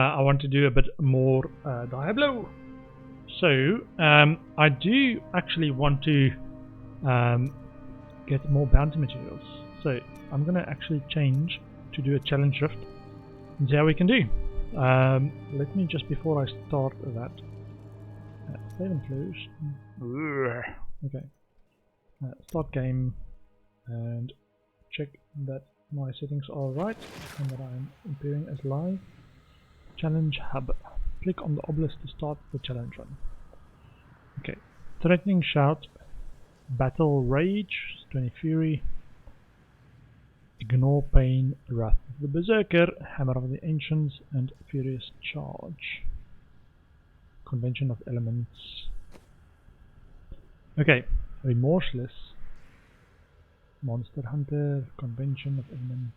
I want to do a bit more Diablo. So I do actually want to get more bounty materials. So I'm gonna actually change to do a challenge rift and see how we can do. Let me just, before I start that, save and close. Okay. Start game and check that my settings are right and that I'm appearing as live. Challenge hub. Click on the obelisk to start the challenge run. Okay. Threatening shout. Battle rage. 20 fury. Ignore pain. Wrath of the berserker. Hammer of the ancients and furious charge. Convention of elements. Okay. Remorseless. Monster hunter. Convention of elements.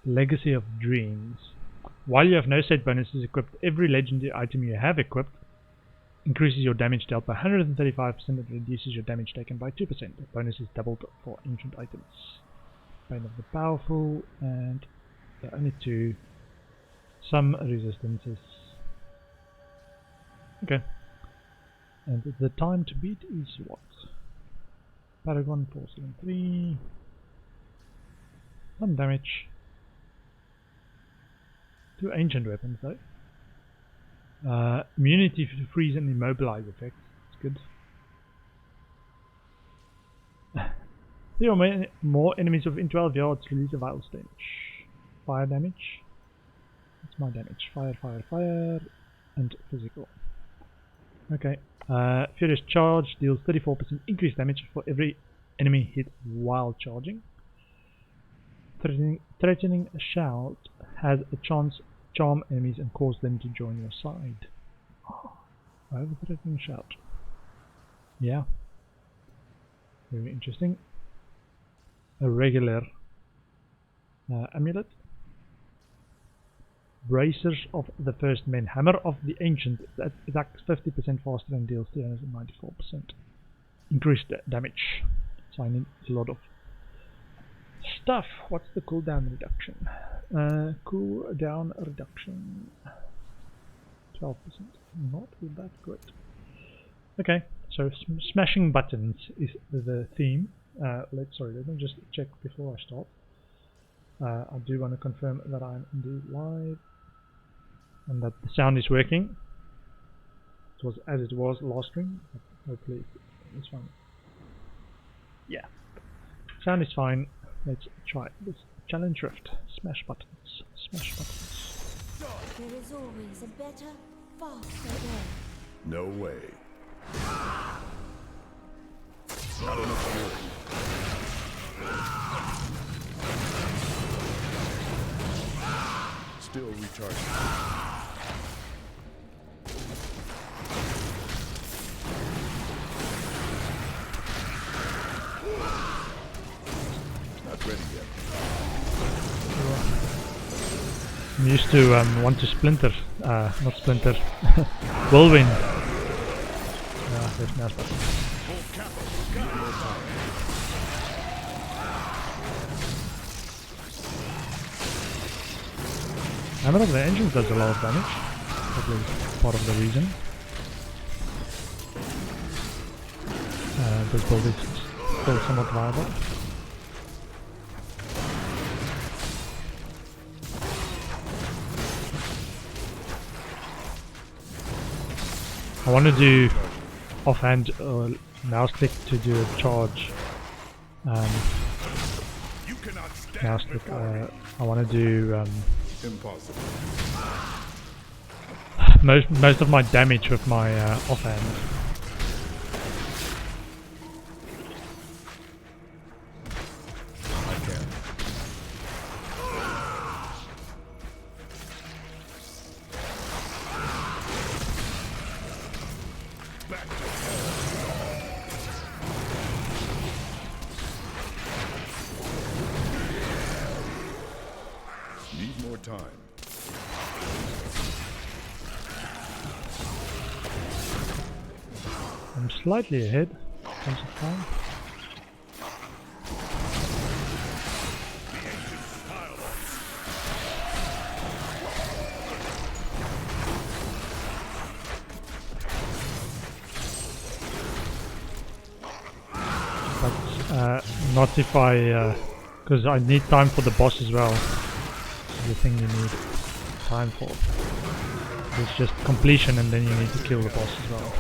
Legacy of Dreams. While you have no set bonuses equipped, every legendary item you have equipped increases your damage dealt by 135% and reduces your damage taken by 2%. The bonus is doubled for ancient items. Pain of the Powerful, and there are only two. Some resistances. Okay. And the time to beat is what? Paragon, Porcelain 3. 1 damage. 2 ancient weapons though. Immunity to freeze and immobilize effects. That's good. 3 or more enemies within 12 yards release a vital stench. Fire damage. That's my damage. Fire, fire, fire. And physical. Okay. Furious charge deals 34% increased damage for every enemy hit while charging. Threatening shout has a chance to charm enemies and cause them to join your side. Oh, I have a threatening shout. Yeah. Very interesting. A regular amulet. Bracers of the First Men. Hammer of the Ancient that attacks 50% faster and deals 394% increased damage. So I need a lot of stuff. What's the cooldown reduction? Cooldown reduction 12%. Not that good. Okay, so smashing buttons is the theme. Let me just check before I start. I do want to confirm that I'm indeed live and that the sound is working. It was as it was last stream, but hopefully it's fine. Yeah, sound is fine. Let's try this challenge rift. Smash buttons. Smash buttons. There is always a better, faster way. No way. Not enough fury. Still recharging. Not ready yet. I'm used to want to splinter, not splinter, whirlwind. There's mouse button. Hammer of the Ancients does a lot of damage, probably part of the reason. This build is still somewhat viable. I want to do offhand mouse click to do a charge. Mouse click. I want to do impossible. Most of my damage with my offhand. I can. Back to hell. Need more time. I'm slightly ahead in terms of time. Not if I, because I need time for the boss as well. The thing you need time for. It's just completion, and then you need to kill the boss as well.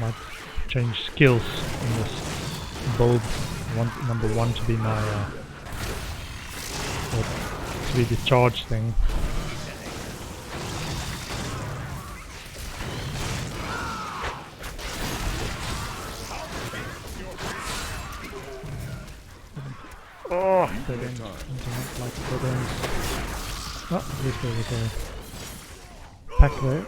Might change skills in this build. I want number 1 to be my to be the charge thing. Oh, dead end. I don't like dead ends. Oh, at least there was a pack there.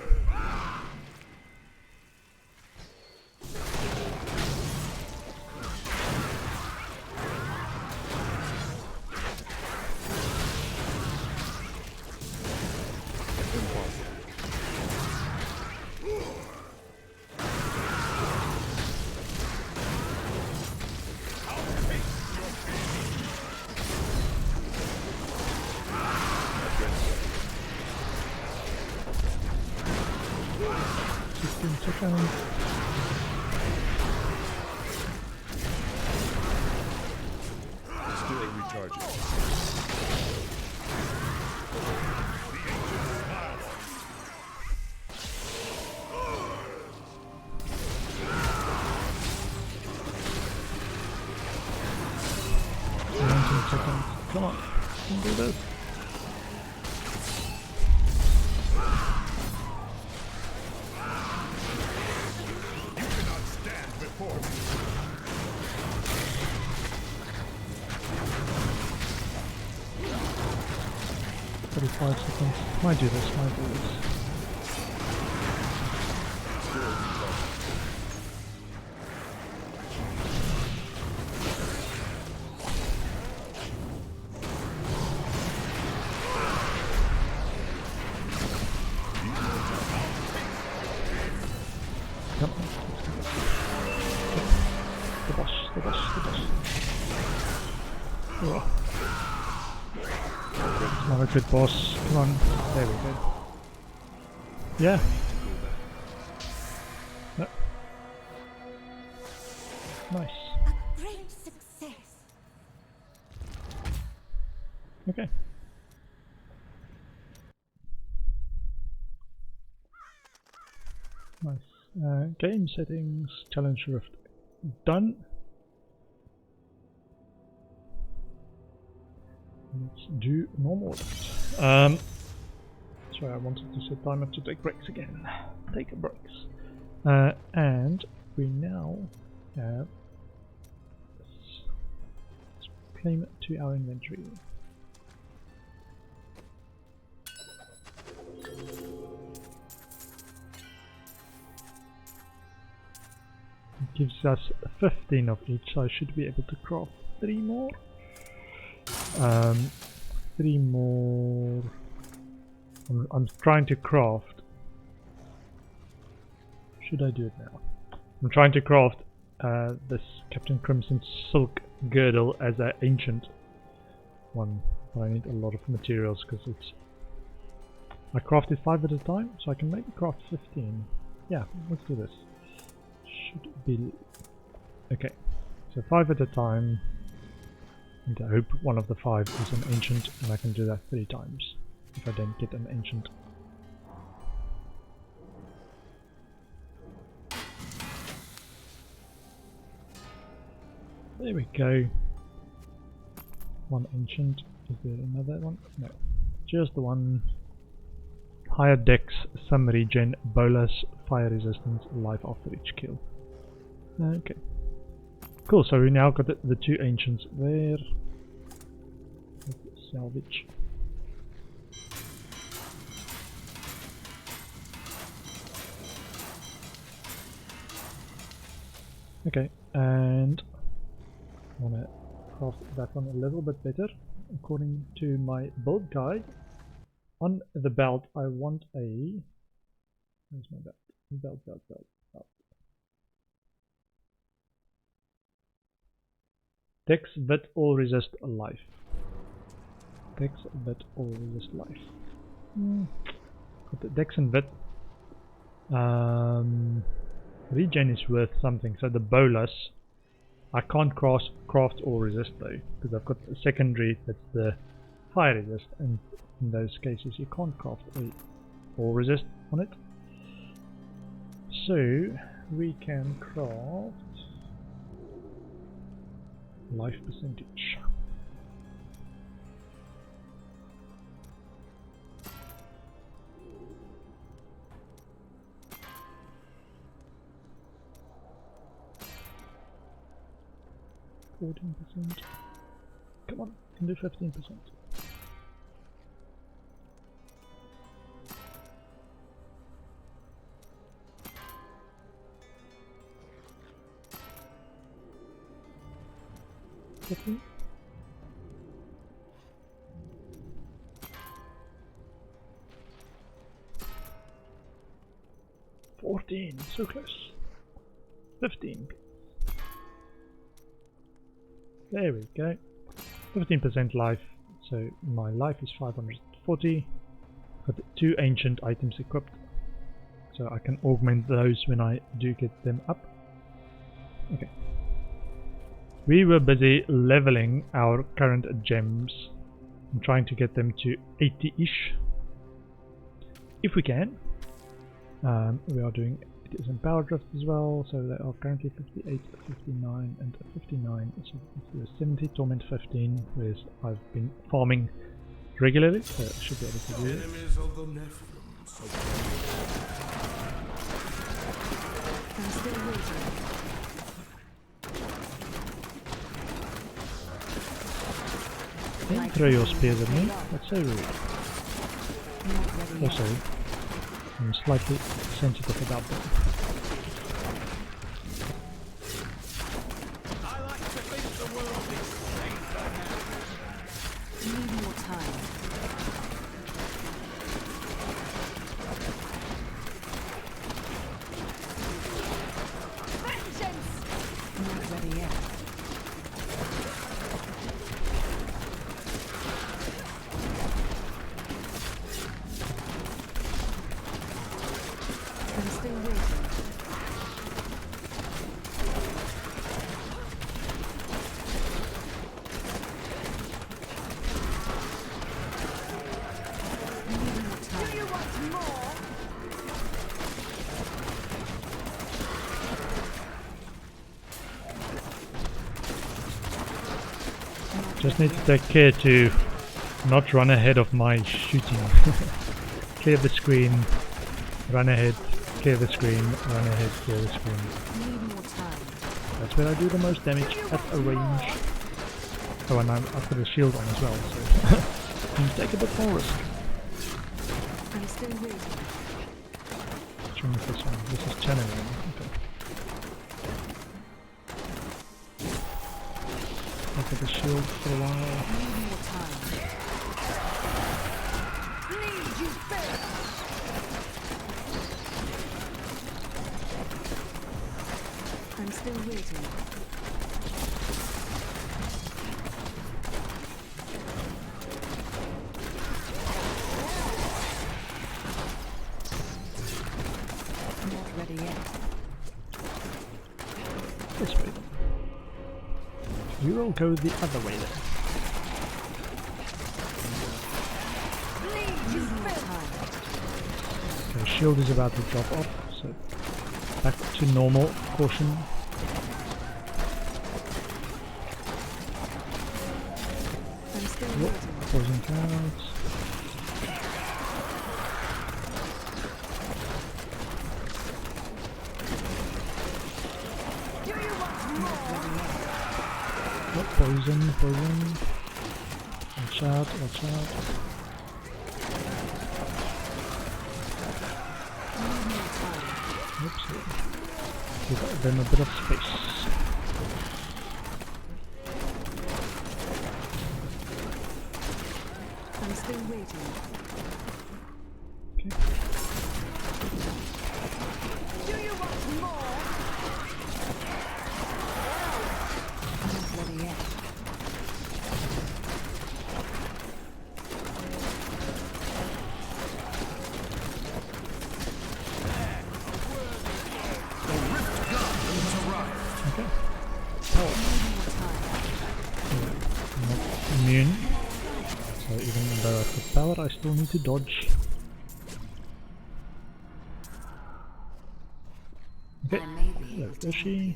Still recharging. Come on, you can do this. You cannot stand before me. 35 seconds. Might do this, might do this. Yep. The boss, the boss, the boss. Oh. Not a good boss. Come on. There we go. Yeah. Yep. Nice. A great success. Okay. Nice. Game settings, challenge rift done. Let's do normal. Sorry, I wanted to set timer to take breaks again. Take breaks. And we now have let's claim it to our inventory. It gives us 15 of each, so I should be able to craft 3 more. 3 more. I'm trying to craft. Should I do it now? I'm trying to craft this Captain Crimson silk girdle as an ancient one, but I need a lot of materials because it's. I crafted 5 at a time, so I can maybe craft 15. Yeah, let's do this. Should be okay. So 5 at a time. And I hope one of the 5 is an ancient, and I can do that 3 times if I don't get an ancient. There we go. 1 ancient. Is there another one? No. Just the one. Higher dex, some regen, bolus, fire resistance, life after each kill. Okay. Cool, so we now got the 2 ancients there. Let's salvage. Okay, and I want to craft that one a little bit better. According to my build guide, on the belt I want a... Where's my belt? Belt. Dex, Vit, or resist life. Dex, Vit, or resist life. Got the Dex and Vit. Regen is worth something, so the bolus I can't craft or resist though, because I've got a secondary that's the fire resist, and in those cases you can't craft or resist on it. So we can craft life percentage. %. Come on, can do 15%. Okay. 14, so close. 15. There we go. 15% life, so my life is 540. Got 2 ancient items equipped, so I can augment those when I do get them up. Okay. We were busy leveling our current gems and trying to get them to 80-ish. If we can. We are doing it is in power drift as well, so they are currently 58, 59 and 59, so it's 70, torment 15, whereas I've been farming regularly, so I should be able to do it. Enemies of the Nephilim, so I'm still waiting. Don't throw your spears at me, that's so rude. Also, I'm slightly sensitive about them. I like to think the world is safer now. Need more time. Vengeance! Not ready yet. I'm still waiting. Need more time. Do you want more? Just need to take care to not run ahead of my shooting. Clear the screen, run ahead, clear the screen, run ahead, clear the screen. Need more time. That's where I do the most damage at a range. Oh, and I've got a shield on as well, so you take a bit more risk. I'm still waiting. Which one is this one? This is channeling. Okay. I've got the shield for a while. Need more time. Need you first. I'm still waiting. Not ready yet. This way then. You will go the other way then. Need you first. Okay, shield is about to drop off, so back to normal. Caution. I'm still Yep. waiting. Poison clouds. Do you want more? Yep, poison, poison. Watch out, watch out. Need more time. Oops. Give them a bit of space. I'm still waiting. Okay. Do you want more? Not ready yet. still need to dodge. Okay, there is she.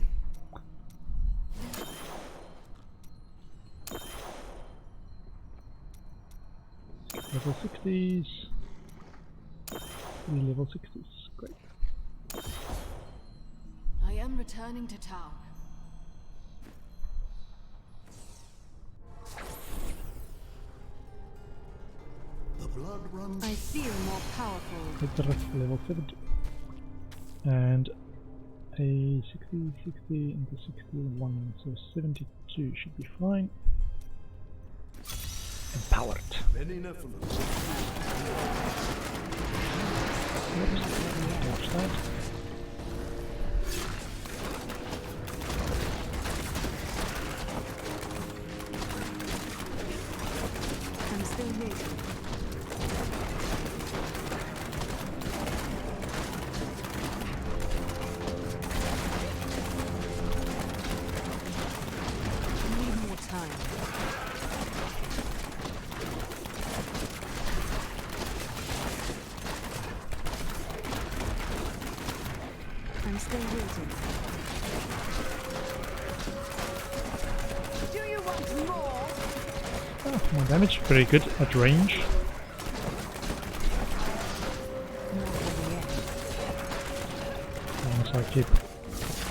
Level 60s. 3 level 60s. Great. I am returning to town. The blood runs. I feel more powerful. Hit the rest level 70. And a 60, 60 into 61, so 72 should be fine. Empowered. Many Nephilim. Oops, dodge that. I'm still waiting. I need more time. I'm still waiting. Do you want more? Oh, more damage, very good at range. Not ready yet. So I keep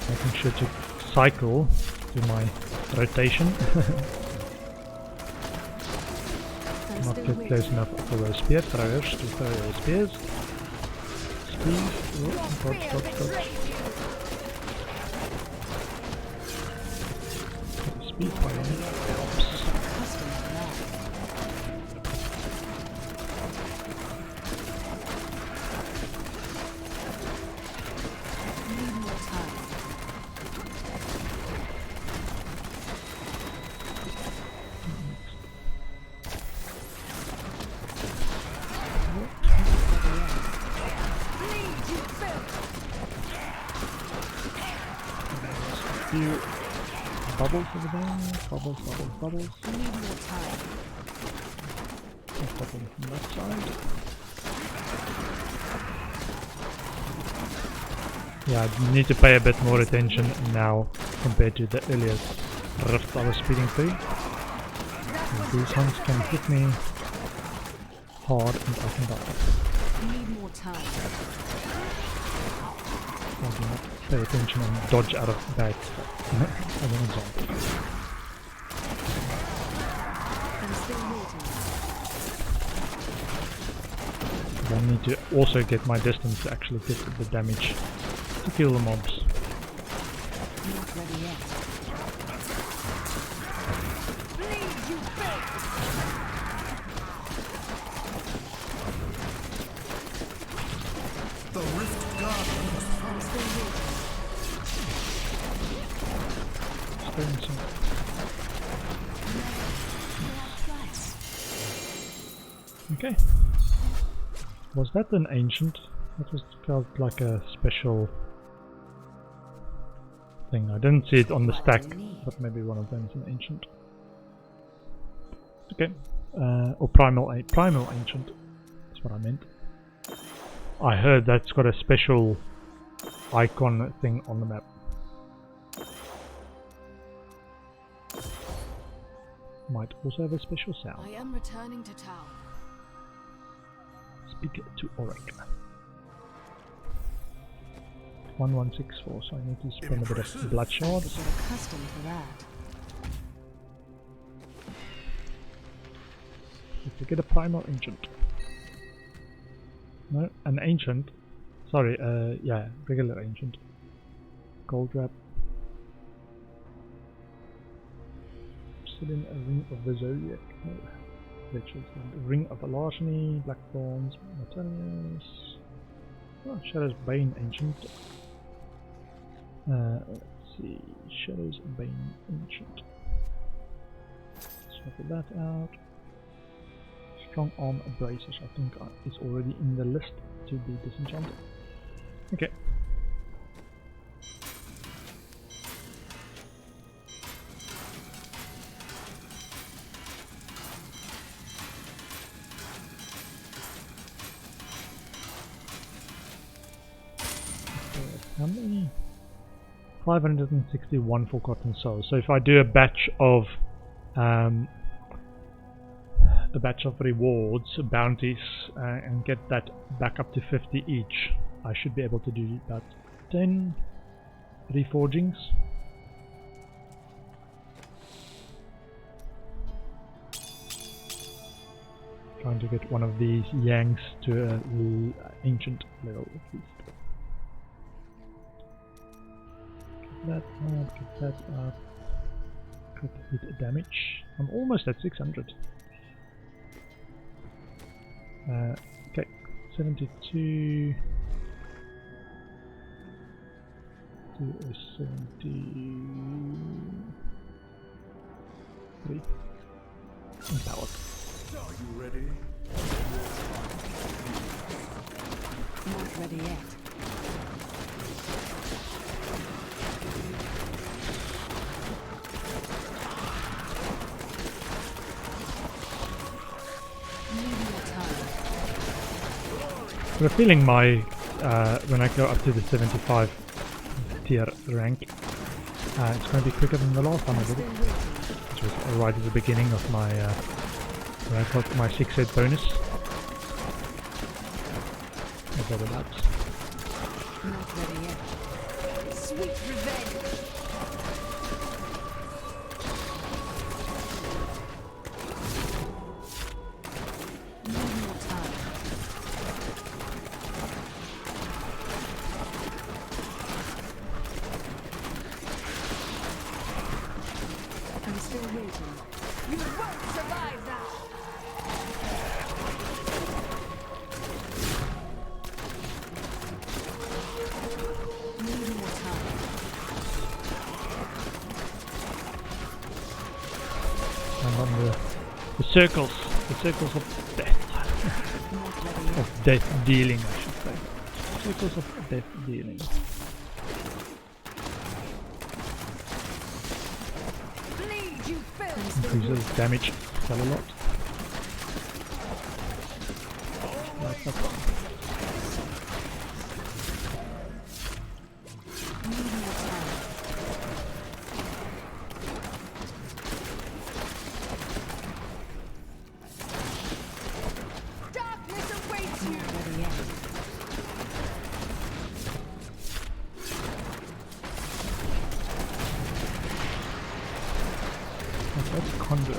making sure to cycle to my rotation. I'm Not still get waiting. close enough for those spear throwers to throw their spears. Speed, oh, dodge, dodge, dodge. Speed fire helps. Custom for that. I need more time. Bleed, you filth! Few bubbles over there. Bubbles, bubbles, bubbles. I need more time. A couple from that side. Yeah, I need to pay a bit more attention now compared to the earlier rift I was speeding through. These hunts can hit me hard and I can die. I need more time. I do not pay attention and dodge out of bad stuff. As an example. I'm still waiting. I need to also get my distance to actually get the damage to kill the mobs. Not ready yet. Bleed, you filth! The Rift God. I'm still waiting. Experiencing. Okay. Was that an ancient? That was felt like a special thing. I didn't see it on the stack, but maybe one of them is an ancient. Okay. Or primal ancient. That's what I meant. I heard that's got a special icon thing on the map. Might also have a special I sound. am returning to town. Speak to Auric. 1164, so I need to spend a bit of blood shards. Get accustomed to that. To get a primal ancient. No, an ancient. Sorry, yeah, regular ancient. Gold wrap. Still in a ring of the zodiac. No. Rituals. Ring of Larceny, Blackthorns, Maternus. Oh, Shadow's Bane ancient. Let's see. Shadow's Bane ancient. Swap that out. Strong arm bracers, I think is already in the list to be disenchanted. Okay. How many? 561 for cotton souls. So if I do a batch of rewards, bounties, and get that back up to 50 each, I should be able to do about 10 reforgings. Trying to get one of these Yangs to an ancient level at least. Get that up. Crit hit damage. I'm almost at 600. Okay, 72 to 73. Empowered. Are you ready? Not ready yet. Refilling my when I go up to the 75 tier rank, it's going to be quicker than the last time I did it, which was right at the beginning of my when I got my 6 hit bonus. About the laps. Not ready yet. Sweet revenge. No more time. I'm still waiting. You won't survive that. Need more time. And on the circles of death. Not ready yet. Of death dealing, I should say. Circles of death dealing. Bleed, you filth. Increases damage quite a lot. Like that one. Need more time. Darkness awaits you. Not ready yet. Let's convert.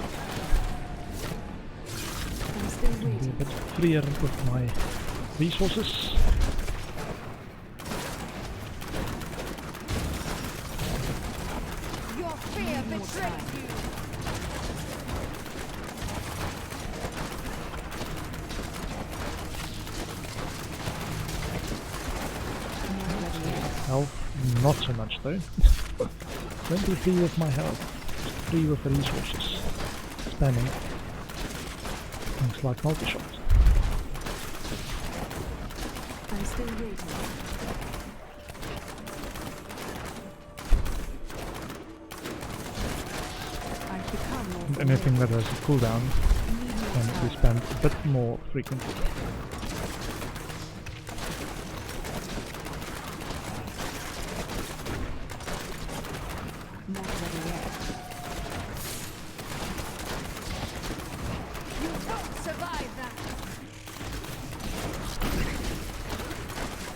I'm still Be a waiting. bit freer with my resources. Your fear betrays you. Not ready yet. Health, not so much though. 23 with my health. 3 with the resources. Spamming things like multi-shot. I'm still waiting. I've become more And anything that has a cooldown Need more can be time. spammed a bit more frequently. Not ready yet. You won't survive that.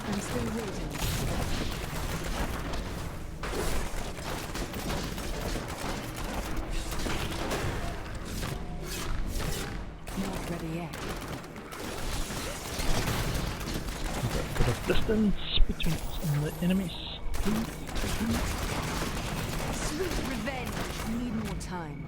I'm still waiting. Not ready yet. Okay, bit of distance between us and the enemies. Sweet revenge. Need more time.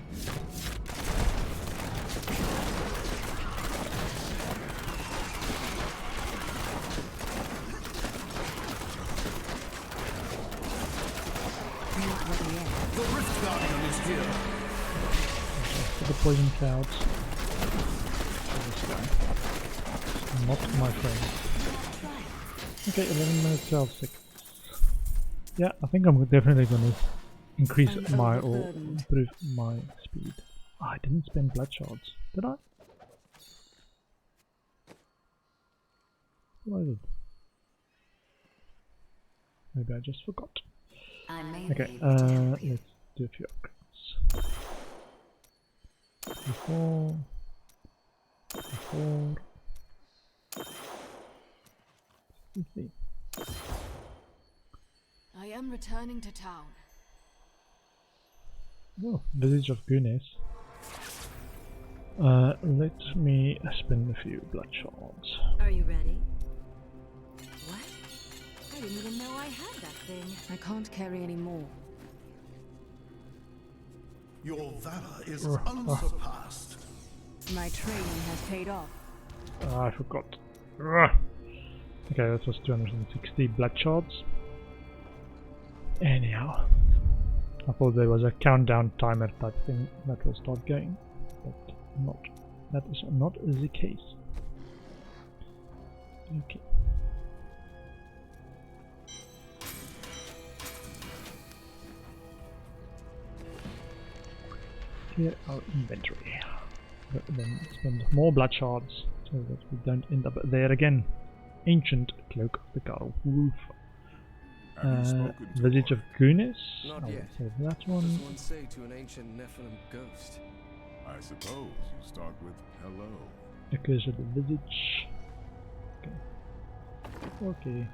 Not ready yet. The Rift Guardian is here. For the poison clouds. For this guy. Not my friend. Okay, 11 minutes 12 seconds. Yeah, I think I'm definitely gonna increase I'm my or overburdened. improve my speed. Oh, I didn't spend blood shards, did I? What I did? Maybe I just forgot. I may Okay, be able to help you. let's do a few upgrades. Before. Let's see. I am returning to town. Oh, Village of Goodness. Let me spend a few blood shards. Are you ready? What? I didn't even know I had that thing. I can't carry any more. Your valor is unsurpassed. My training has paid off. I forgot. Okay, that was 260 blood shards. Anyhow, I thought there was a countdown timer type thing that will start going, but not. That is not the case. Okay. Clear our inventory. Then spend more blood shards so that we don't end up there again. Ancient Cloak of the Garl Wolf. Village of Gunis. Not I will yet. save that What does one. one say to an ancient Nephilim ghost? I suppose you start with hello. Echoes of the Village. Okay. Okay.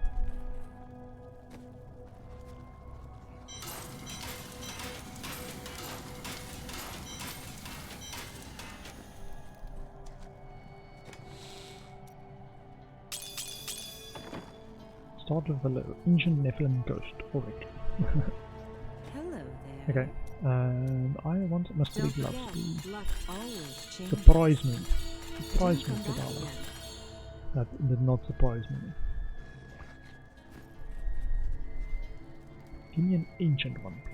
Start with the ancient Nephilim ghost. Alright. Hello there. Okay. And I want mystery Don't gloves. forget, Please. luck always changes. Surprise me. Surprise me, Come back Diablo. again. That did not surprise me. Give me an ancient one, please.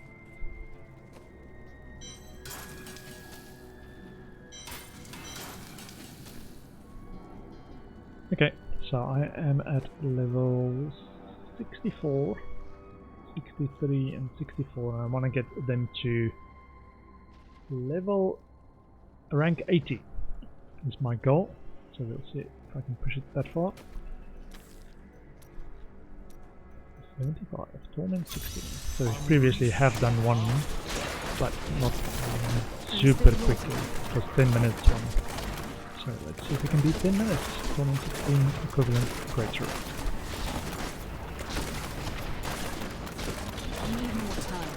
Okay, so I am at level 64, 63 and 64. I want to get them to rank 80 is my goal. So we'll see if I can push it that far. 75, torment 16. So we previously have done one, but not super quickly. It was 10 minutes one. So let's see if we can beat 10 minutes. Torment 16 equivalent greater. I need more time.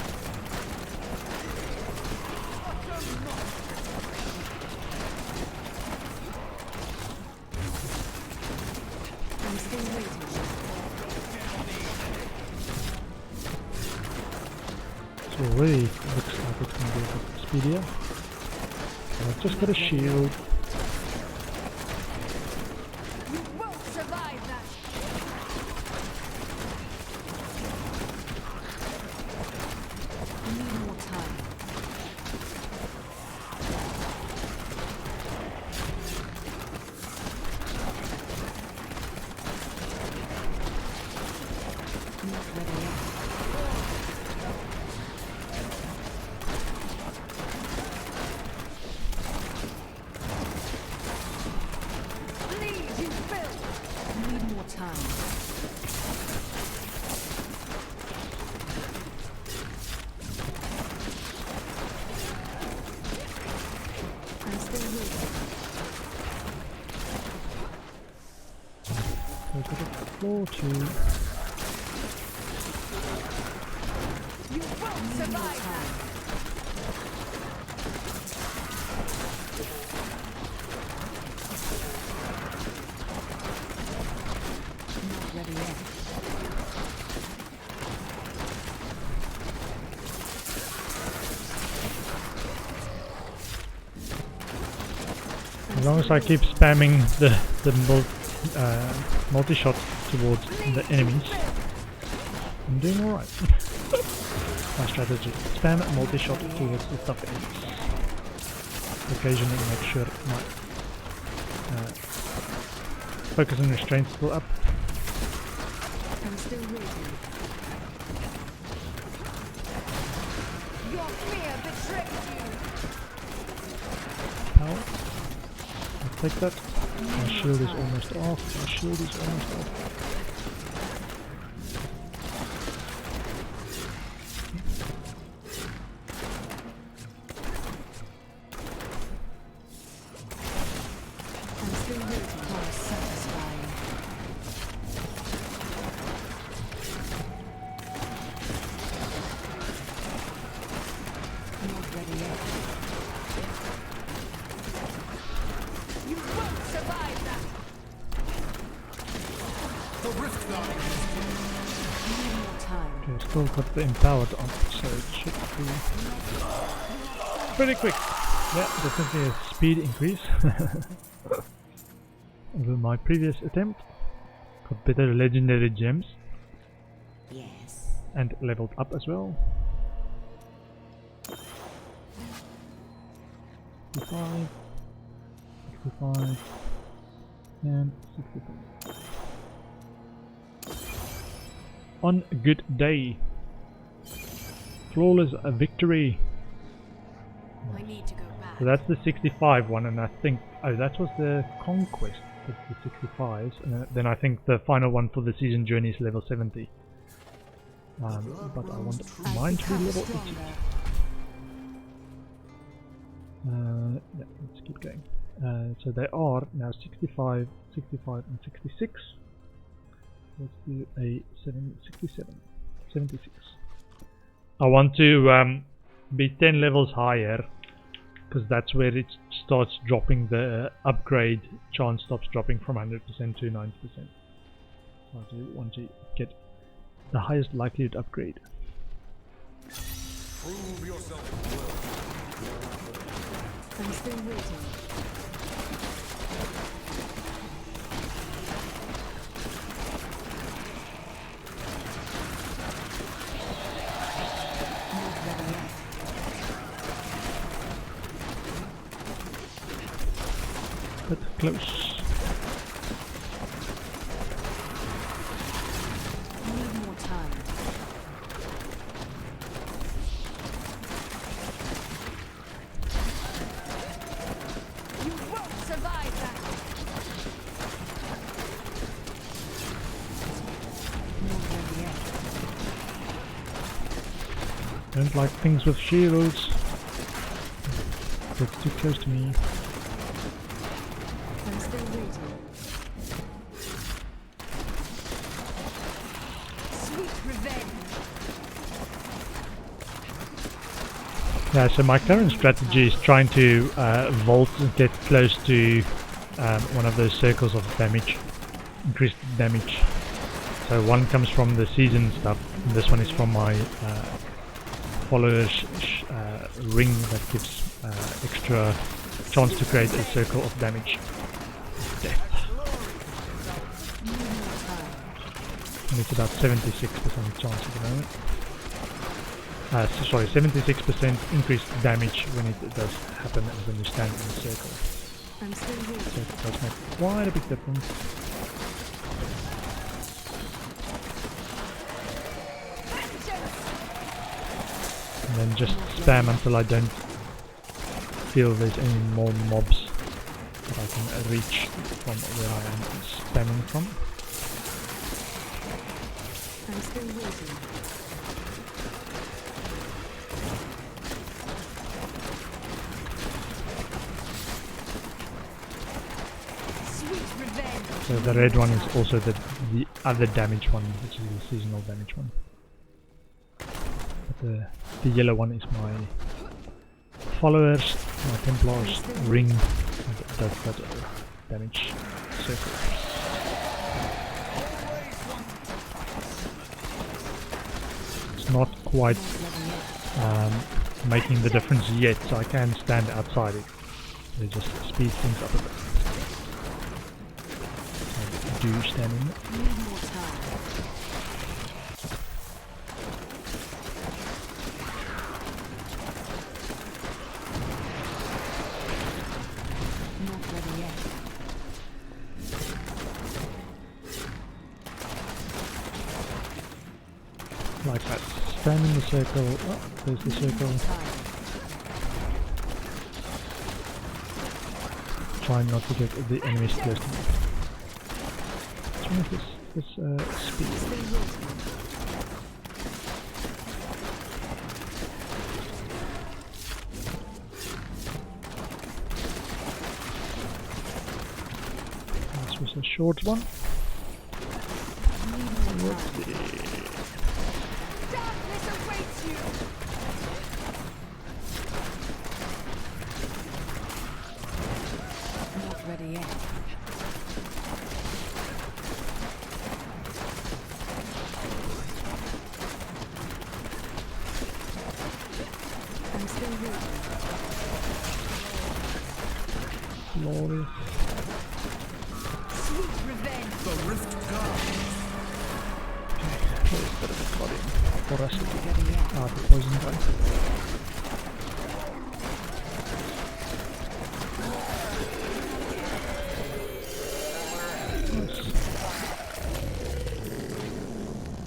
I'm still waiting. So already looks like it's going to be a bit speedier. So I've just got a shield. You won't survive that! I need more time. I'm not ready yet. Please, you Bill! I need more time. I'm still waiting. So I've got a floor 2. You won't survive that! I'm not ready yet. As long as I keep spamming the multi-shot towards the enemies, I'm doing alright. My strategy. Spam multi-shot towards the tough enemies. Occasionally make sure my focus and restraint still up. I'm still waiting. Your fear betrays you! Power. I'll take that. My shield is almost off. My shield is almost off. More time. Okay, still got the empowered on, so it should be pretty quick. Yeah, definitely a speed increase over my previous attempt. Got better legendary gems Yes. and leveled up as well. 65, 65, and 65. On a good day. Flawless victory. I need to go back. So that's the 65 one, and I think, oh, that was the conquest. That's the 65s, and then I think the final one for the season journey is level 70. But I want mine to be level 80. Yeah, let's keep going. So they are now 65, 65, and 66. Let's do a 67, 76. I want to be 10 levels higher, because that's where it starts dropping. The upgrade chance stops dropping from 100% to 90%. So I do want to get the highest likelihood upgrade. Prove yourself. I'm still waiting. Not ready yet. But close. Need more time. You won't survive that. Not ready yet. Don't like things with shields. That's too close to me. I'm still waiting. Sweet revenge. Yeah, so my current strategy is trying to vault and get close to one of those circles of damage, increased damage. So one comes from the season stuff, and this one is from my followers ring that gives extra chance to create a circle of damage. Death. And it's about 76% chance at the moment. Sorry, 76% increased damage when it does happen when you stand in a circle. I'm still So waiting. it does make quite a big difference. And then just spam until I don't feel there's any more mobs that I can reach from where I am spamming from. I'm still waiting. Sweet revenge. So the red one is also the other damage one, which is the seasonal damage one. But the yellow one is my followers, my Templars ring, and it does that damage circle. It's not quite making the difference yet, so I can stand outside it. It just speeds things up a bit. So I do stand in it. Need more time. Not ready yet. Like that. Stand in the circle. Oh, there's the circle. Time. Try not to get the enemies close to me. Let's make this speed. Still waiting. This was a short one. Need more Let's time. see. Darkness awaits you. Not ready yet. Glorious. Sweet revenge. The rift guard. Okay, where's the body? For us to get the poison guy.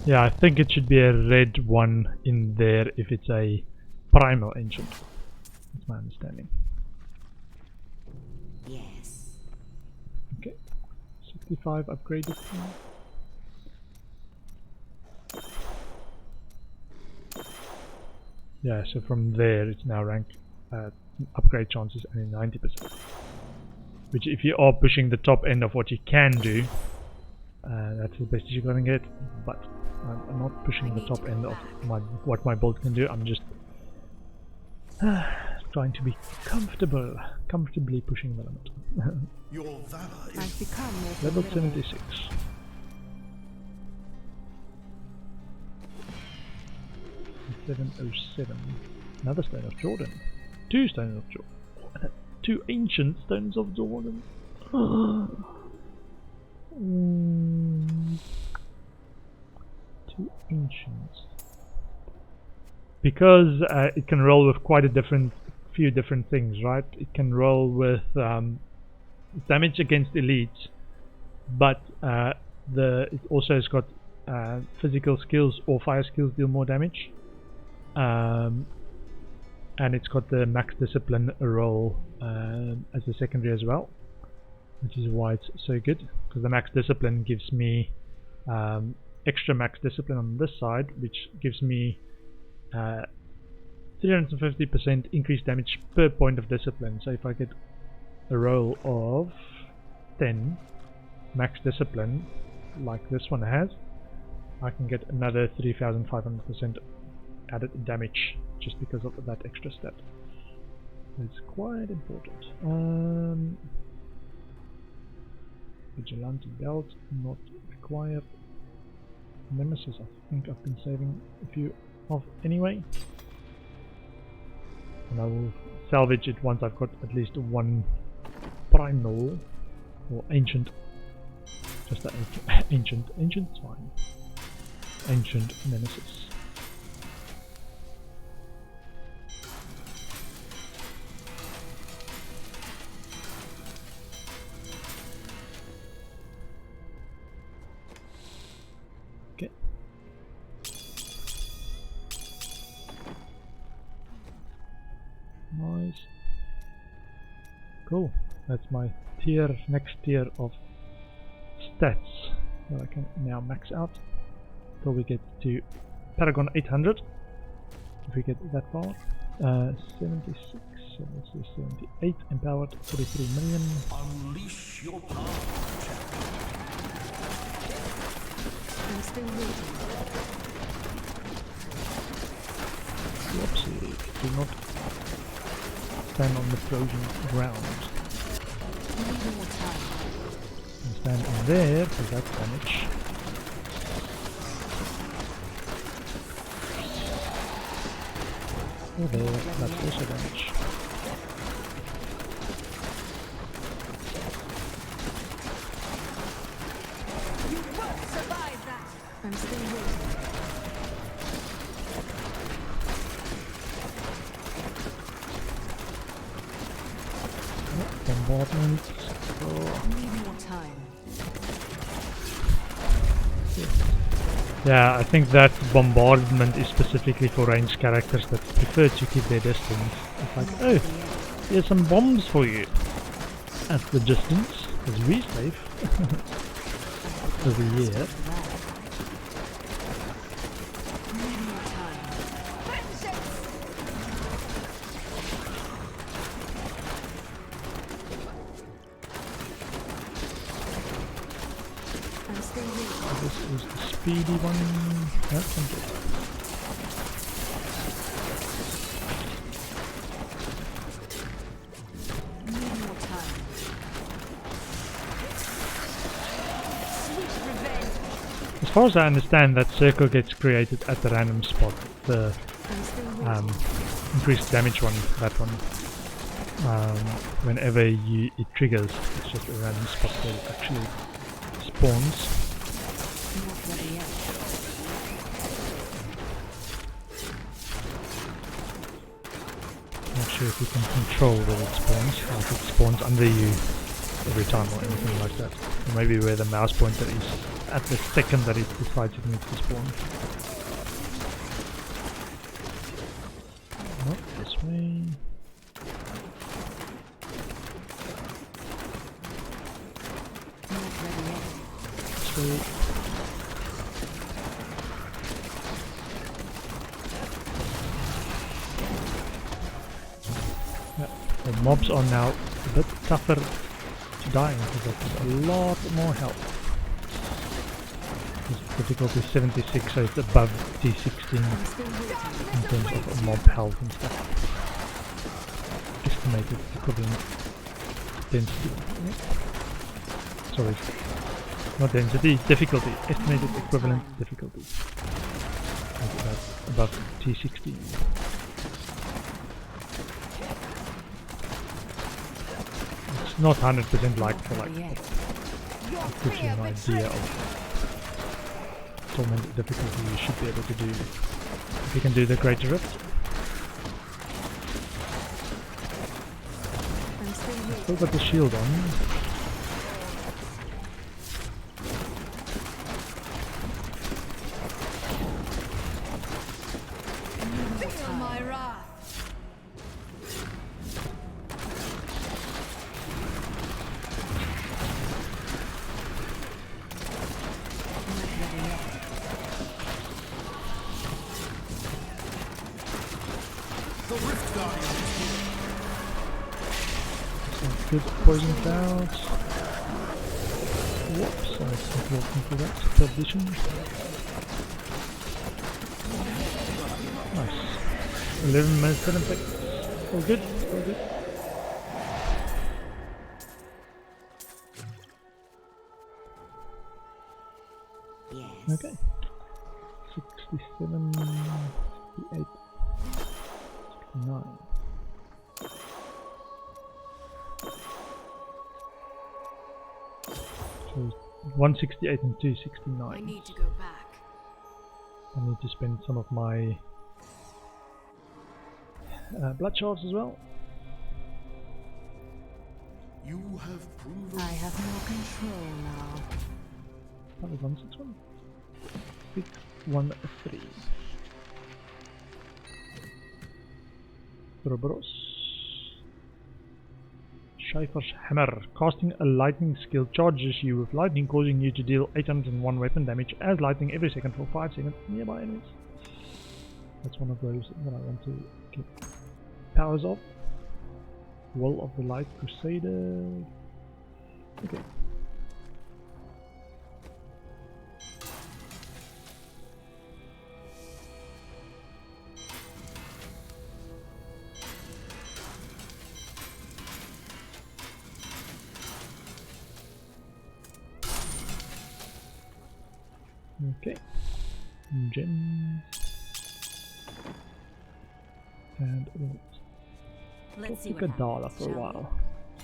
Yeah, I think it should be a red one in there if it's a primal ancient. That's my understanding. Yes. Okay, 65 upgraded. Yeah, so from there it's now ranked upgrade chances only 90%. Which if you are pushing the top end of what you can do, that's the best you're gonna get, but I'm not pushing the top end of what my build can do. I'm just trying to be comfortably pushing the limit. Your valor I've is become more Level formidable. 76. .707. Another Stone of Jordan. 2 Stones of Jordan. 2 Ancient Stones of Jordan. Two Ancients. Because it can roll with quite a few different things, right? It can roll with damage against elites, but it also has got physical skills or fire skills deal more damage. And it's got the max discipline roll as a secondary as well, which is why it's so good, because the max discipline gives me extra max discipline on this side, which gives me 350% increased damage per point of discipline. So if I get a roll of 10 max discipline like this one has, I can get another 3500% added damage just because of that extra stat. It's quite important. Vigilante belt, not required. Nemesis, I think I've been saving a few of anyway. And I will salvage it once I've got at least one primal or ancient. Just that ancient's fine. Ancient nemesis. Okay. Nice. Cool. That's my next tier of stats that I can now max out till we get to Paragon 800. If we get that far. 76, so let's do 78, empowered 43 million. unleash your power. I'm still waiting. Whoopsie, do not stand on the frozen ground. Need more time. And stand in there for that damage. Oh, there, that's also damage. You won't survive that. I'm still waiting. Bombardment. Oh. Need more time. Yeah, I think that bombardment is specifically for ranged characters that prefer to keep their distance. It's like, oh, here's some bombs for you. At the distance, because we're safe. Over here. Need more time. I'm still waiting. This is the speedy one. That's good. Need more time. Sweet revenge. As far as I understand, that circle gets created at the random spot. The I'm still waiting. increased damage one, that one. whenever it triggers, it's just a random spot where it actually spawns. Not ready yet. Not sure if you can control where it spawns, like it spawns under you every time or anything like that. Or maybe where the mouse pointer is at the second that it decides it needs to spawn. Not this way. Not ready yet. This way. Yeah, the mobs are now a bit tougher to die because there's a lot more health. This difficulty is 76, so it's above D16 I'm still waiting. in terms of mob health and stuff. Estimated equivalent density. Sorry, not density, difficulty. Estimated equivalent difficulty. That's above T16. It's not 100% like for like. Yet. It gives you an idea of torment difficulty you should be able to do. If you can do the Great Rift. I'm still waiting. Still got the shield on. Feel my wrath. Not ready yet. The Rift Guardian is here. Some good poison clouds. Whoops, I was not walking through that position. Nice. 11 minutes, 7 seconds. All good, all good. Yes. Okay. 67, 68, 69. So 168 and 269. I need to go back. I need to spend some of my blood shards as well. You have proven I have more control now. That was 161. 613. Ouroboros. Schäfer's Hammer. Casting a lightning skill charges you with lightning, causing you to deal 801 weapon damage as lightning every second for 5 seconds nearby enemies. That's one of those that I want to get powers of. Will of the Light Crusader. Okay. Okay. Gems. And Let's see look what at Dala happens, for a shall while.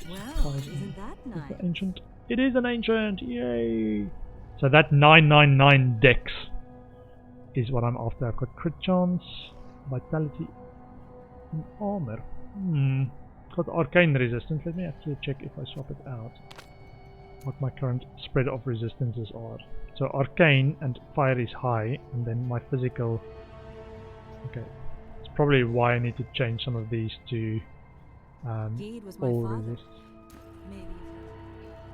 we? Wow, Fine. isn't that Is nice? the ancient? It is an ancient! Yay! So that 999 dex is what I'm after. I've got crit chance, vitality, and armor. Got arcane resistance. Let me actually check if I swap it out. What my current spread of resistances are. So arcane and fire is high, and then my physical. Okay, it's probably why I need to change some of these to Geed was my all father. resist. Maybe.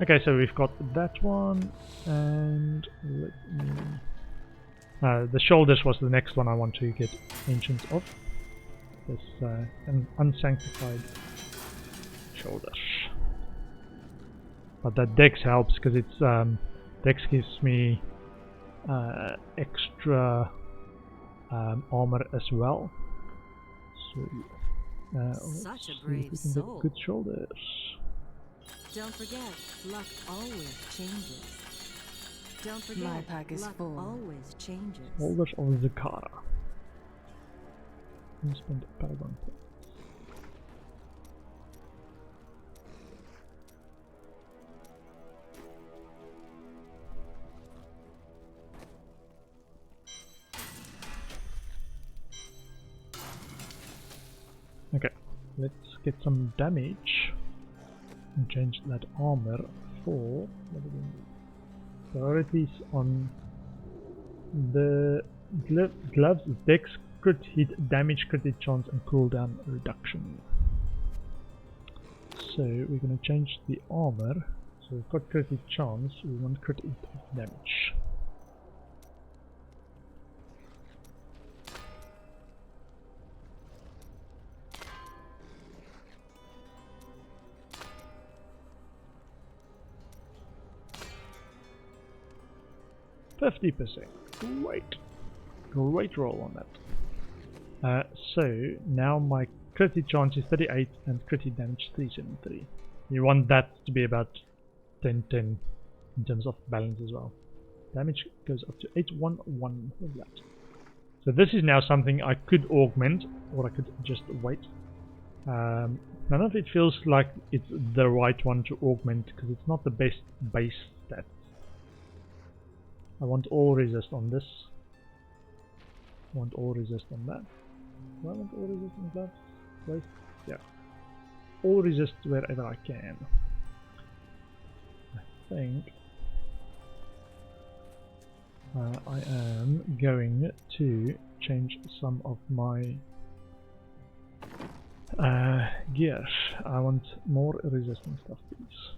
Okay, so we've got that one, and let me. The shoulders was the next one I want to get ancient of. This an unsanctified shoulders. But that dex helps because it's dex gives me extra armor as well. So let's Such a see if brave we can soul. get good shoulders. Don't forget, luck always changes. Don't forget, My pack is luck full. always changes. Shoulders of Zakara. Spend Paragon points. let's get some damage and change that armor for priorities on the gloves, dex, crit hit, damage, crit hit chance, and cooldown reduction. So we're going to change the armor. So we've got crit hit chance, we want crit hit damage. %. Great roll on that. So now my crit hit chance is 38 and crit hit damage 373. You want that to be about 10-10 in terms of balance as well. Damage goes up to 811 with that. So this is now something I could augment, or I could just wait. None of it feels like it's the right one to augment because it's not the best base stat. I want all resist on this. I want all resist on that. Do I want all resist on gloves? Waist? Yeah. All resist wherever I can. I think I am going to change some of my gear. I want more resistant stuff, please.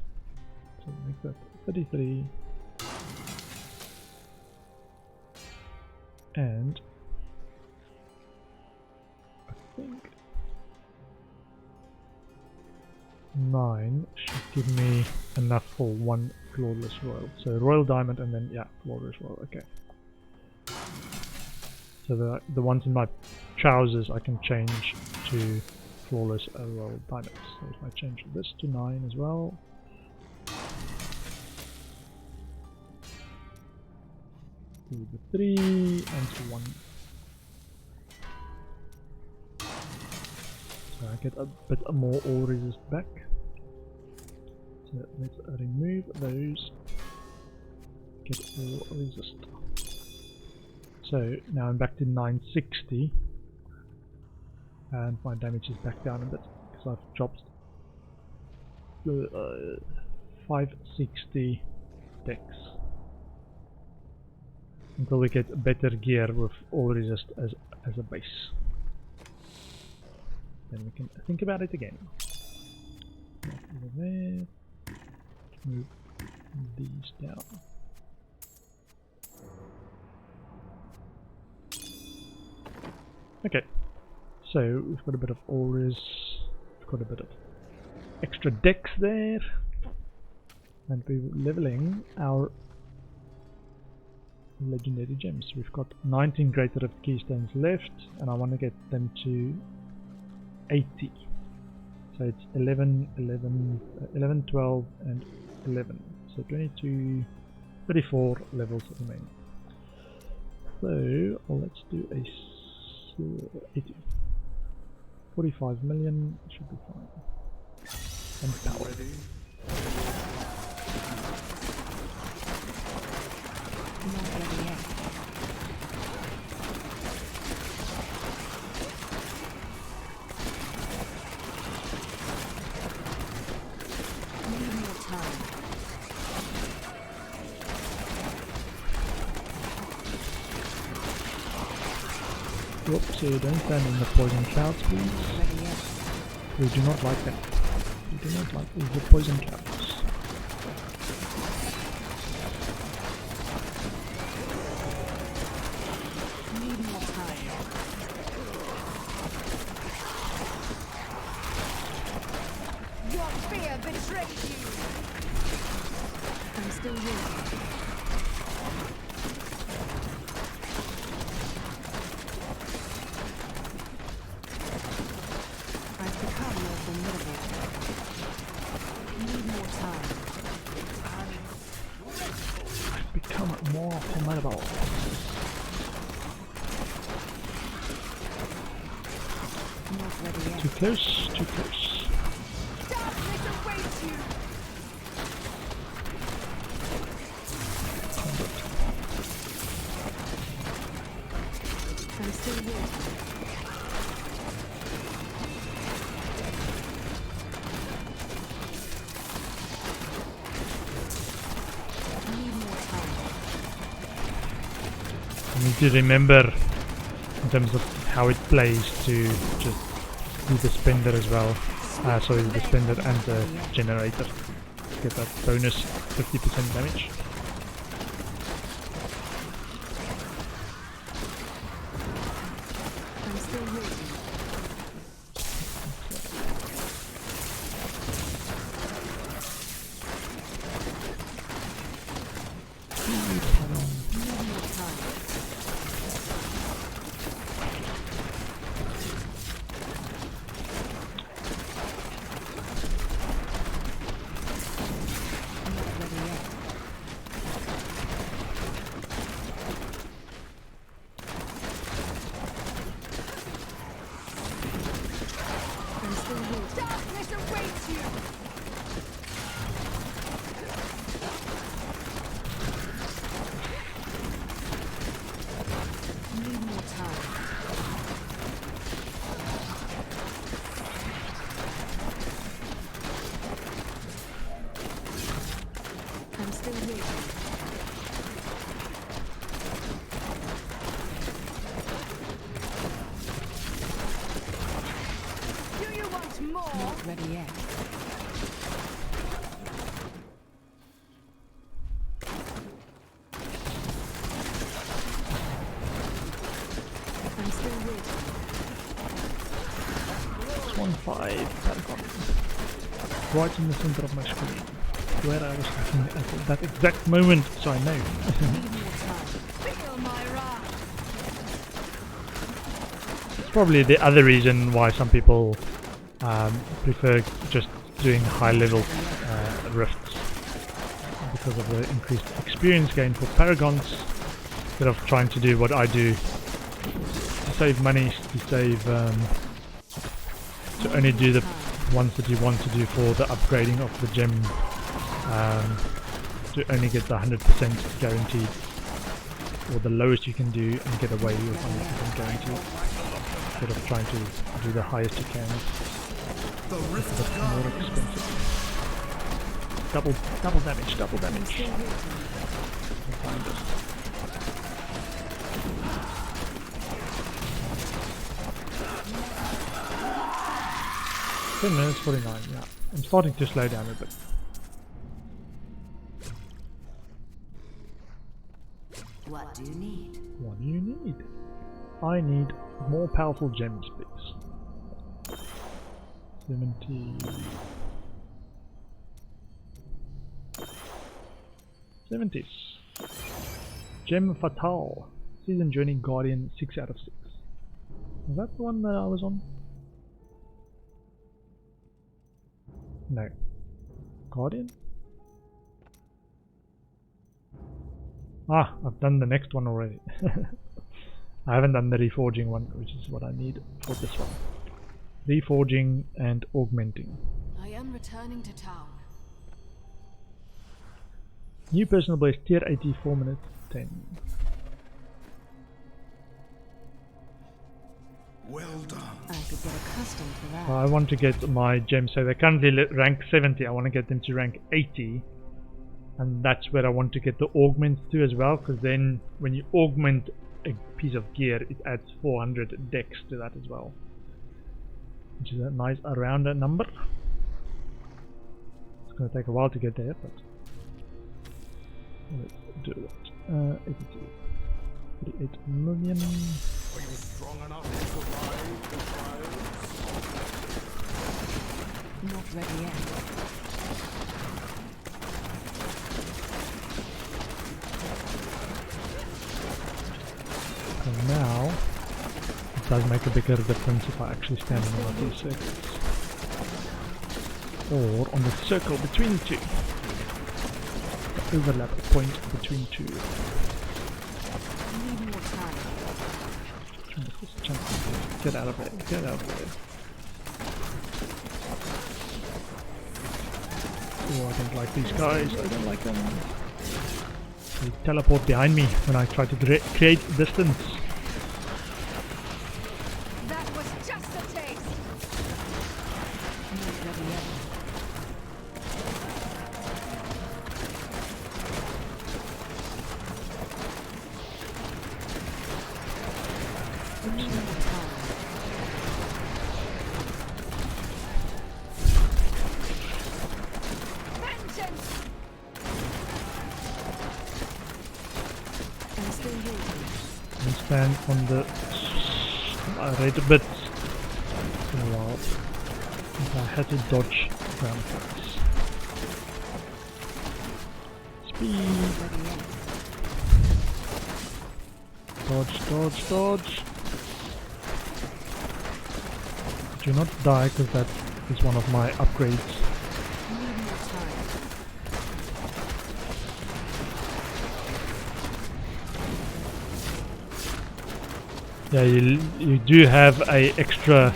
So make that 33. And I think 9 should give me enough for one flawless royal. So royal diamond and then yeah, flawless royal. Okay. So the ones in my trousers I can change to flawless royal diamonds. So if I change this to 9 as well. The 3 and 1. So I get a bit more all resist back. So let's remove those. Get all resist. So now I'm back to 960. And my damage is back down a bit because I've dropped 560 dex. Until we get better gear with all resist as a base. Then we can think about it again. Over there. Move these down. Okay. So we've got a bit of auras, we've got a bit of extra dex there. And we're leveling our legendary gems. We've got 19 Greater Rift Keystones left, and I want to get them to 80. So it's 11, 12, and 11. So 22, 34 levels remaining. So let's do a 80. 45 million should be fine. And power. Not ready yet. Need more time. Whoops, so don't stand in the poison clouds, please. Ready yet. We do not like that. We do not like the poison clouds. Too close, too close. I'm still here. need to remember in terms of how it plays to just do the spender as well. Sorry, the spender and the generator. Get that bonus 50% damage. I'm still waiting. Darkness awaits you! Need more time. I'm still waiting. Do you want more? Not ready yet. I'm still waiting. 1-5 Paragon. Right in the center of my screen. Where I was looking at that exact moment, so I know. Need more time. Feel my wrath. It's probably the other reason why some people prefer just doing high level rifts, because of the increased experience gain for Paragons, instead of trying to do what I do to save money, to save to only do the ones that you want to do for the upgrading of the gem, to only get the 100% guaranteed, or the lowest you can do and get away with 100% guaranteed, instead of trying to do the highest you can. The It's rift a bit more expensive. Double damage, double damage. Find it. 10 minutes 49, yeah. I'm starting to slow down a bit. What do you need? What do you need? I need more powerful gems, please. 70. 70s. Gem Fatale. Season Journey Guardian 6 out of 6. Is that the one that I was on? No. Guardian? Ah, I've done the next one already. I haven't done the reforging one, which is what I need for this one. Reforging and augmenting. I am returning to town. New personal base tier 84 minutes 10. well done. I could get accustomed to that. I want to get my gems, so they're currently rank 70. I want to get them to rank 80. And that's where I want to get the augments to as well, because then when you augment a piece of gear, it adds 400 dex to that as well, which is a nice around number. It's going to take a while to get there, but let's do it. 82. 38 million. Are you strong enough to survive the trials? Not ready yet. And now, it does make a bigger difference if I actually stand in one of these circles. Or on the circle between two. The overlap point between two. Need more time. Get out of there, get out of there. Oh, I don't like these guys, I don't like them. They teleport behind me when I try to create distance. That was just a taste. Not ready yet. Vengeance! I'm still waiting. And stand on the right a bit for a while. And I had to dodge ground attacks. Speed! Dodge, dodge, dodge! Do not die, because that is one of my upgrades. Need more time. Yeah, you do have a extra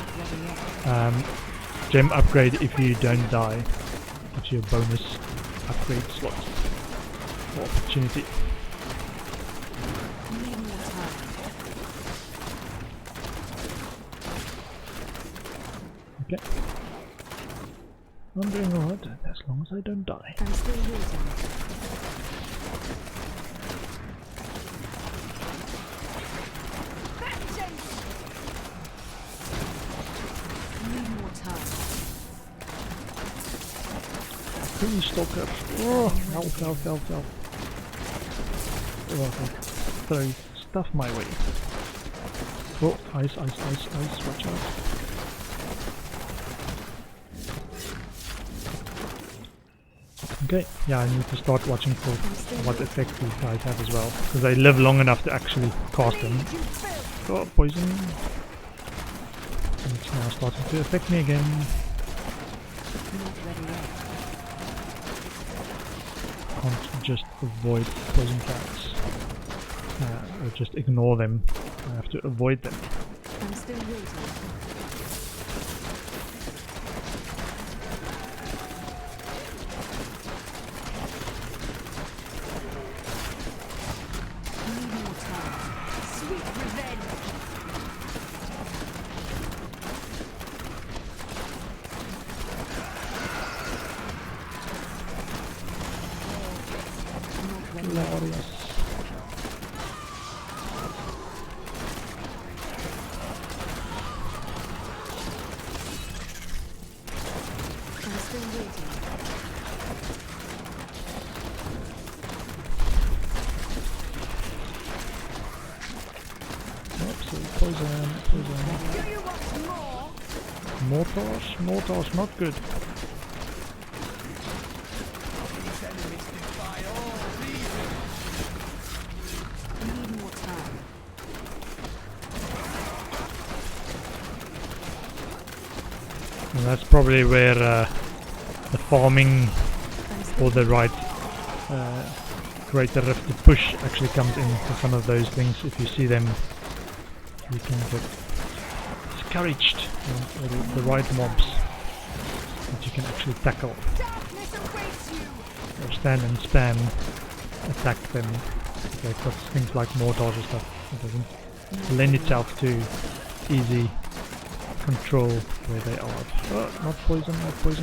gem upgrade if you don't die. It's your bonus upgrade slot or opportunity. Need more time. Okay. I'm doing alright as long as I don't die. I'm still waiting. Vengeance! Need more time. Please, stalker. Oh, help, help, help, help. Oh, okay. Throw stuff my way. Oh, ice, ice, ice, ice, watch out. Okay, yeah, I need to start watching for what effect these guys have as well, because they live long enough to actually cast them. Oh, poison! And it's now starting to affect me again. Not ready yet. Can't just avoid poison attacks, or just ignore them. I have to avoid them. I'm still waiting. Need more time. Sweet revenge. Not ready yet. Glorious. I'm still waiting. Oops, poison, poison. Do you want more? Mortars, mortars, not good. These enemies defy all reason. Need more time. And that's probably where the farming I'm still or the right greater rift to push actually comes in for some of those things. If you see them, you can get discouraged, or the right mobs that you can actually tackle, Darkness awaits you. or stand and spam attack them. They've got things like mortars or stuff. It doesn't lend itself to easy control where they are. Oh, not poison please.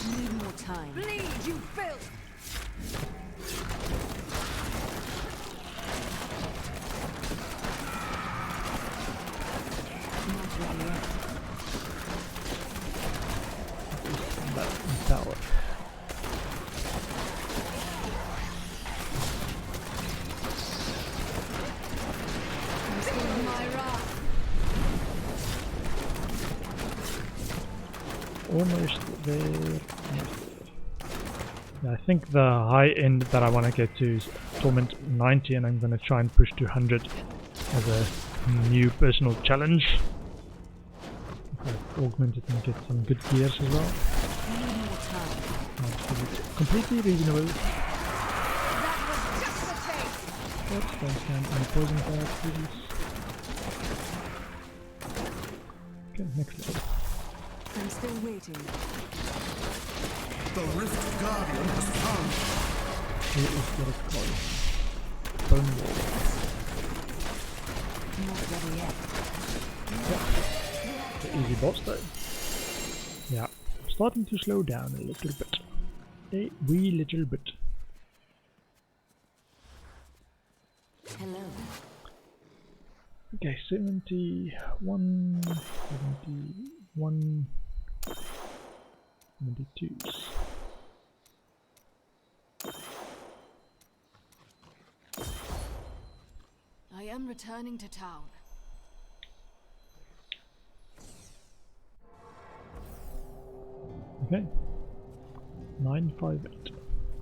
Need more time. Bleed, you filth. Not ready yet. That tower. I'm still in my wrath. Almost there. Yeah, I think the high end that I want to get to is Torment 90, and I'm going to try and push to 100 as a new personal challenge. I've augmented and get some good gears as well. Need more time. Completely reasonable. That was just a taste. Oops, don't stand on the poison card, please. Okay, next level. I'm still waiting. The Rift Guardian has come. Here is what it's called. Bone wall. Not ready yet. The easy boss though. Yeah, starting to slow down a little bit. A wee little bit. Hello. Okay, 71, 71, 72s. I am returning to town. Okay. 958.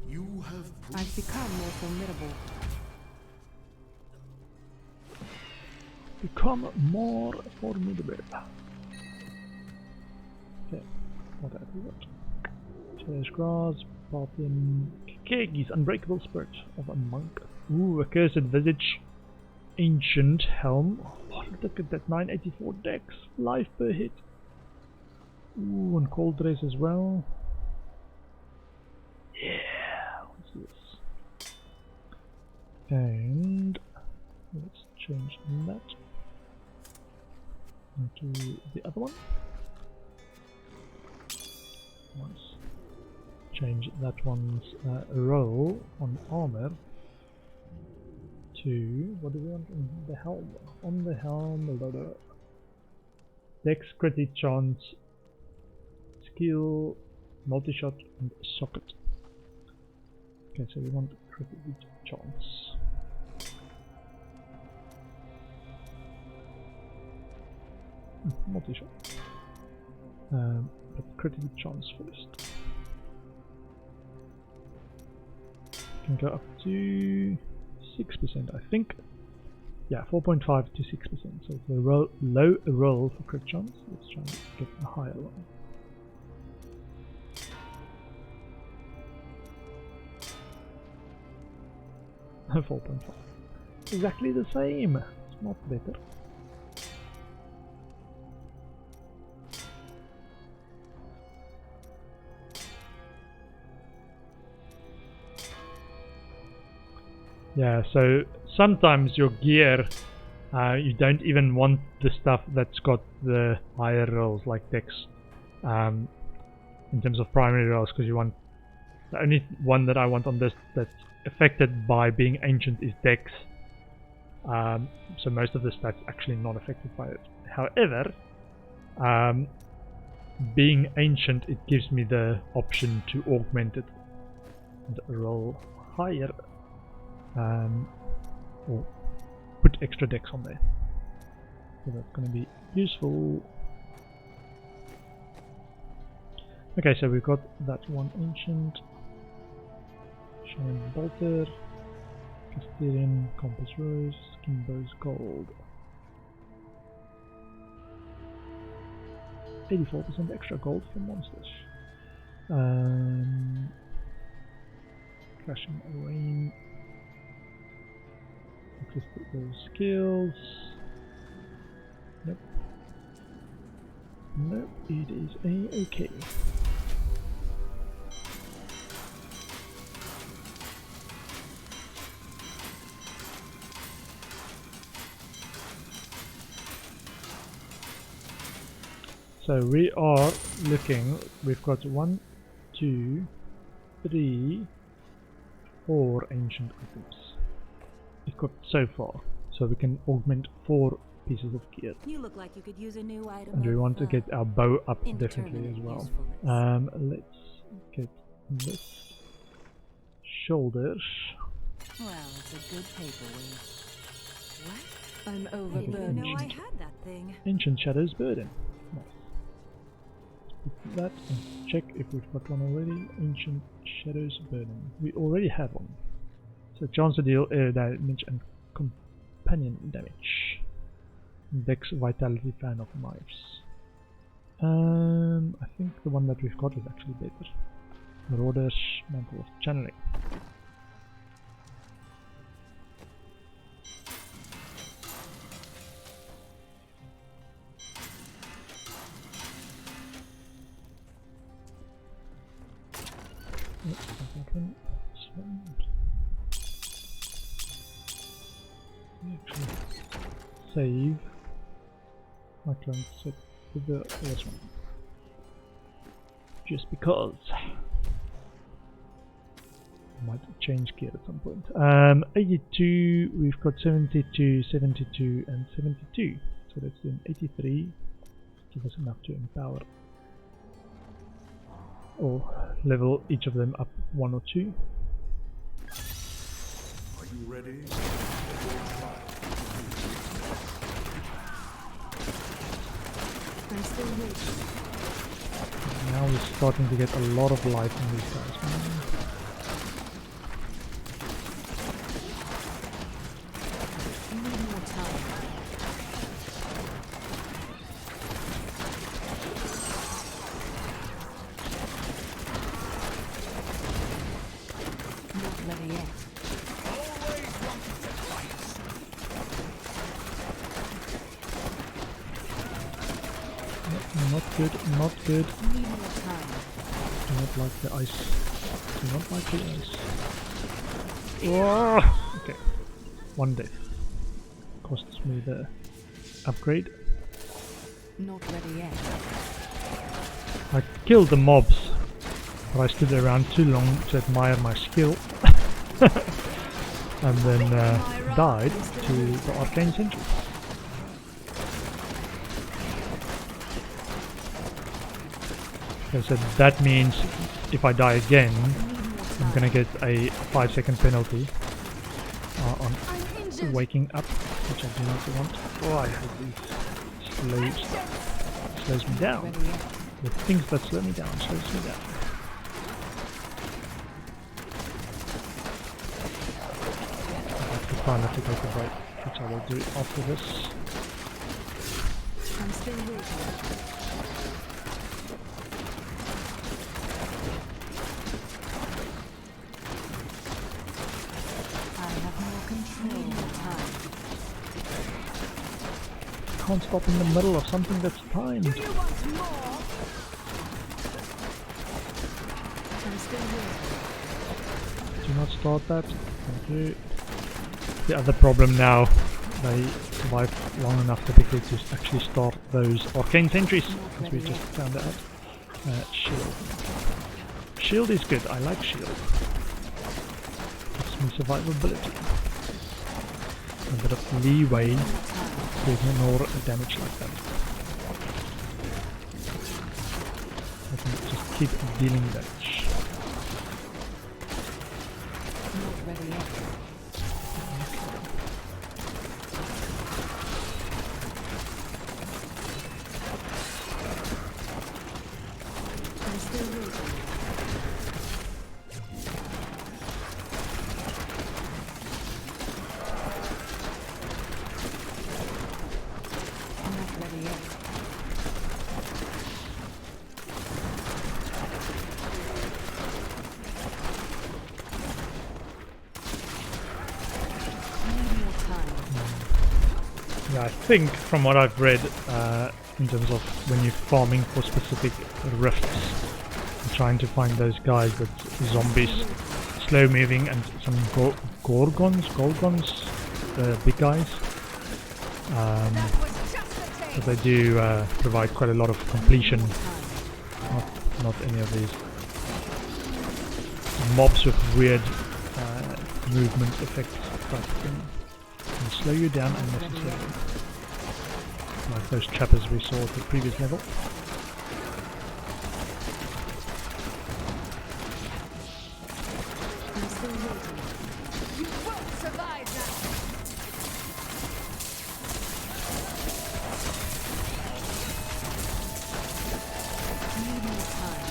You have I've become more formidable. Become more formidable. Okay, what have we got? Cherish grass, Paladin, Kegi's Unbreakable Spirit of a Monk. Ooh, Accursed Visage, Ancient Helm. Oh, look at that, 984 dex, life per hit. Ooh, and Cold Race as well. Yeah, what's this? And let's change that into the other one. Nice. Change that one's roll on armor to, what do we want on the helm? On the helm, dex, critic chance, skill, multi-shot, and socket. Okay, so we want critic chance. Multi-shot. But critical chance first. Can go up to 6%, I think. Yeah, 4.5 to 6%. So it's a low roll for crit chance. Let's try and get a higher one. — 4.5. Exactly the same. It's not better. Yeah, so sometimes your gear, you don't even want the stuff that's got the higher rolls, like dex, in terms of primary rolls, because you want the only one that I want on this that's affected by being ancient is dex. So most of the stats actually not affected by it. However, being ancient, it gives me the option to augment it and roll higher. Or put extra dex on there. So that's going to be useful. Okay, so we've got that one ancient, Shaman Bolter, Castilian, Compass Rose, Skinbow's Gold. 84% extra gold for monsters. Crashing Rain. Access to those skills. Nope. Nope, it is A-okay. So we are looking, we've got 1, 2, 3, 4 ancient items equipped so far, so we can augment 4 pieces of gear. You look like you could use a new item. And we want to get our bow up definitely indeterminate as well. usefulness. Let's get this. Shoulders. Well, it's a good paperweight. What? I'm I didn't even overburdened. know I had that thing. Ancient Shadows Burden. Nice. Let's put that and check if we've got one already. Ancient Shadows Burden. We already have one. So chance to deal air damage and companion damage. Dex Vitality Fan of Knives. I think the one that we've got is actually better. Marauders Mantle of Channeling. Nope, not that one. This one. Actually save my current set to the this one. Just because. Might change gear at some point. 82, we've got 72, 72 and 72. So that's then 83. Give us enough to empower. Or level each of them up 1 or 2. Are you ready? I'm still waiting. Now we're starting to get a lot of life in these guys. You need more time. Not ready yet. Always wanted to fight. Not good, not good. You need more time. Do not like the ice. Do not like the ice. Oh! Okay. 1 day. Costs me the upgrade. Not ready yet. I killed the mobs, but I stood around too long to admire my skill. And then died to the arcane sentry. Okay, so that means if I die again, I'm gonna get a 5-second penalty on I'm injured. waking up, which I do not want. Oh, I hate these slows me down. Ready yet. The things that slow me down slows me down. I have to try not to take a break, which I will do after this. I'm still waiting. I have more control of time. Can't stop in the middle of something that's timed. Do you want more? I'm still waiting. Do not start that. Thank you. The other problem now, they survive long enough typically to actually start those arcane sentries, as we just found out. Shield. Shield is good, I like shield. Gives me survivability. A bit of leeway to ignore damage like that. I can just keep dealing damage. Not ready yet. I'm still waiting. I'm not ready yet. I need more time. Yeah, I think from what I've read, in terms of when you're farming for specific rifts, and trying to find those guys that's zombies, slow moving, and some gorgons, big guys. But they do provide quite a lot of completion. Not any of these mobs with weird movement effects type of thing. Can slow you down unnecessarily. Like those trappers we saw at the previous level. I'm still waiting. You won't survive that! I need more time.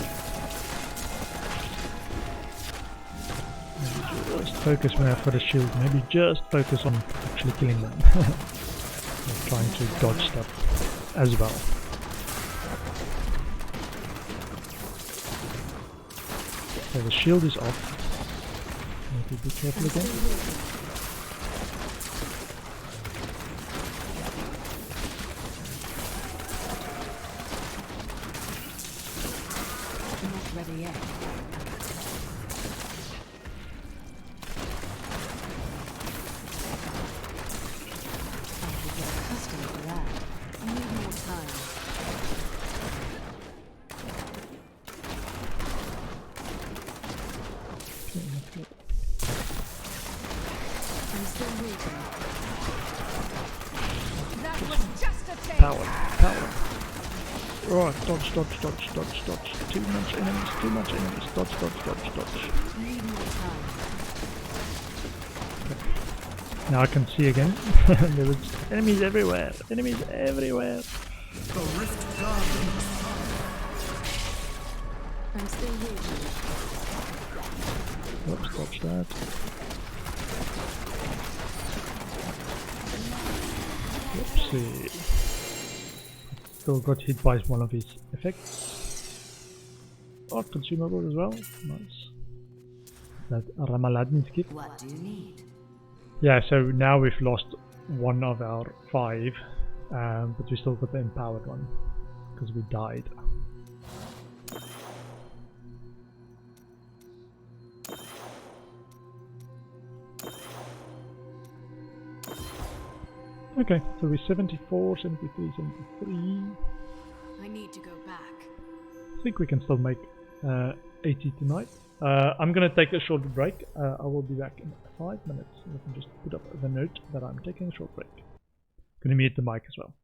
Maybe just focus when I've got a shield. Maybe just focus on actually killing them. Not trying to dodge stuff as well. So the shield is off. Maybe be careful again. I'm not ready yet. I should get accustomed to that. I need more time. Okay, that's good. still waiting. That was just a taste. Power. Right, dodge. Too much enemies. Dodge. Need more time. Now I can see again. There was enemies everywhere. The Rift Guardian I'm still waiting. Oops, dodge that. Oopsie. Still got hit by one of his effects. Oh, consumable as well. Nice. That Ramaladin's gift. What do you need? Yeah, so now we've lost one of our 5, but we still got the empowered one because we died. Okay, so we're 74, 73, 73. I need to go back. I think we can still make 80 tonight. I'm gonna take a short break. I will be back in 5 minutes. I can just put up the note that I'm taking a short break. Gonna mute the mic as well.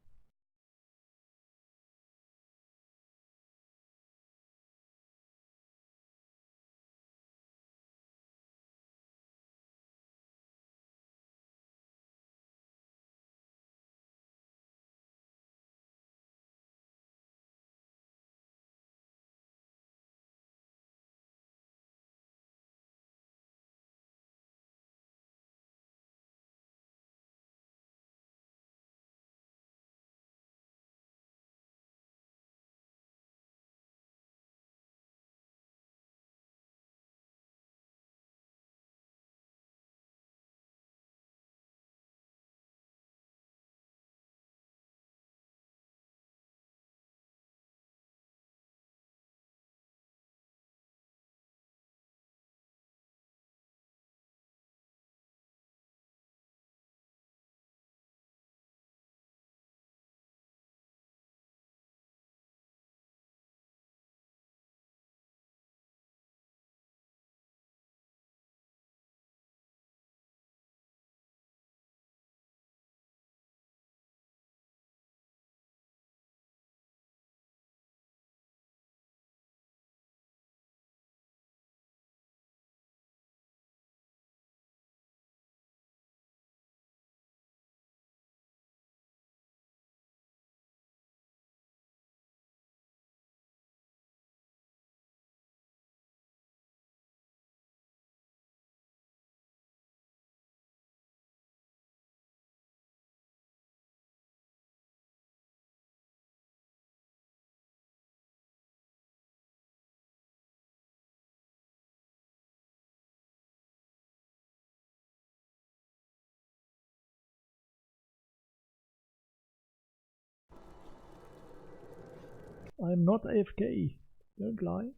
I'm not AFK. Don't lie.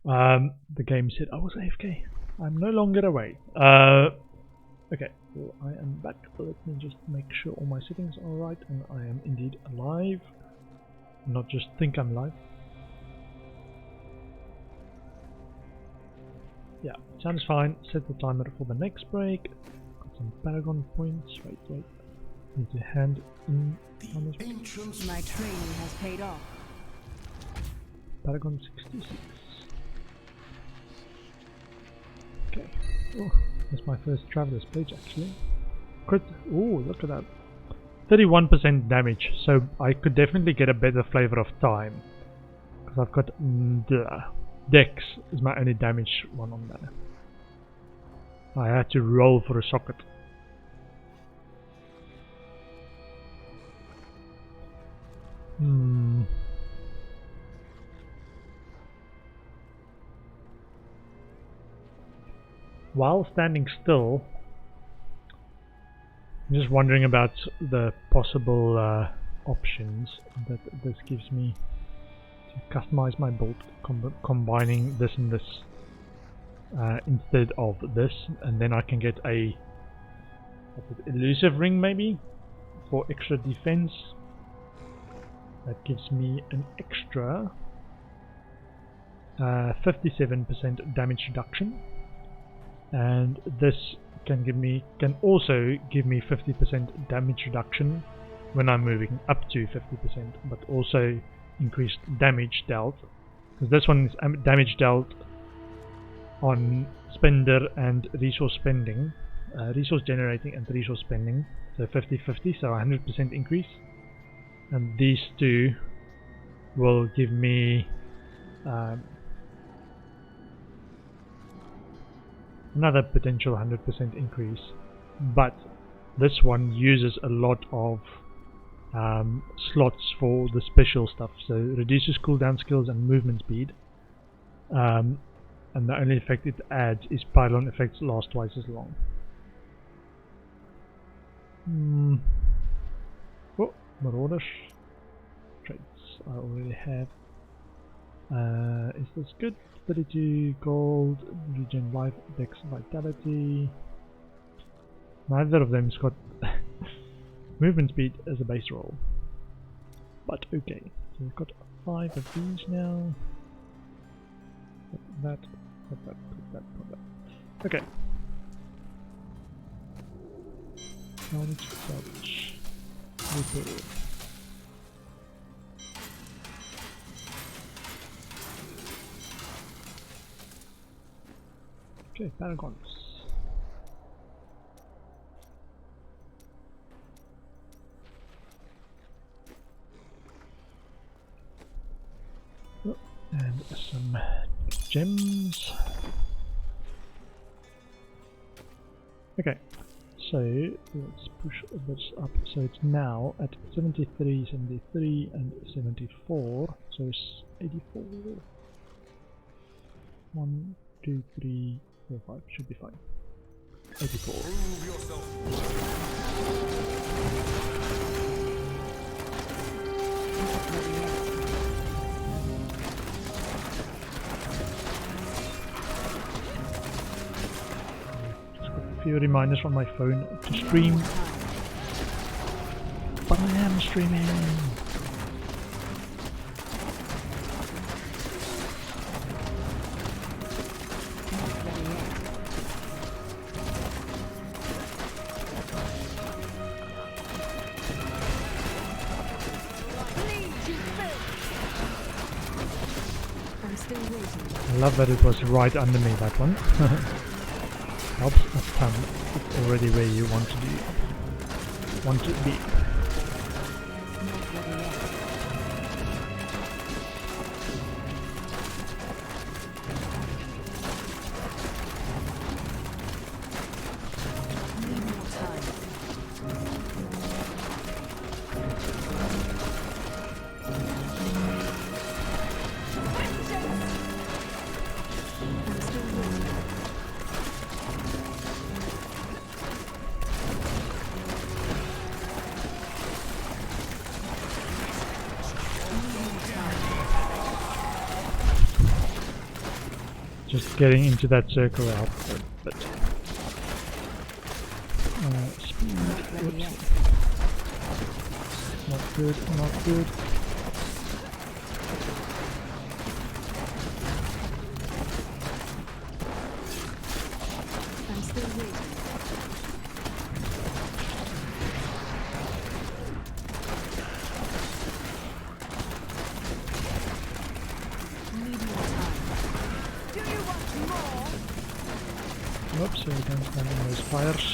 The game said I was AFK. I'm no longer away. Okay, well, I am back. Let me just make sure all my settings are right and I am indeed alive. Not just think I'm live. Yeah, sounds fine. Set the timer for the next break. Got some Paragon points. Wait. Need to hand in on this. Ancients My training has paid off. Paragon 66. Okay. Oh, that's my first Traveler's page actually. Crit. Oh, look at that. 31% damage. So I could definitely get a better flavor of time. Because I've got Dex is my only damage one on there. I had to roll for a socket. While standing still, I'm just wondering about the possible options that this gives me to customize my build, combining this and this instead of this, and then I can get a elusive ring maybe for extra defense. That gives me an extra 57% damage reduction, and this can also give me 50% damage reduction when I'm moving up to 50%, but also increased damage dealt, because this one is damage dealt on spender and resource spending, resource generating and resource spending, so 50-50, so 100% increase, and these two will give me another potential 100% increase, but this one uses a lot of slots for the special stuff, so reduces cooldown skills and movement speed, and the only effect it adds is pylon effects last twice as long. Oh, Marauders. Traits I already have. Is this good? 32 gold, regen life, dex vitality. Neither of them's got movement speed as a base roll. But okay, so we've got 5 of these now. Put that, put that, put that, put that. Okay. Salvage, salvage. Repair. Okay, Paragons. Oh, and some gems. Okay, so let's push this up. So it's now at 73, 73, and 74. So it's 84. 1, 2, 3, 4, 5 should be fine. 84. Prove yourself. Just got a few reminders on my phone to stream, but I am streaming. I love that it was right under me, that one. Helps a ton. It's already where you want to be. Just getting into that circle out a bit. Speed. Whoops. Not good, not good. I'm still waiting. Whoops, so we don't stand in those fires.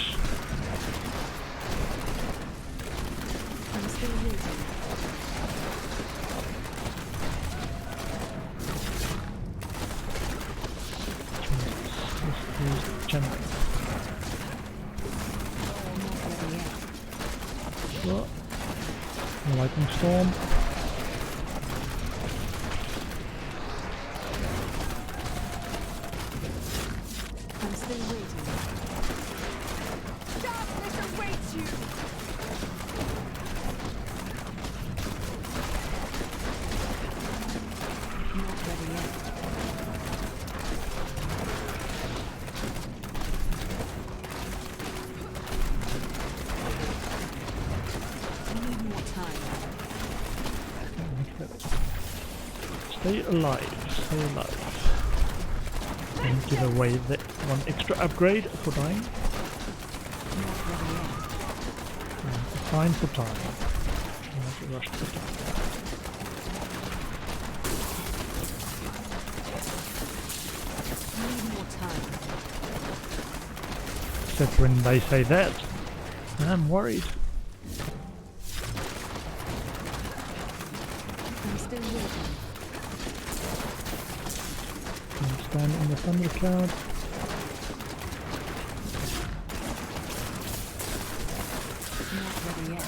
I'm still waiting. Let's use the channel. So, lightning storm. I'm still waiting. Darkness awaits you! Not ready yet. We need more time. Stay alive, stay alive. And give away that one extra upgrade for dying. Time for time. I have to rush for time. Need more time. Except when they say that, I'm worried. I'm still waiting. I'm standing in the thunder cloud. Not ready yet.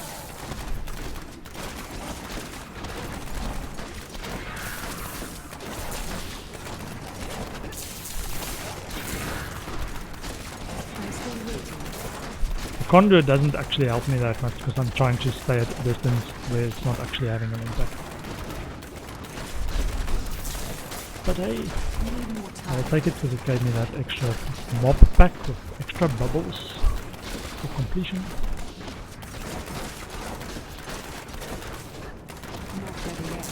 I'm still waiting. The conduit doesn't actually help me that much because I'm trying to stay at a distance where it's not actually having an impact. But hey, Need more I'll time. take it because it gave me that extra mob pack with extra bubbles for completion. Not ready yet.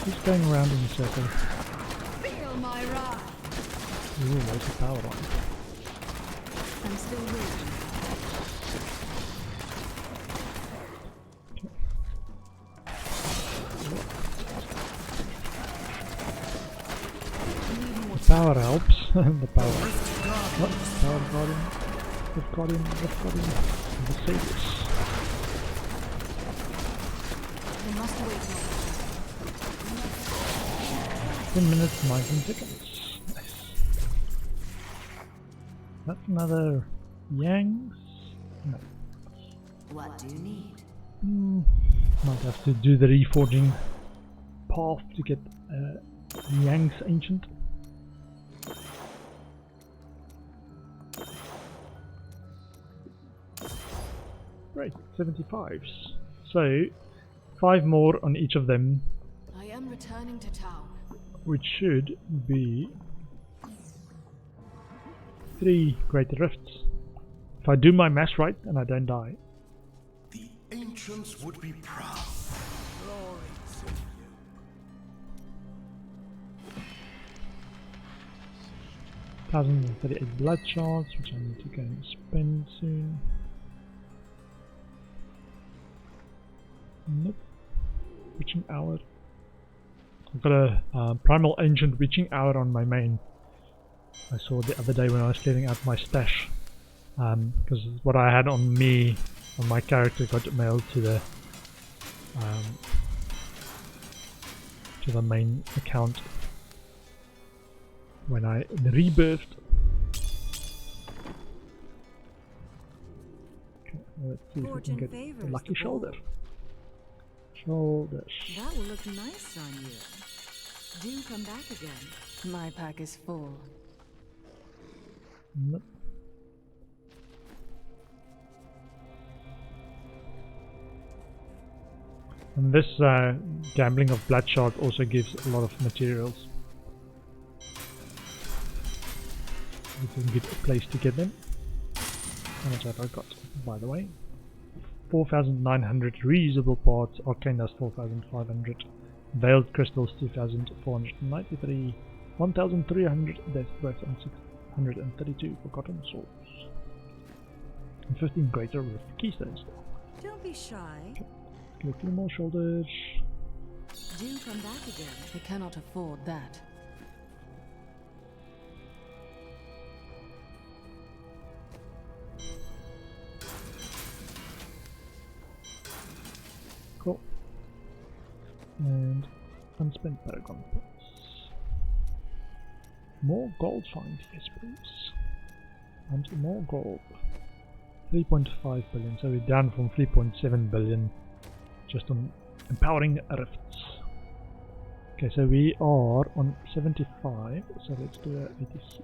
Just going around in a circle. Feel my wrath. Ooh, where's the power on? I'm still waiting. Need more Power helps. The power. What? Power guardian. Rift guardian. Rift guardian. The saviors. I must wait now. 10 minutes, 19 seconds. Nice. That's another Yangs. No. What do you need? Might have to do the reforging path to get Yang's Ancient. Great, 75s. So, 5 more on each of them, I am returning to town. which should be 3 Great Rifts. If I do my maths right and I don't die. The ancients would be proud. Glory to you. 1038 blood shards, which I need to go and spend soon. Nope. Witching hour. I've got a primal ancient witching hour on my main. I saw the other day when I was clearing out my stash. Because what I had on me, on my character, got mailed to the main account when I rebirthed. Okay, let's see if we can Fortune get the favors lucky the shoulder. bold. Shoulders. That will look nice on you. Do come back again. My pack is full. Nope. And this gambling of Bloodshot also gives a lot of materials. We can get a place to get them. How much have I got, by the way? 4,900 reusable parts, arcane dust 4,500, veiled crystals 2,493, 1,300 death breath and 632 forgotten souls, and 15 greater rift keystones. Don't be shy. Get a few more shoulders. Do come back again. I cannot afford that. Cool. And unspent paragon points. More gold find, yes please. And more gold. 3.5 billion, so we're down from 3.7 billion just on empowering rifts. Okay, so we are on 75, so let's do a 86.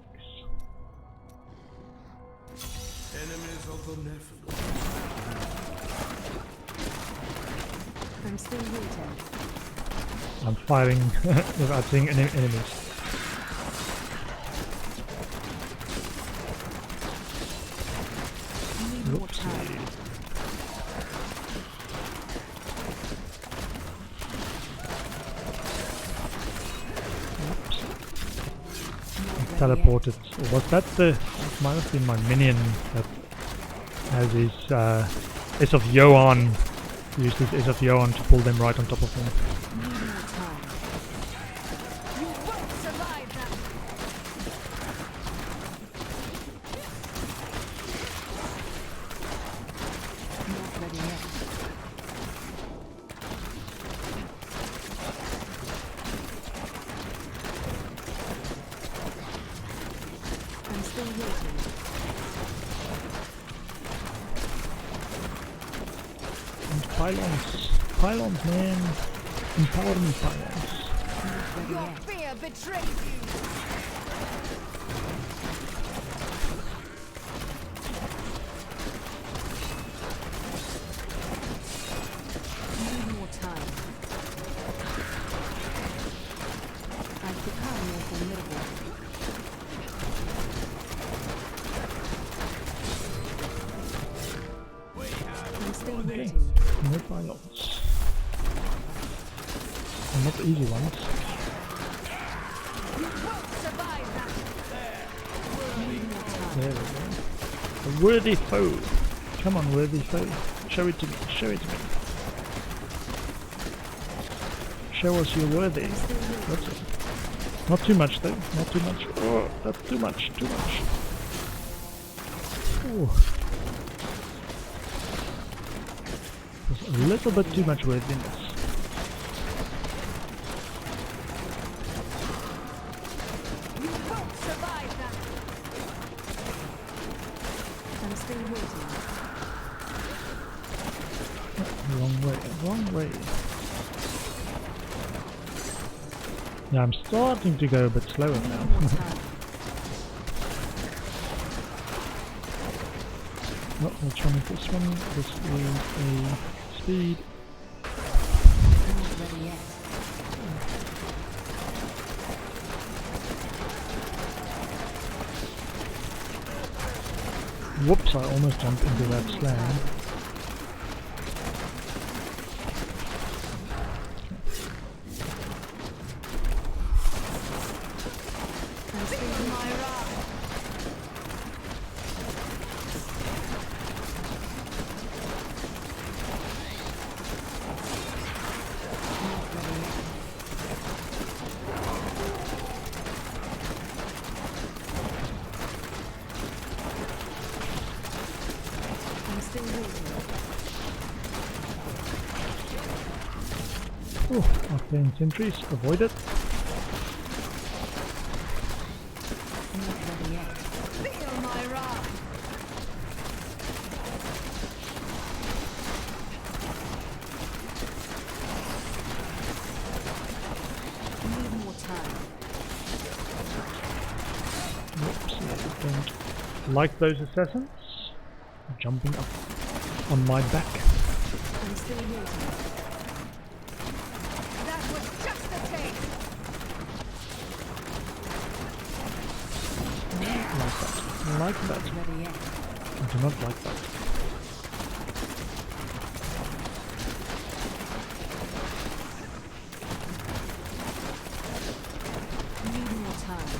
Enemies of the Nephilim. I'm still waiting. I'm firing without seeing any enemies. Need more time. Oops. teleported. Or was that the... It might have been my minion that has his S of Johan. Used his S of Johan to pull them right on top of him. Need more time. You won't survive that. Not ready yet. I'm still waiting. And pylons. Pylons, man. Empower me, pylons. Not ready Your yet. fear betrays you. Need more time. I've become more formidable. I'm still waiting. No pylons. And not the easy ones. You won't survive that. Need more time. There we go. A worthy foe. Come on, worthy foe. Show it to me. Show it to me. Show us you're worthy. That's it. Not too much though. Not too much. Oh, that's too much. Too much. Ooh. There's a little bit too much worthiness. You won't survive that. I'm still waiting. Wrong way. Wrong way. Yeah, I'm starting to go a bit slower now. More time. Oh, which one is this one? This is a speed. Not ready yet. Whoops, I almost jumped into that slam. I'm still Feel my waiting. wrath. Not ready yet. I'm still waiting. Oh, arcane sentries, avoid it. Not ready yet. Feel my wrath. Need more time. Whoops, I don't like those assassins. Jumping up on my back. I'm still waiting. That was just a taste. Like that. Not ready yet. I do not like that. Need more time.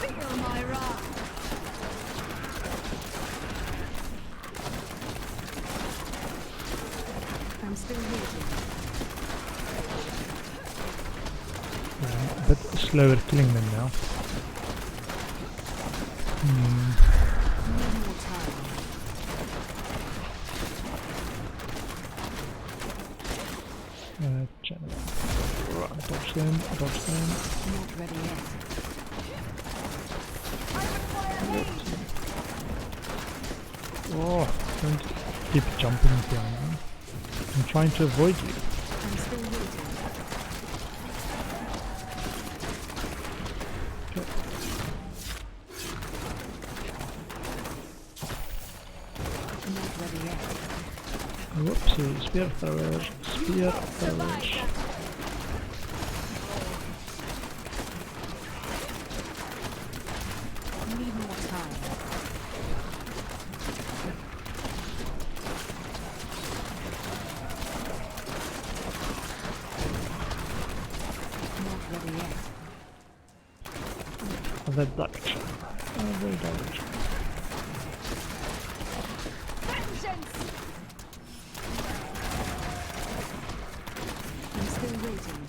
Feel my wrath. I'm still waiting. Yeah, a bit slower killing them now. Need more time. Channel. Dodge them, dodge them. Not ready yet. Oh, don't keep jumping behind me. I'm trying to avoid you. I'm still waiting. Okay. Not ready yet. Whoopsie, spear throwers, spear throwers. Need more time. Not ready yet. other direction. Other direction. Vengeance! I'm still waiting.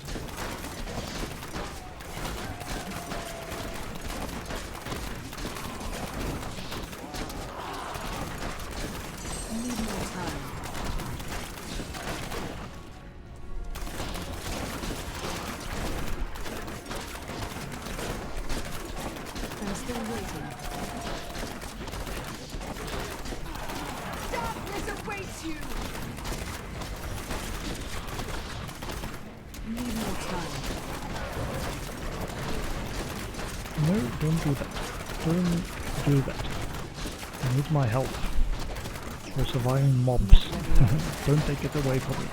Need more time. I'm still waiting. Darkness awaits you! Need more time. No, don't do that. Don't do that. I need my help for surviving mobs. Don't take it away from me.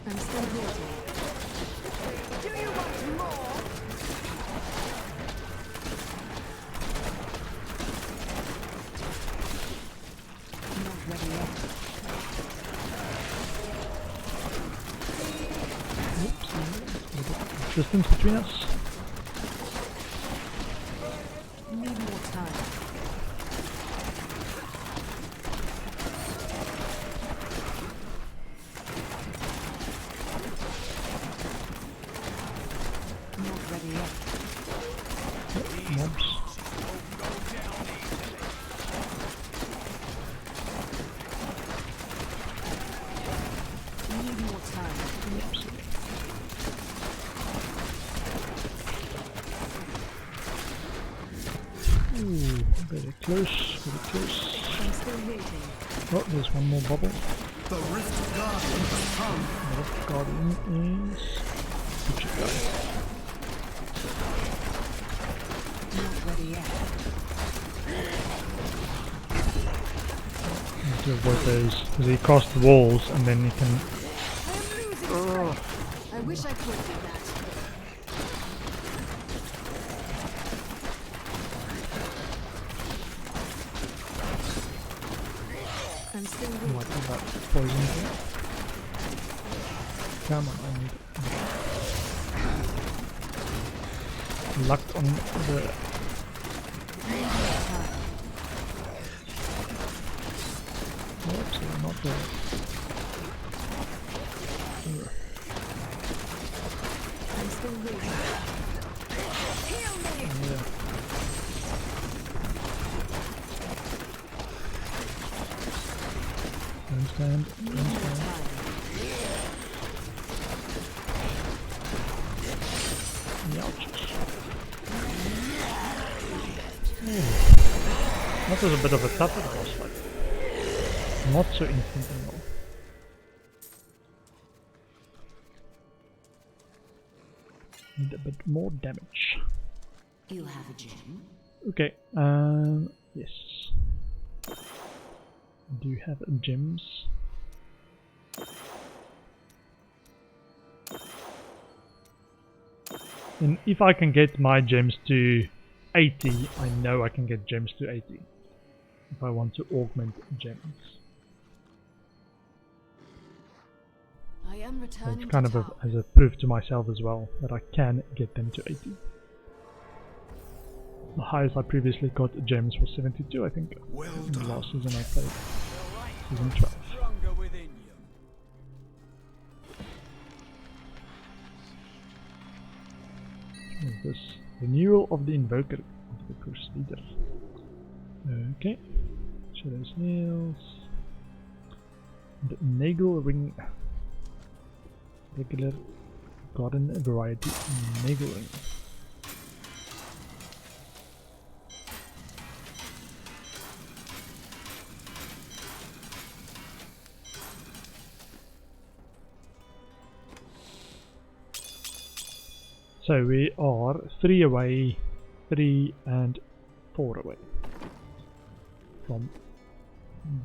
I'm still waiting. Do you want more? Not ready yet. Distance between us. Need more time. Not ready yet. Mobs. Need more time. Ooh, very close, very close. I'm still waiting. Oh, there's one more bubble. The Rift Guardian has come. The Rift Guardian is... Which guy? Not ready yet. Need to avoid those, because he casts the walls and then he can... I'm losing strength. I wish I could do that. I'm still waiting. What is that poison thing? Come on, I need it. Locked on the... Oops, not there. I'm still waiting. Heal me! Yeah. Don't stand, don't stand. Ouch. That was a bit of a tougher boss fight. Not so instant anymore. Need a bit more damage. You have a gem? Okay, yes. Do you have gems? And if I can get my gems to 80, I know I can get gems to 80. If I want to augment gems. I am So returning it's kind to of town. as a proof to myself as well that I can get them to 80. The highest I previously got gems was 72, I think. Well In the done. last season I played. Season 12. Stronger within you. What is this? Renewal of the Invoker of the Crusader. Okay. Shadow's Nails. The Nagel Ring. Regular Garden Variety Nagel Ring. So we are 3 away, 3 and 4 away from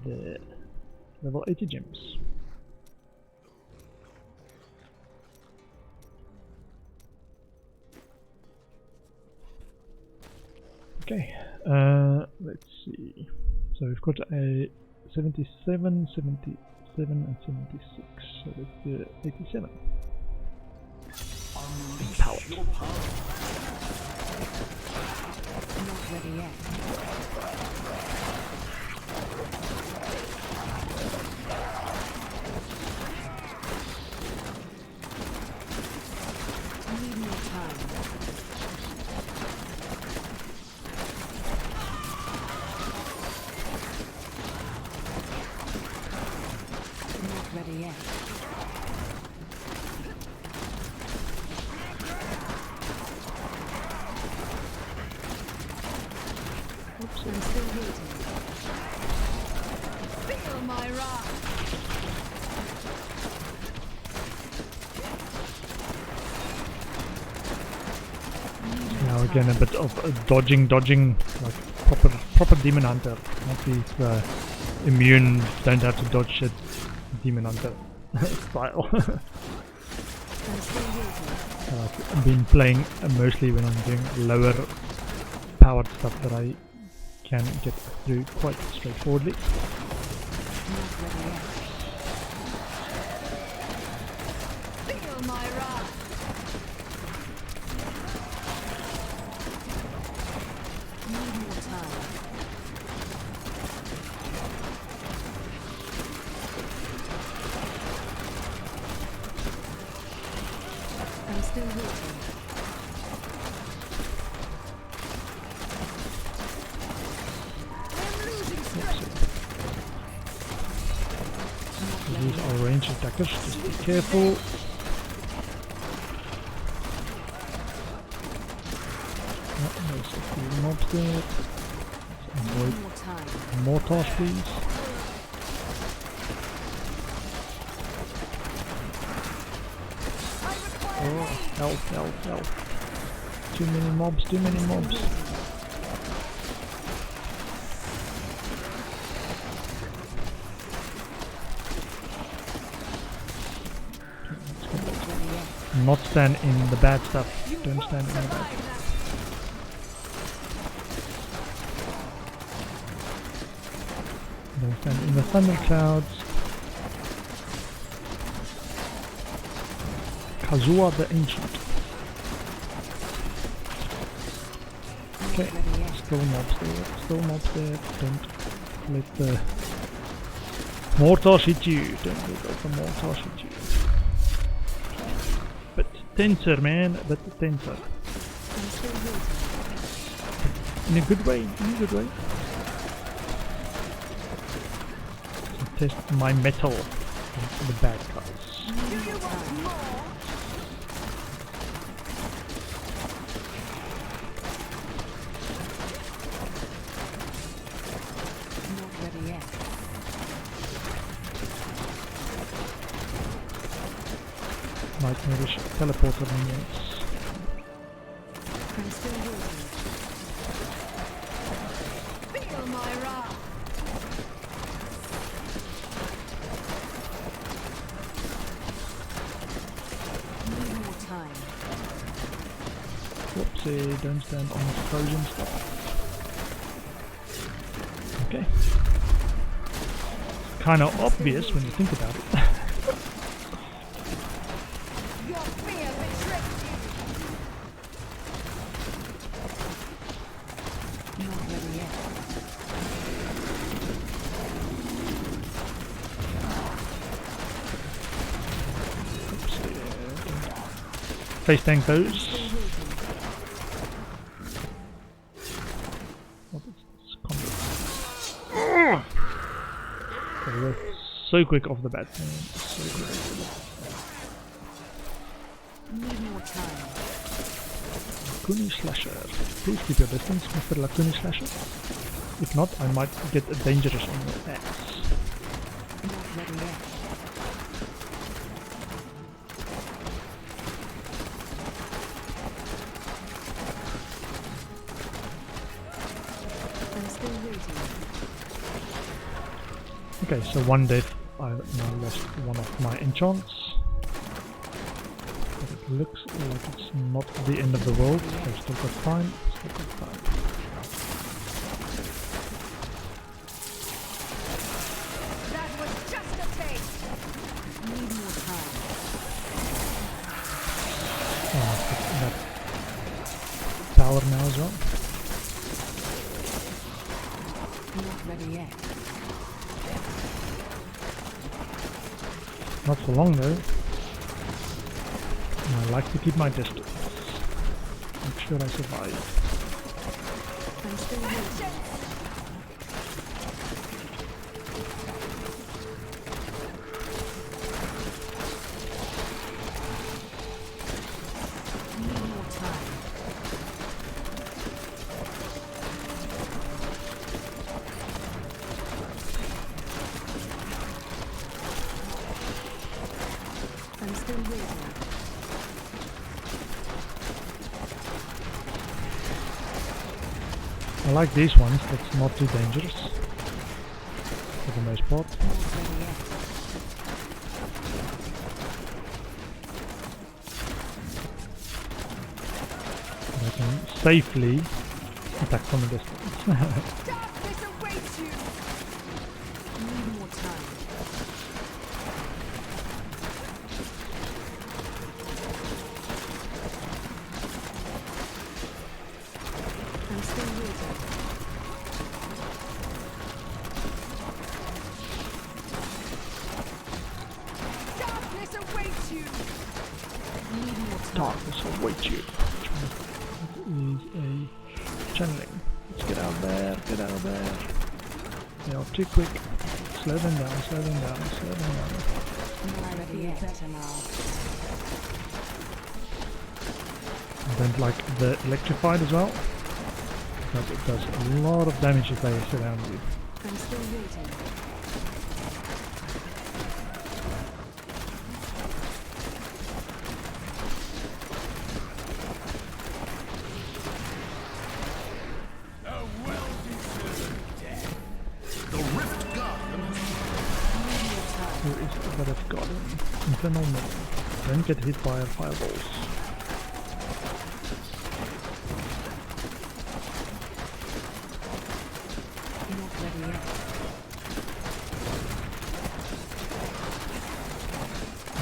the level 80 gems. Okay, let's see. So we've got a 77, 77 and 76. So let's do 87. Empowered. Not ready yet. Need more time. Not ready yet. Oops, I'm still waiting. Feel my wrath. Now again a bit of dodging, like proper demon hunter, not these immune, don't have to dodge shit demon hunter style. I'm still waiting. I've been playing mostly when I'm doing lower powered stuff that I can get through quite straightforwardly. Not ready yet. Feel my wrath. Need more time. I'm still waiting. I'm losing strength. These are range attackers, just be careful. There's a few mobs there. Need more time. Mortars, please. Oh, help. Too many mobs. Not stand in the bad stuff. Don't stand in the bad stuff. Don't stand in the thunder clouds. Kazua the Ancient. Okay, still mobs there. Don't let the mortars hit you. Don't let the mortars hit you. Bit tenser, man. Bit tenser. I'm still waiting. In a good way. Test my metal on the bad guys. Do you want more? Not ready yet. Nightmarish teleporter minions. I'm still waiting. Feel my wrath. Need more time. Whoopsie, don't stand on the frozen stuff. Okay. Kinda obvious when you think about it. Your fear betrays you. Not ready yet. Face tank those. What is this combo? Okay, we're so quick off the bat. So quick off the bat. Need more time. Lakuni Slasher. Please keep your distance, Mr. Lakuni Slasher. If not, I might get dangerous on your ass. Not ready yet. I'm still waiting. Okay, so one death. I now lost one of my enchants. But it looks like it's not the end of the world. I've still got time. That was just a taste. Valor now as well. Not ready yet. Not for long though. And I like to keep my distance. Make sure I survive. I'm still waiting. Need more time. I'm still waiting. I like these ones, that's not too dangerous. For the most part. Not ready yet. I can safely attack from a distance. Darkness awaits you! Need more time. I'm still waiting. Darkness awaits you! Need more time. Darkness will wait you. Is a channeling. Let's get out there, get out there. They are too quick. Slow them down, slow them down, slow them down. Not ready yet. Better now. I don't like the electrified as well. But it does a lot of damage if they surround you. I'm still waiting. A well-deserved death. The Rift Guardian has Need more time. Who is the Red Guardian? Infernal Mode. Don't get hit by fireballs. Not ready yet.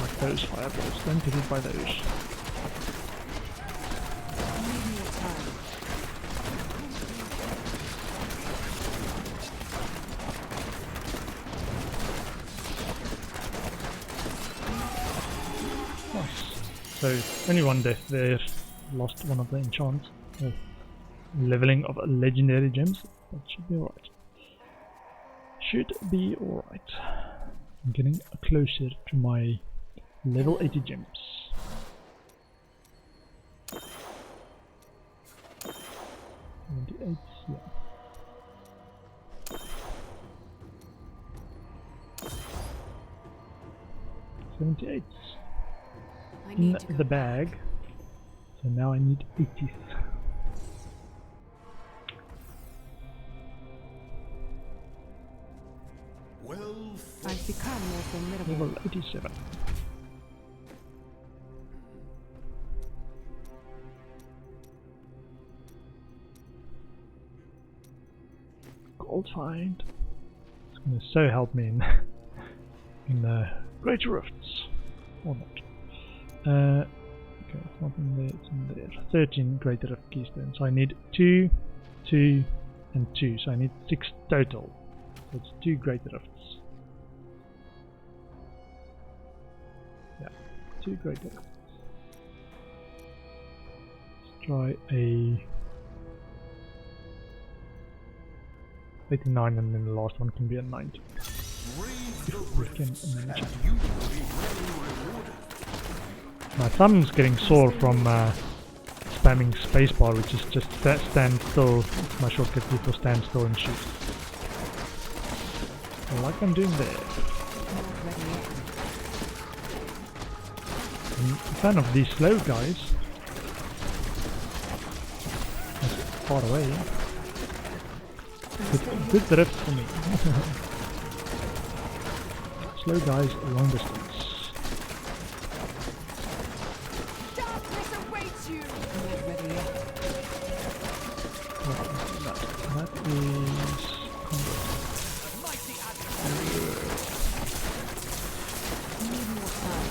Like those fireballs. Don't get hit by those. Need more time. Nice. So, only one death there. Lost one of the enchants. Or leveling of legendary gems. That should be alright. Should be alright. I'm getting closer to my level 80 gems. 78, yeah. $78 I in need to go the bag. So now I need 80. well I've become more formidable. Level 87. Gold find. It's gonna so help me in in Great Rifts. Or not. Okay, it's not in there, it's in there. 13 Great Rift Keystones. So I need 2, 2, and 2. So I need 6 total. So it's 2 Great Rifts. Yeah, 2 Great Rifts. Let's try a 89 and then the last one can be a 90. brave the We can rifts, manage and it. you will be well rewarded. My thumb's getting sore from spamming spacebar, which is just stand still. It's my shortcut key for stand still and shoot. Like I'm doing there. Not ready yet. I'm a fan of these slow guys. That's far away. Good drift for me. Slow guys, long distance. Darkness awaits you! Not ready yet. What is that? That is combat. Mighty Adam. Need more time.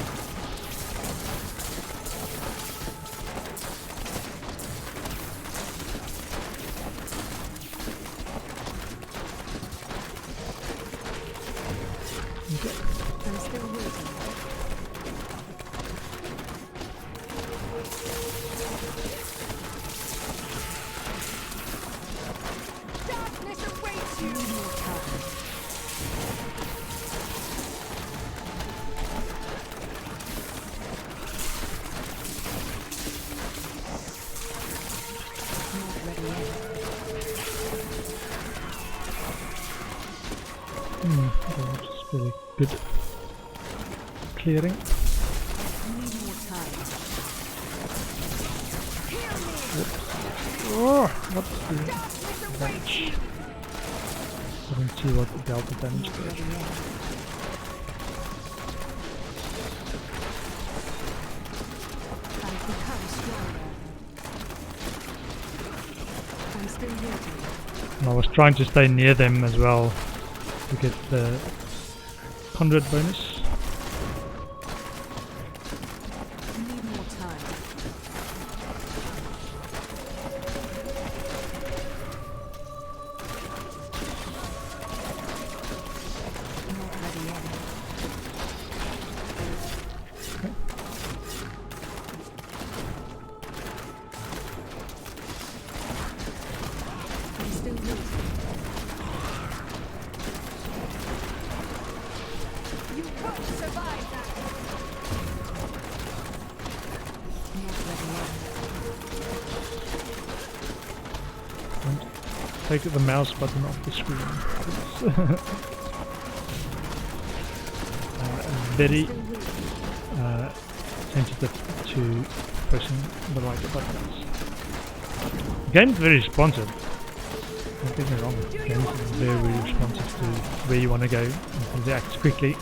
good clearing. Need more time. Oh, what's the damage? Couldn't see what the delta damage there. I've become stronger. I'm still waiting. And I was trying to stay near them as well to get the conduit bonus. Need more time. Not ready yet. I'm still waiting. You won't survive that. Not ready yet. Don't take the mouse button off the screen. It's very Still waiting. sensitive to pressing the right buttons. The game's very responsive. Don't get me wrong, the game is very responsive to where you want to go and reacts quickly.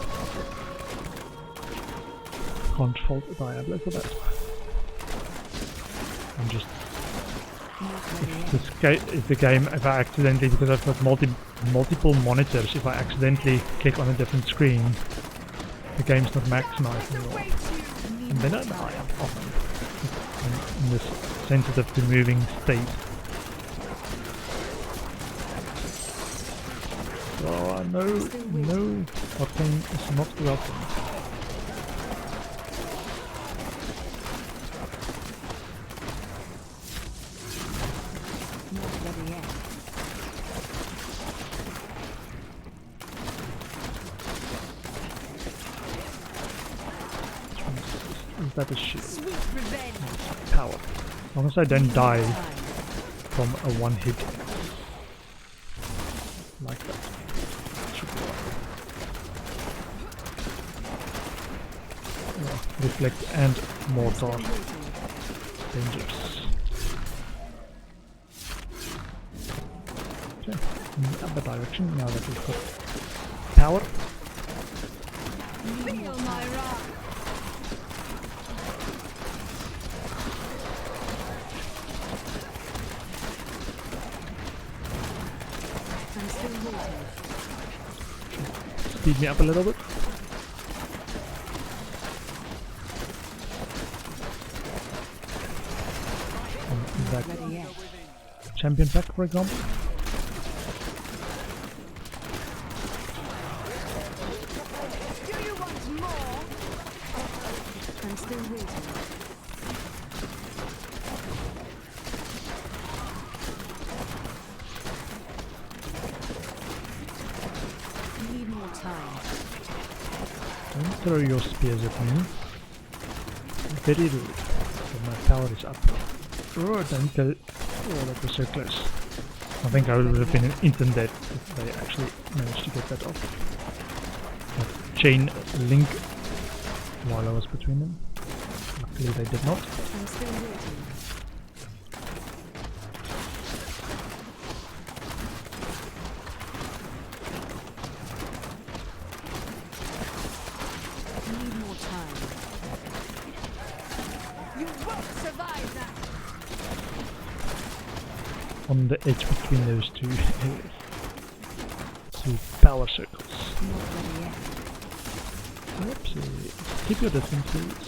Can't fault Diablo for that. I'm just Not ready yet. if the game, if I accidentally, because I've got multiple monitors, if I accidentally click on a different screen, the game's not maximized anymore. And then I die often in this sensitive to moving state. Oh no, no, Octane is not welcome. Not ready yet. Is that a shield? Sweet revenge. Power. As long as I don't die from a one hit like that. Should be alright. Yeah, reflect and mortar. Dangerous. Okay, in the other direction now that we've got power. Feel my wrath. I'm still waiting. Speed me up a little bit. That Ready yet. champion pack, for example. Do you want more? I'm still waiting. Need more time. Don't throw your spears at me. Very rude. So my power is up. Oh, don't go. Oh, that was so close. I think I would have been instant dead if they actually managed to get that off. That chain link while I was between them. Luckily they did not. I'm still waiting. Need more time. You won't survive that. On the edge between those two areas. Two power circles. Not ready yet. Whoopsie. Keep your distance, please.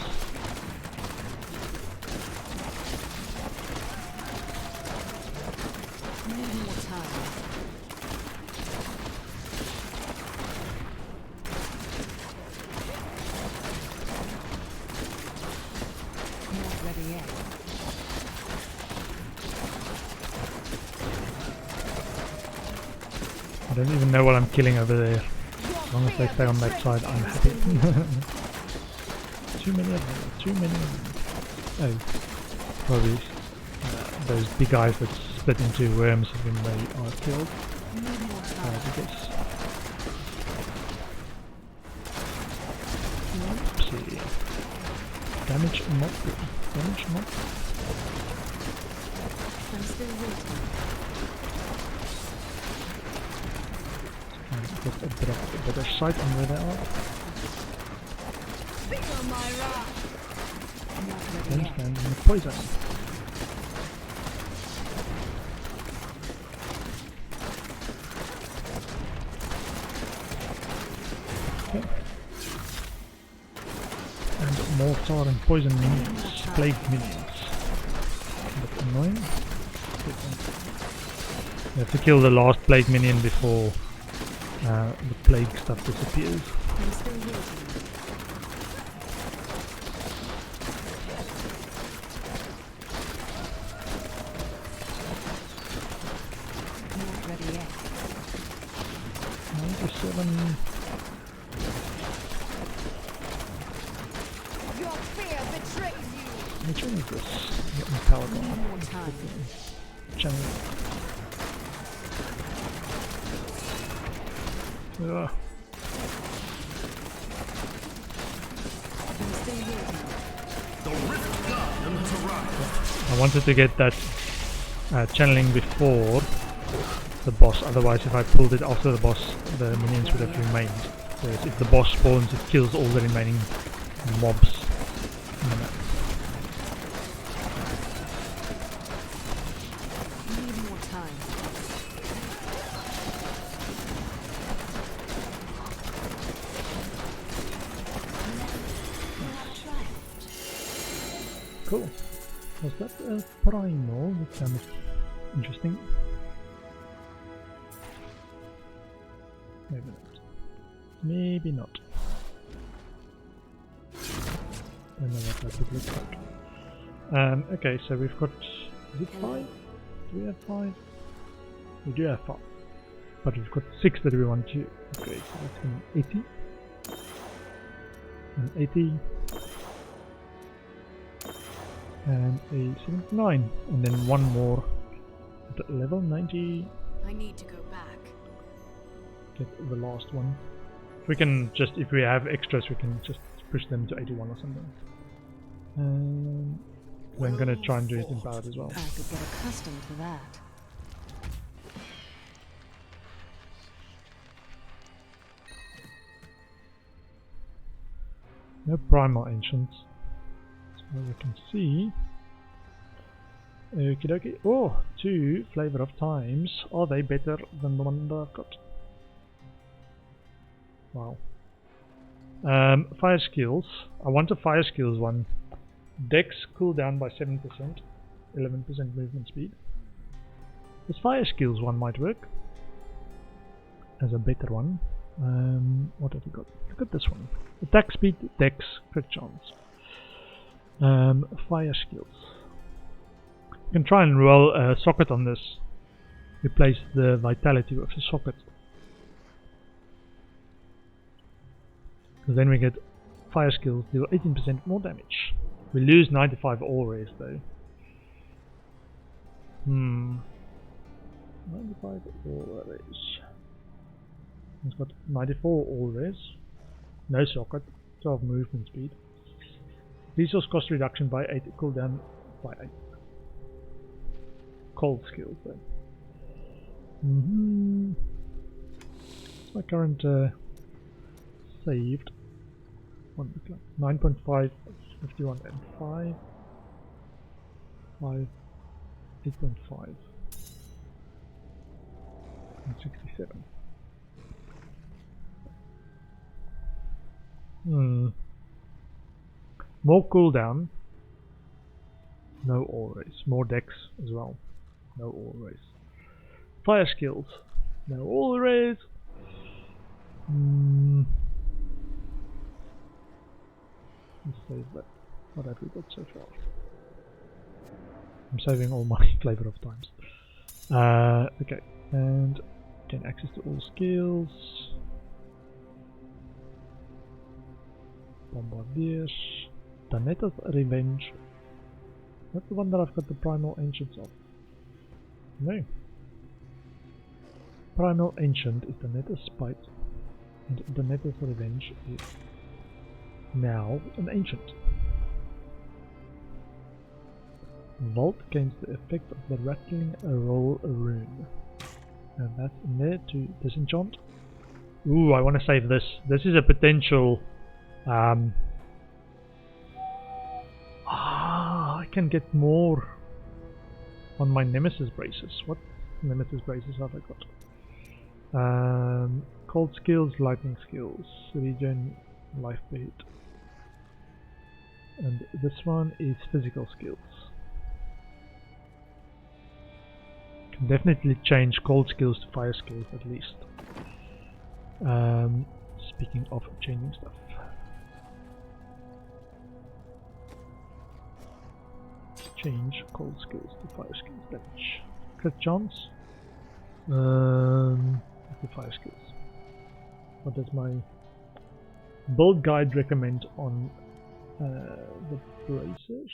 Need more time. Not ready yet. I don't even know what I'm killing over there. As long as they stay on that side, I'm happy. Too many of them. Too many of them. Oh, probably those big eyes that split into worms when they are killed. Need more I time. guess. Damage not. Damage not. I'm still waiting. Get a better sight on where they are. Feel my wrath. I'm not ready Don't yet. stand in the poison. Okay. And mortar and poison minions, plague minions. That's annoying. You have to kill the last plague minion before the plague stuff disappears. I'm still waiting. Not ready yet. 97. Your fear betrays you. Which one is this? Get my power Need down. more time. Channel. Ugh. I'm still waiting. The Rift Guardian has arrived. I wanted to get that channeling before the boss, otherwise if I pulled it after the boss, the minions would have remained. Whereas if the boss spawns, it kills all the remaining mobs in the map. Need more time. Cool. Was that a primal? That sounds interesting. Maybe not. Maybe not. Don't know what that would look like. Okay, so we've got... Is it 5? Do we have 5? We do have 5. But we've got 6 that we want to upgrade. So that's going to be 80. And 80. And a 79. And then one more at level 90. I need to go back. Get the last one. We can just, if we have extras, we can just push them to 81 or something. I'm gonna try and do it in Ballad as well. I could get accustomed to that. No primal ancients. So we can see. Okie dokie. Oh, 2 flavor of times. Are they better than the one that I've got? Wow. Fire skills. I want a fire skills one. Dex cooldown by 7%. 11% movement speed. This fire skills one might work as a better one. What have we got? Look at this one. Attack speed, dex, crit chance. Fire skills. You can try and roll a socket on this. Replace the vitality with a socket. Because then we get fire skills deal 18% more damage. We lose 95 all res though. 95 all res. It's got 94 all res. No socket. 12 movement speed. Resource cost reduction by 8. Cooldown by 8. Cold skills though. What's my current saved? 9.5, 51 and 5. 5, 8.5 and 67. More cooldown. No all race. More dex as well. No all race. Fire skills. No all race. Let's save that. What have we got so far? I'm saving all my flavor of times. Okay, and gain access to all skills. Bombardiers. Danetta's Revenge. That's the one that I've got the Primal Ancients of. No. Primal Ancient is Danetta's Spite, and Danetta's Revenge is now an Ancient. Vault gains the effect of the rattling roll rune. And that's in there to disenchant. Ooh, I want to save this. This is a potential. I can get more on my Nemesis braces. What Nemesis braces have I got? Cold skills, lightning skills, regen, life beat. And this one is physical skills. Can definitely change cold skills to fire skills at least. Speaking of changing stuff. Change cold skills to fire skills damage. Crit chance. The fire skills. What does my build guide recommend on the braces?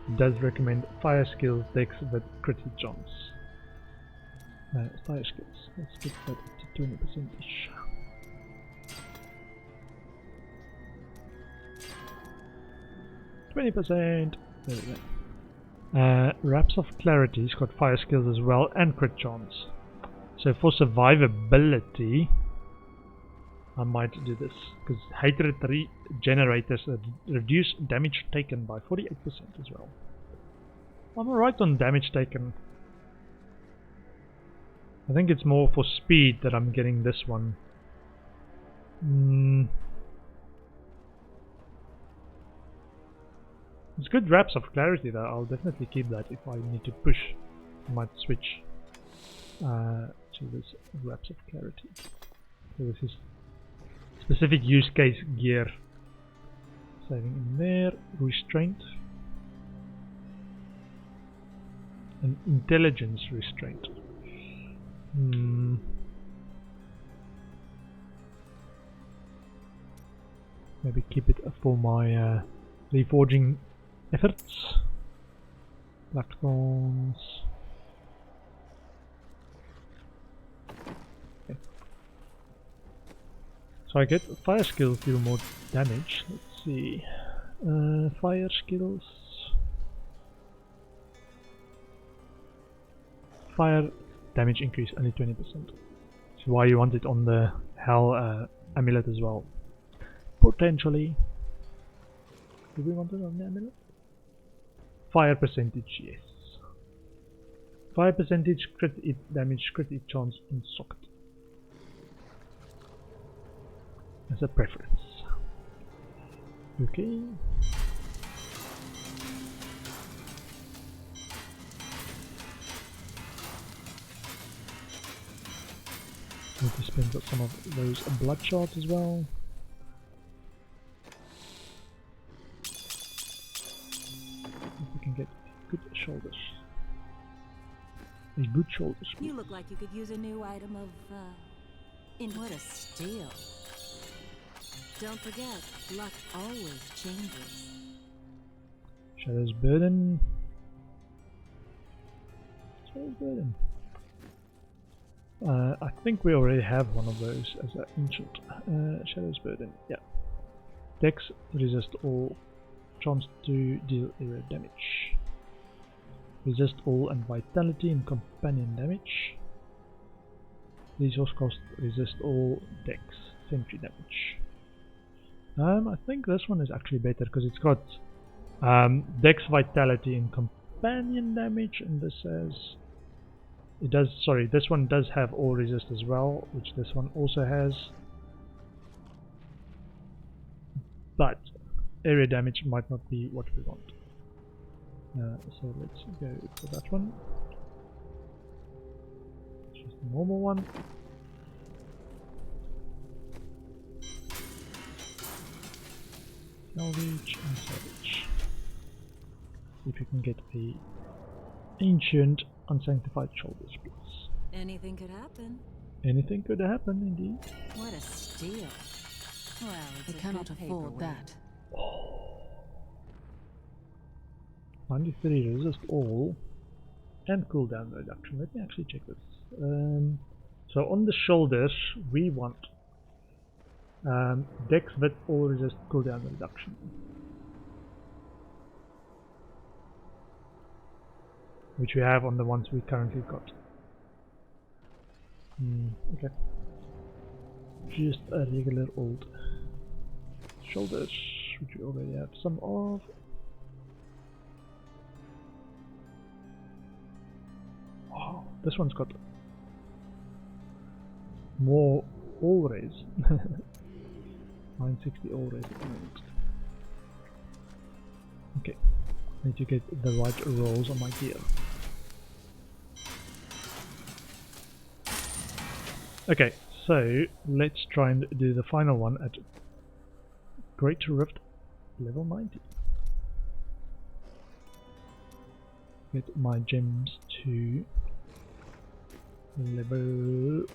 It does recommend fire skills dex with crit chance. Fire skills. Let's get that to 20%ish. There we go. Wraps of Clarity's got fire skills as well and crit chance. So for survivability, I might do this because hatred regenerators reduce damage taken by 48% as well. I'm alright on damage taken. I think it's more for speed that I'm getting this one. It's good wraps of clarity though. I'll definitely keep that if I need to push. I might switch to this wraps of clarity. So this is specific use case gear. Saving in there. Restraint. And intelligence restraint. Maybe keep it for my reforging efforts. Blackthorns. Okay. So I get fire skills deal more damage. Let's see. Fire skills. Fire damage increase only 20%. That's why you want it on the Hell amulet as well. Potentially. Do we want it on the amulet? Fire percentage, yes. Fire percentage, crit hit damage, crit hit chance in socket. As a preference. Okay. Need to spend up some of those blood shards as well. Get good shoulders. A good shoulders. You look like you could use a new item of, what a steal. Don't forget, luck always changes. Shadow's Burden. Shadow's Burden. I think we already have one of those as an ancient. Shadow's Burden, yeah. Dex, resist all. Chance to deal area damage. Resist all and vitality and companion damage. Resource cost, resist all, dex, sentry damage. I think this one is actually better because it's got dex, vitality and companion damage, and this has this one does have all resist as well, which this one also has. But area damage might not be what we want. So let's go for that one. Just the normal one. Salvage and salvage. See if you can get a ancient unsanctified shoulders, please. Anything could happen. Anything could happen, indeed. What a steal. Well, I cannot afford that. 93 resist all and cooldown reduction. Let me actually check this. So on the shoulders we want Dex with all resist cooldown reduction. Which we have on the ones we currently got. Okay. Just a regular old shoulders, which we already have some of. Wow, this one's got more all raise. 960 all raise at the moment. Okay, need to get the right rolls on my gear. Okay, so let's try and do the final one at Great Rift level 90. Get my gems to level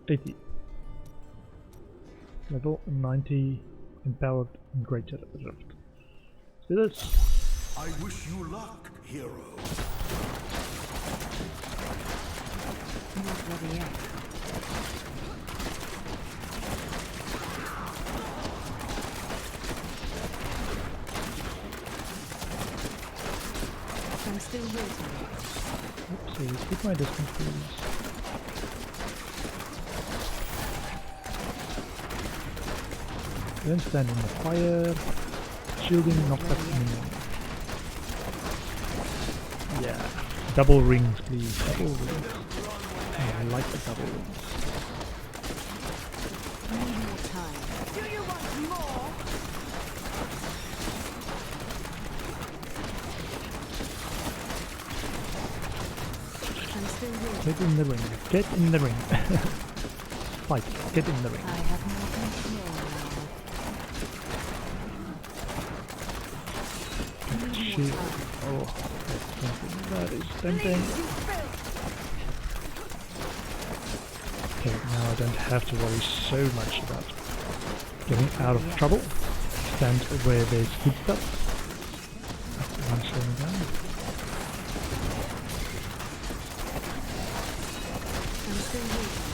80. Level 90 empowered in Great Rift. Let's do this. I wish you luck, hero. Not ready yet. I'm still waiting. Oopsies, keep my distance please. Don't stand in the fire. Shielding knocked up minion. Yeah. Double rings please. Double rings. Oh, I like the double rings. I need more time. Do you want more? I'm still waiting. Get in the ring. Get in the ring. Fight. Get in the ring. I have more control now. Shield. Oh, that's tempting. That is tempting. Okay, now I don't have to worry so much about getting out of trouble. Stand where there's good stuff. One slowing down. I'm still waiting.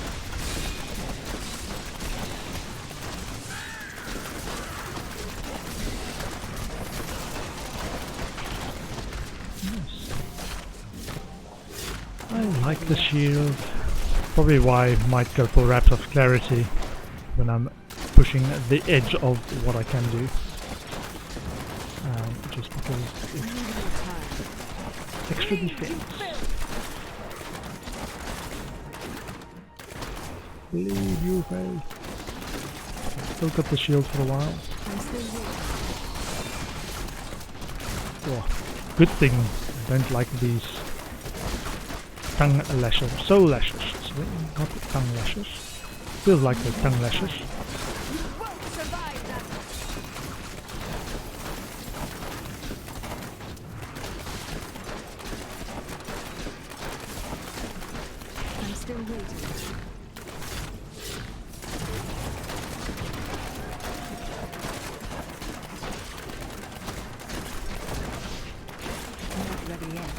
Yes. I like the shield. Probably why I might go for Wraps of Clarity when I'm pushing the edge of what I can do. Just because it's extra defense. Believe you fail. Still got the shield for a while. Oh, good thing I don't like these tongue lashes, soul lashes. Sorry, not tongue lashes. Feels like the tongue lashes. I'm still waiting. Not ready yet.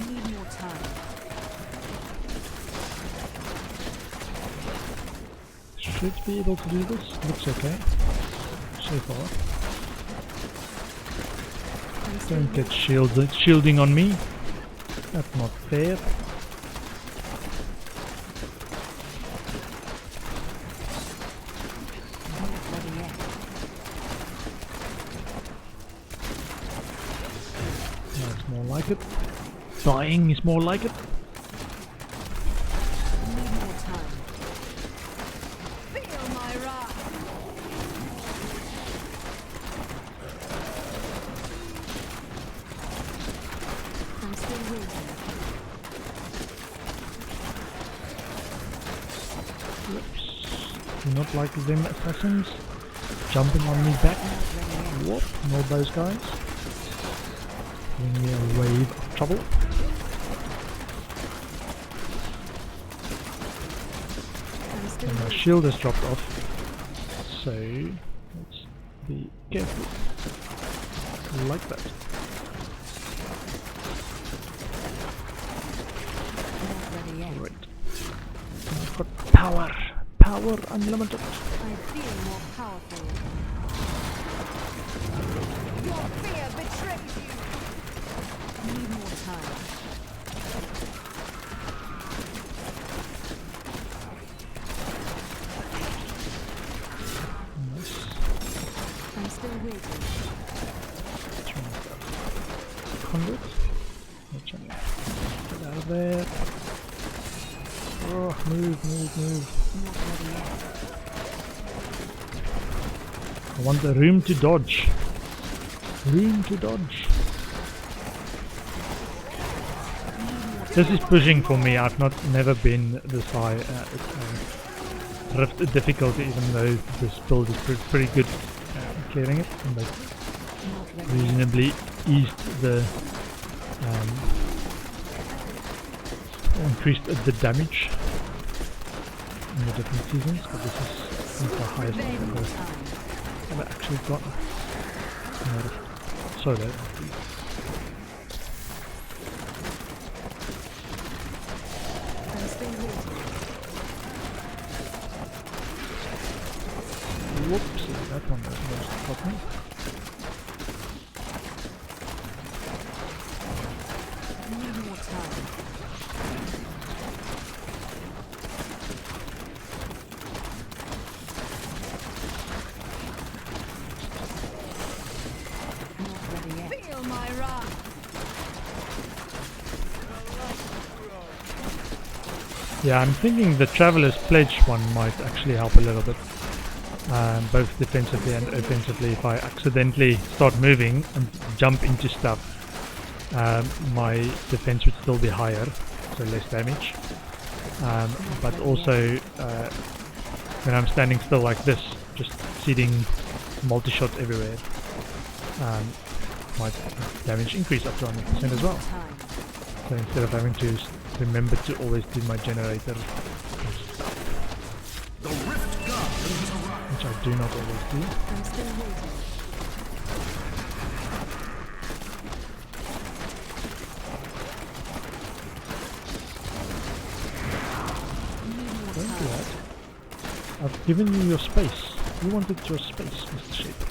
Need more time. Should be able to do this. Looks okay. So far. Don't get shielding on me. That's not fair. Not ready yet. That's more like it. Dying is more like it. Need more time. Feel my wrath. I'm still waiting. Whoops. Do not like them assassins jumping on me back. Whoop, not those guys. Giving me a wave of trouble. I'm still And my waiting. shield has dropped off. So let's be careful. Like that. unlimited. I feel more powerful. Your fear betrays you. Need more time. Nice. I'm still waiting. 100. Get out of there. Oh, move. Not ready yet. I want the room to dodge. Room to dodge. This is pushing for me. I've never been this high Rift difficulty, even though this build is pretty good clearing it, and they reasonably eased the increased the damage in the different seasons, but this is the highest I've actually got. So low. I'm still waiting. Whoops, that one almost got me. Need more time. Not ready yet. Feel my wrath. Yeah, I'm thinking the Traveler's Pledge one might actually help a little bit. Both defensively and offensively. If I accidentally start moving and jump into stuff, my defense would still be higher, so less damage. But also, when I'm standing still like this, just seeding multi-shot everywhere, my damage increase up to 100% as well. Time. So instead of having to remember to always do my generator, The Rift God has arrived. which I do not always do. I'm still waiting. Need more Don't do time. that. I've given you your space. You wanted your space, Mr. Shape.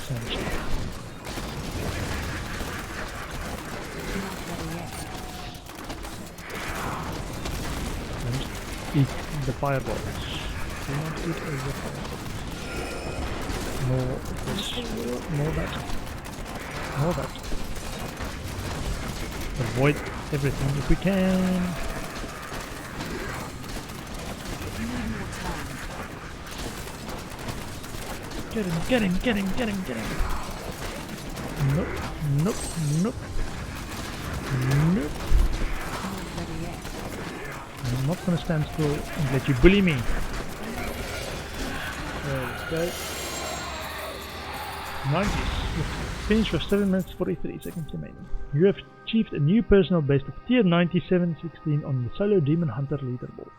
Sand Shape. Not ready yet. And just eat the fireballs. Do not eat all the fireballs. More this. More that. More that. Avoid everything if we can. Need more time. Get him. Nope. Not ready yet. I'm not gonna stand still and let you bully me. There we go. 90s. Finish with 7 minutes 43 seconds remaining. You have achieved a new personal best of tier 9716 on the solo demon hunter leaderboard.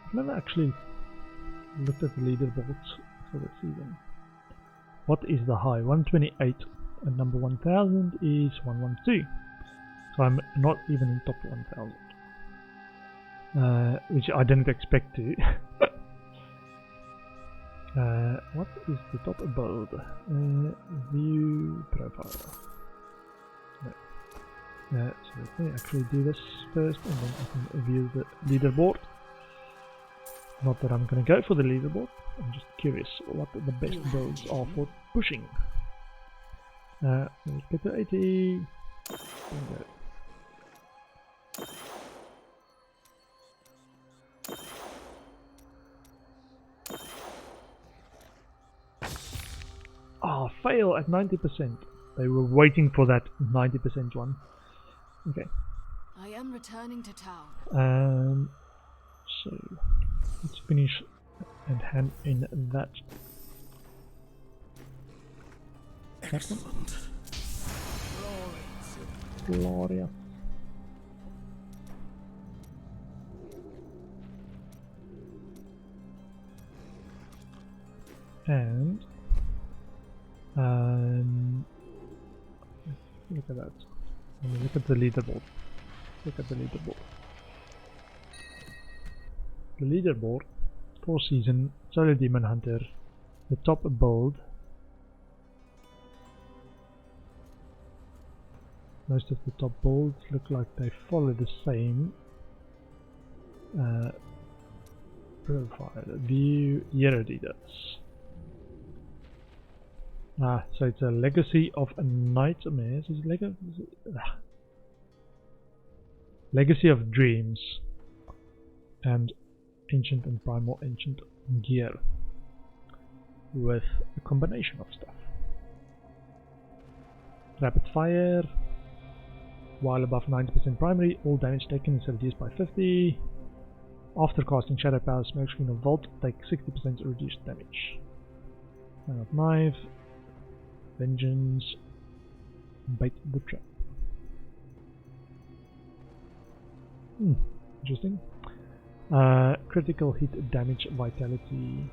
I've never actually looked at the leaderboards for the season. What is the high? 128, and number 1000 is 112. So I'm not even in top 1000. Which I didn't expect to. What is the top above? View profile. No. So let me actually do this first, and then I can view the leaderboard. Not that I'm going to go for the leaderboard. I'm just curious what the best builds are for pushing. Let's get to 80. Bingo. Oh, fail at 90%. They were waiting for that 90% one. Okay. I am returning to town. So let's finish and hand in that. Excellent. Gloria. And look at that. Look at the leaderboard. Look at the leaderboard. The leaderboard 4 season, Solar Demon Hunter, the top build. Most of the top builds look like they follow the same profile. View hero details. So it's a Legacy of a Nightmare. Legacy of Dreams and Ancient and Primal Ancient gear with a combination of stuff. Rapid Fire. While above 90% primary, all damage taken is reduced by 50. After casting Shadow Power, Smokescreen or Vault, take 60% reduced damage. Knife. Vengeance. Bait the Trap. Interesting. Critical hit damage, vitality,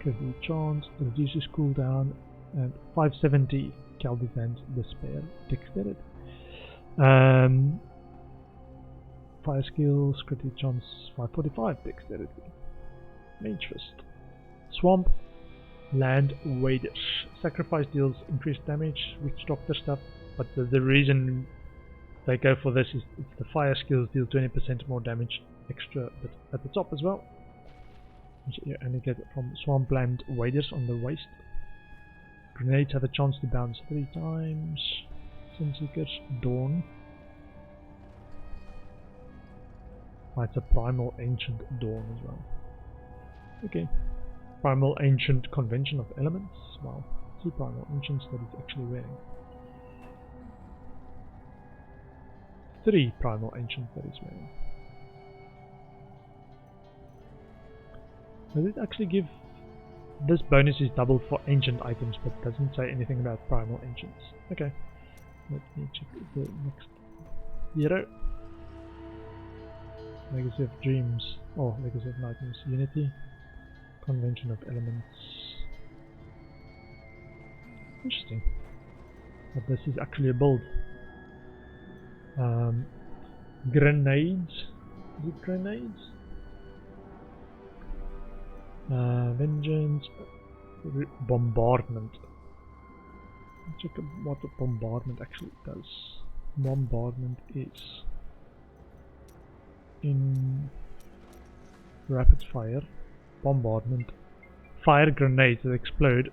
critical chance, reduces cooldown, and 570 Caldizan's Despair, dexterity. Fire skills, critical chance, 545 dexterity. Mage Fist. Swamp, Land Waders. Sacrifice deals increased damage, which doctor stuff, but the reason they go for this is it's the fire skills deal 20% more damage extra at the top as well. Which you only get from Swampland Waders on the waist. Grenades have a chance to bounce 3 times. Sunseekers, Dawn. It's a Primal Ancient Dawn as well. Okay. Primal Ancient Convention of Elements. Wow. 2 Primal Ancients that it's actually wearing. 3 Primal Ancients that it's wearing. Does it actually give... This bonus is doubled for Ancient items, but doesn't say anything about Primal Ancients. Okay. Let me check the next hero. Legacy of Dreams. Oh, Legacy of Nightmares. Unity. Convention of Elements. Interesting. But this is actually a build. Grenades. Is it grenades? Vengeance. Bombardment. Let's check what a bombardment actually does. Bombardment is in rapid fire. Bombardment. Fire grenades that explode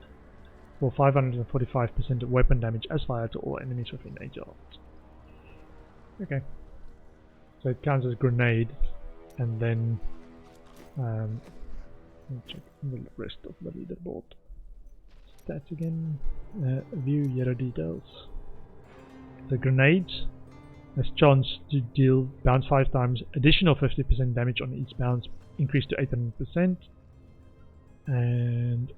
for 545% weapon damage as fire to all enemies within 8 yards. Okay. So it counts as grenade, and then let me check the rest of the leaderboard. Stats again. View hero details. The grenades has chance to deal bounce 5 times, additional 50% damage on each bounce, increased to 800%, and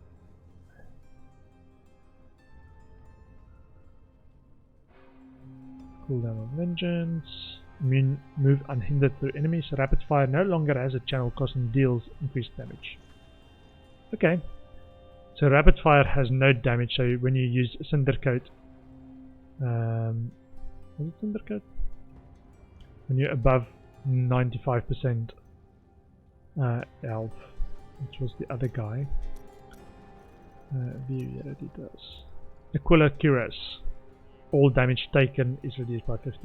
cooldown of Vengeance. Immune, move unhindered through enemies. Rapid fire no longer has a channel cost and deals increased damage. Okay, so rapid fire has no damage. So when you use Cinder Coat, is it Cinder Coat? When you're above 95% health, which was the other guy. View hero details. Aquila Cuirass. All damage taken is reduced by 50%.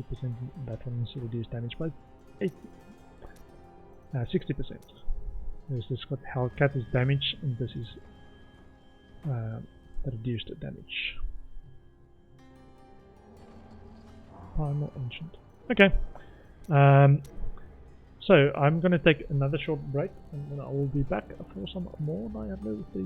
That one is reduced damage by 60%. There's this got Hellcat is damage, and this is reduced damage. Primal Ancient. Okay. So I'm gonna take another short break, and then I will be back for some more Diablo 3.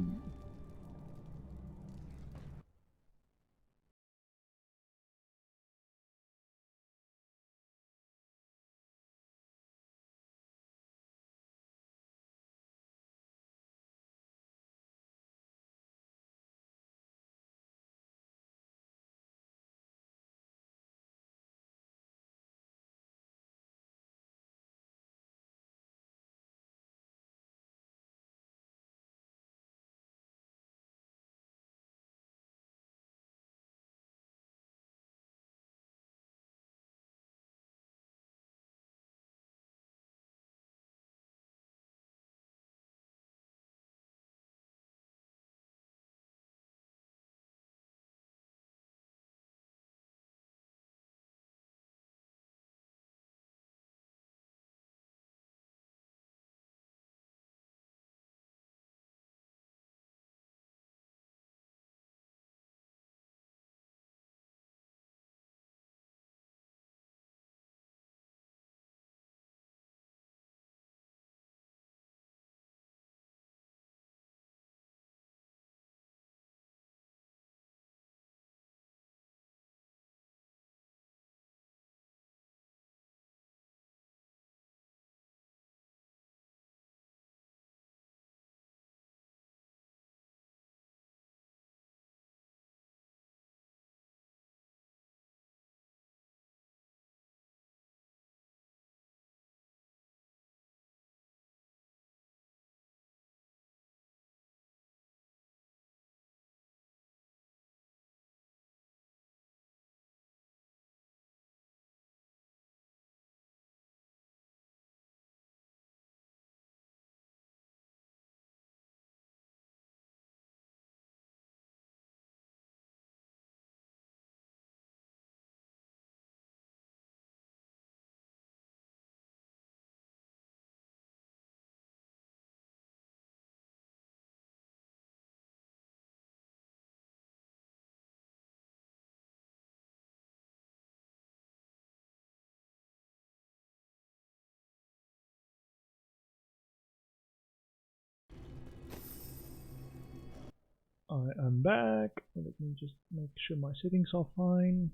I'm back. Let me just make sure my settings are fine.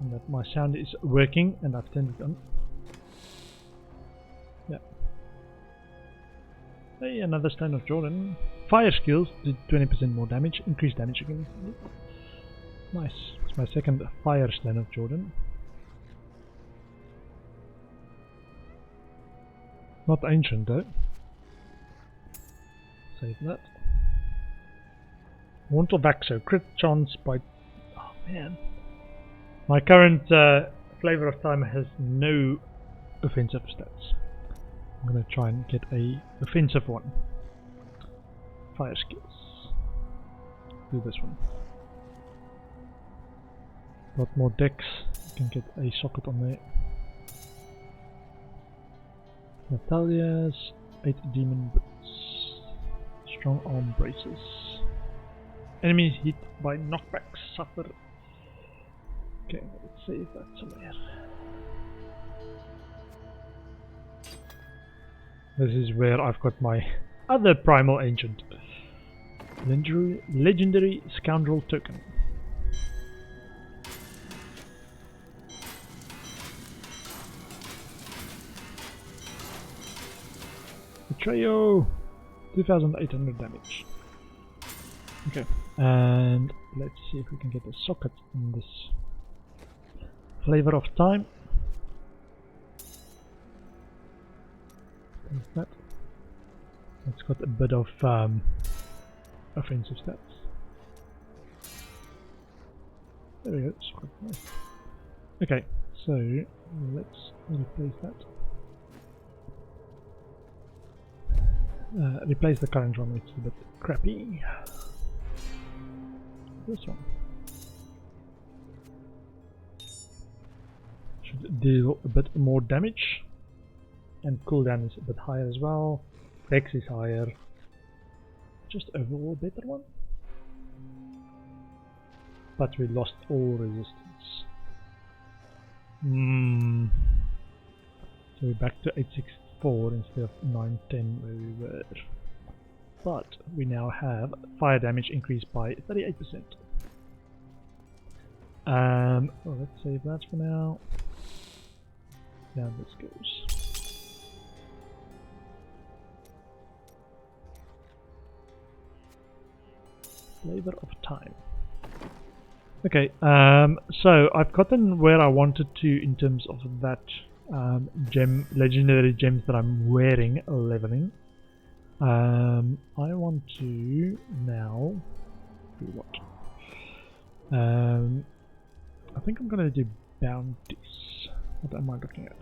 And that my sound is working, and I've turned it on. Yeah. Hey, another Stone of Jordan. Fire skills did 20% more damage, increased damage again. Nice. It's my second fire Stone of Jordan. Not ancient though. Save that. Won't of Axo, crit chance by... Oh man. My current Flavor of Time has no offensive stats. I'm gonna try and get a offensive one. Fire skills. Do this one. Got more decks. You can get a socket on there. Natalia's 8 demon boots. Strong arm braces. Enemies hit by knockbacks suffer. Okay, let's save that somewhere. This is where I've got my other primal ancient. Legendary scoundrel token. Betrayo! 2800 damage. Okay, and let's see if we can get a socket in this Flavor of Time. What's that? It's got a bit of offensive stats. There we go, socket. Nice. Okay, so let's replace that. Replace the current one, it's a bit crappy. This one should deal a bit more damage, and cooldown is a bit higher as well. Dex is higher. Just overall better one. But we lost all resistance. So we're back to 864 instead of 910 where we were. But we now have fire damage increased by 38%. Well, let's save that for now. Down this goes. Flavor of Time. Okay, so I've gotten where I wanted to in terms of that legendary gems that I'm wearing leveling. I want to now do what? I think I'm gonna do bounties. What am I looking at?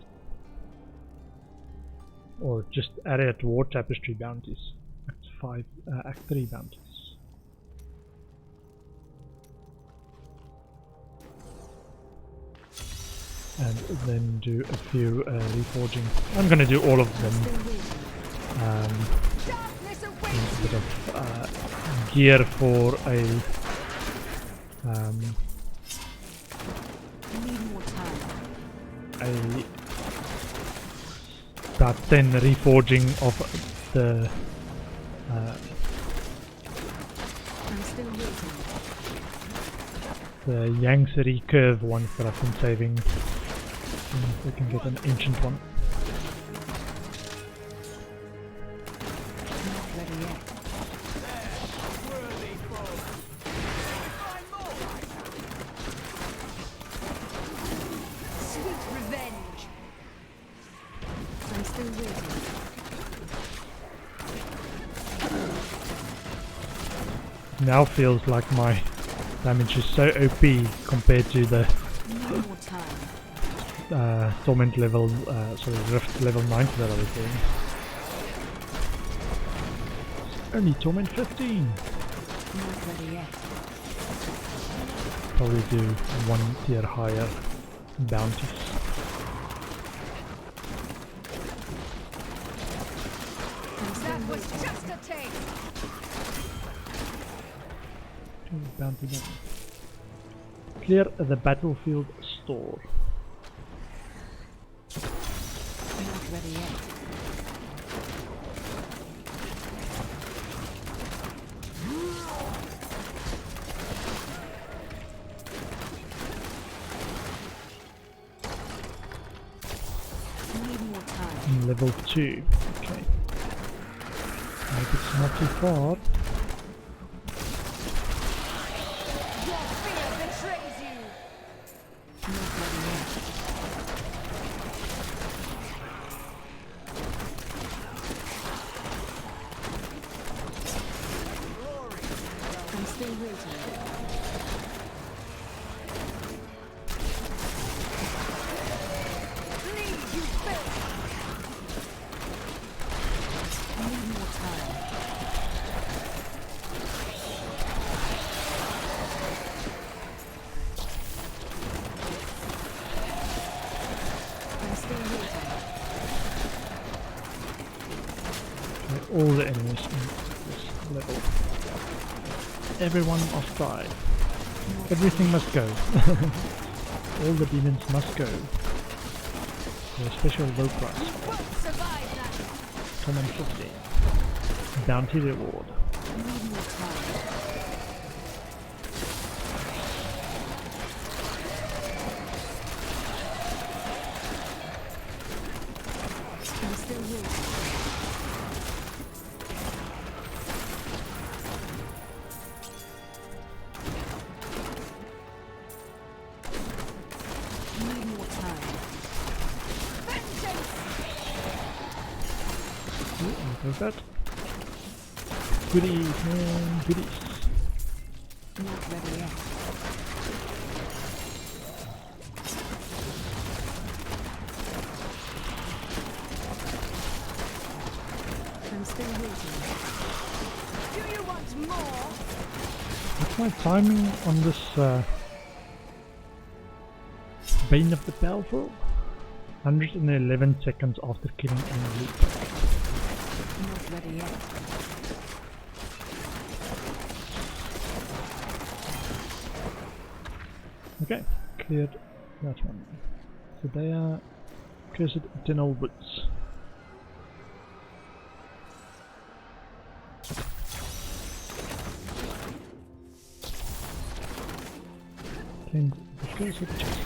Or just area to War Tapestry bounties. Act 3 bounties. And then do a few reforging. I'm gonna do all of them. A bit of gear for a about 10 reforging of the Yangtze recurve ones that I've been saving. If we can get an ancient one. Now feels like my damage is so OP compared to the Torment level, Rift level 90 that I was doing. Only Torment 15! Probably do 1 tier higher bounties. That was just a taste! Bounty. Clear the battlefield store. Not ready yet. Need more time. Level 2. Okay. Maybe it's not too far. Your fear betrays you. Not ready yet. I'm still waiting. Leave, you filth. Need more time. I'm still waiting. Okay, all the enemies in this level. Everyone must die. Everything must go. All the demons must go. For a special low price. Won't survive that. Common 50. Bounty reward. Need more time. I'm still waiting. Need more time. Vengeance. Ooh, there's that. Goodies, man, goodies. Not ready yet. I'm still waiting. Do you want more? What's my timing on this Bane of the Powerful? 111 seconds after killing any loot. Not ready yet. Okay, cleared that one. So they are cursed eternal woods. Cleaned the cursed chest.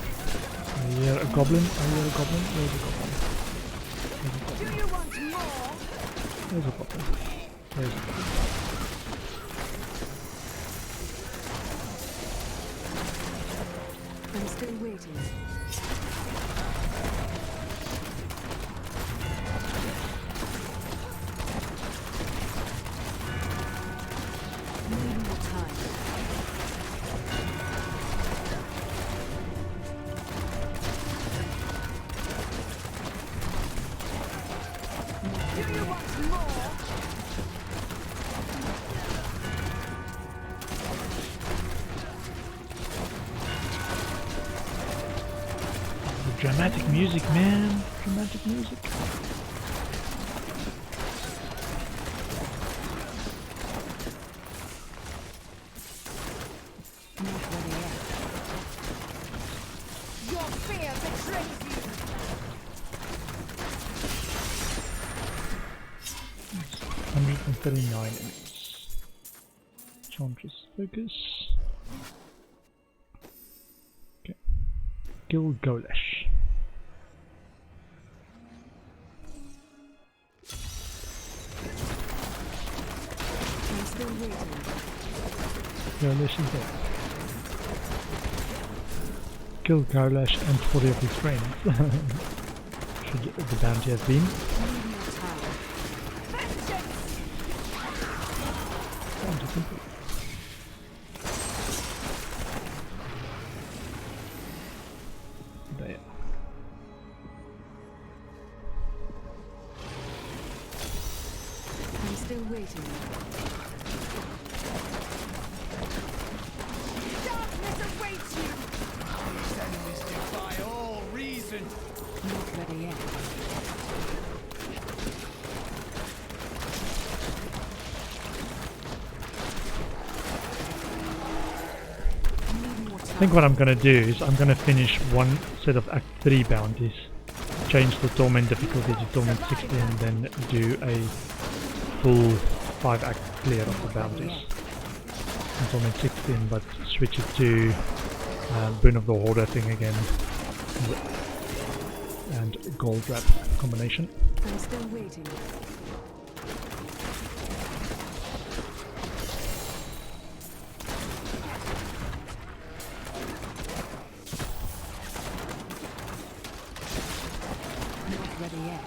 I hear a goblin, I hear a goblin, where's a goblin? Do you want more? There's a goblin. There's a goblin. I'm still waiting. Need more time. Do you want more? The dramatic music, man. Dramatic music. Not ready yet. Your fear betrays you. 139 enemies. Enchantress focus. Okay. Kill Golesh. I'm still waiting. Golesh is dead. Kill Golesh and 40 of his friends. Should the bounty have been? Need more time. Vengeance. Bounty complete. There. I'm still waiting. Darkness awaits you. These enemies defy all reason. Not ready yet. Need more I think what I'm gonna do is I'm gonna finish one set of Act 3 bounties, change the Torment difficulty to Torment 60 and then do a full 5-act clear of the bounties. And Torment 16, but switch it to Boon of the Hoarder thing again. And Gold Wrap combination. I'm still waiting. Not ready yet.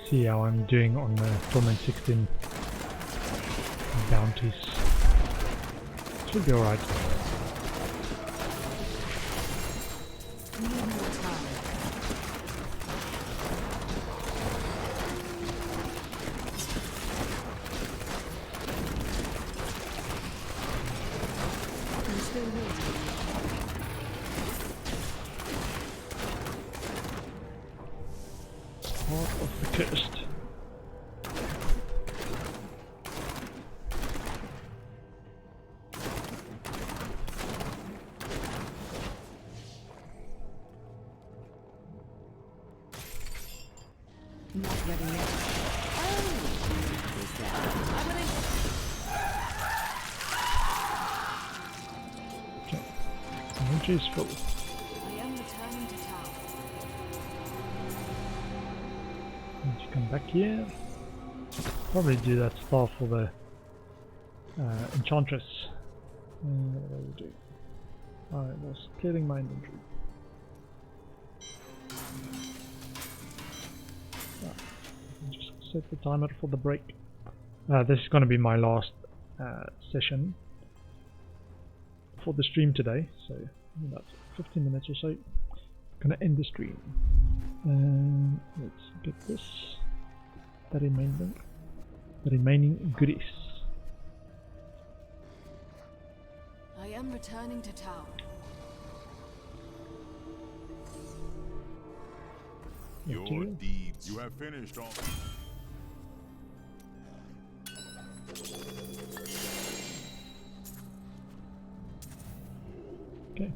See how I'm doing on the Torment 16 bounties. Should be alright. Heart of the Cursed. Not ready yet. Okay. Energy is full. I am returning to town. Need to come back here. Probably do that stuff for the Enchantress. What will we do? I was clearing my inventory. Just set the timer for the break. This is going to be my last session for the stream today, so in about 15 minutes or so, gonna end the stream. Let's get this. The remaining goodies. I am returning to town. Your Material. deeds. You have finished all. Okay.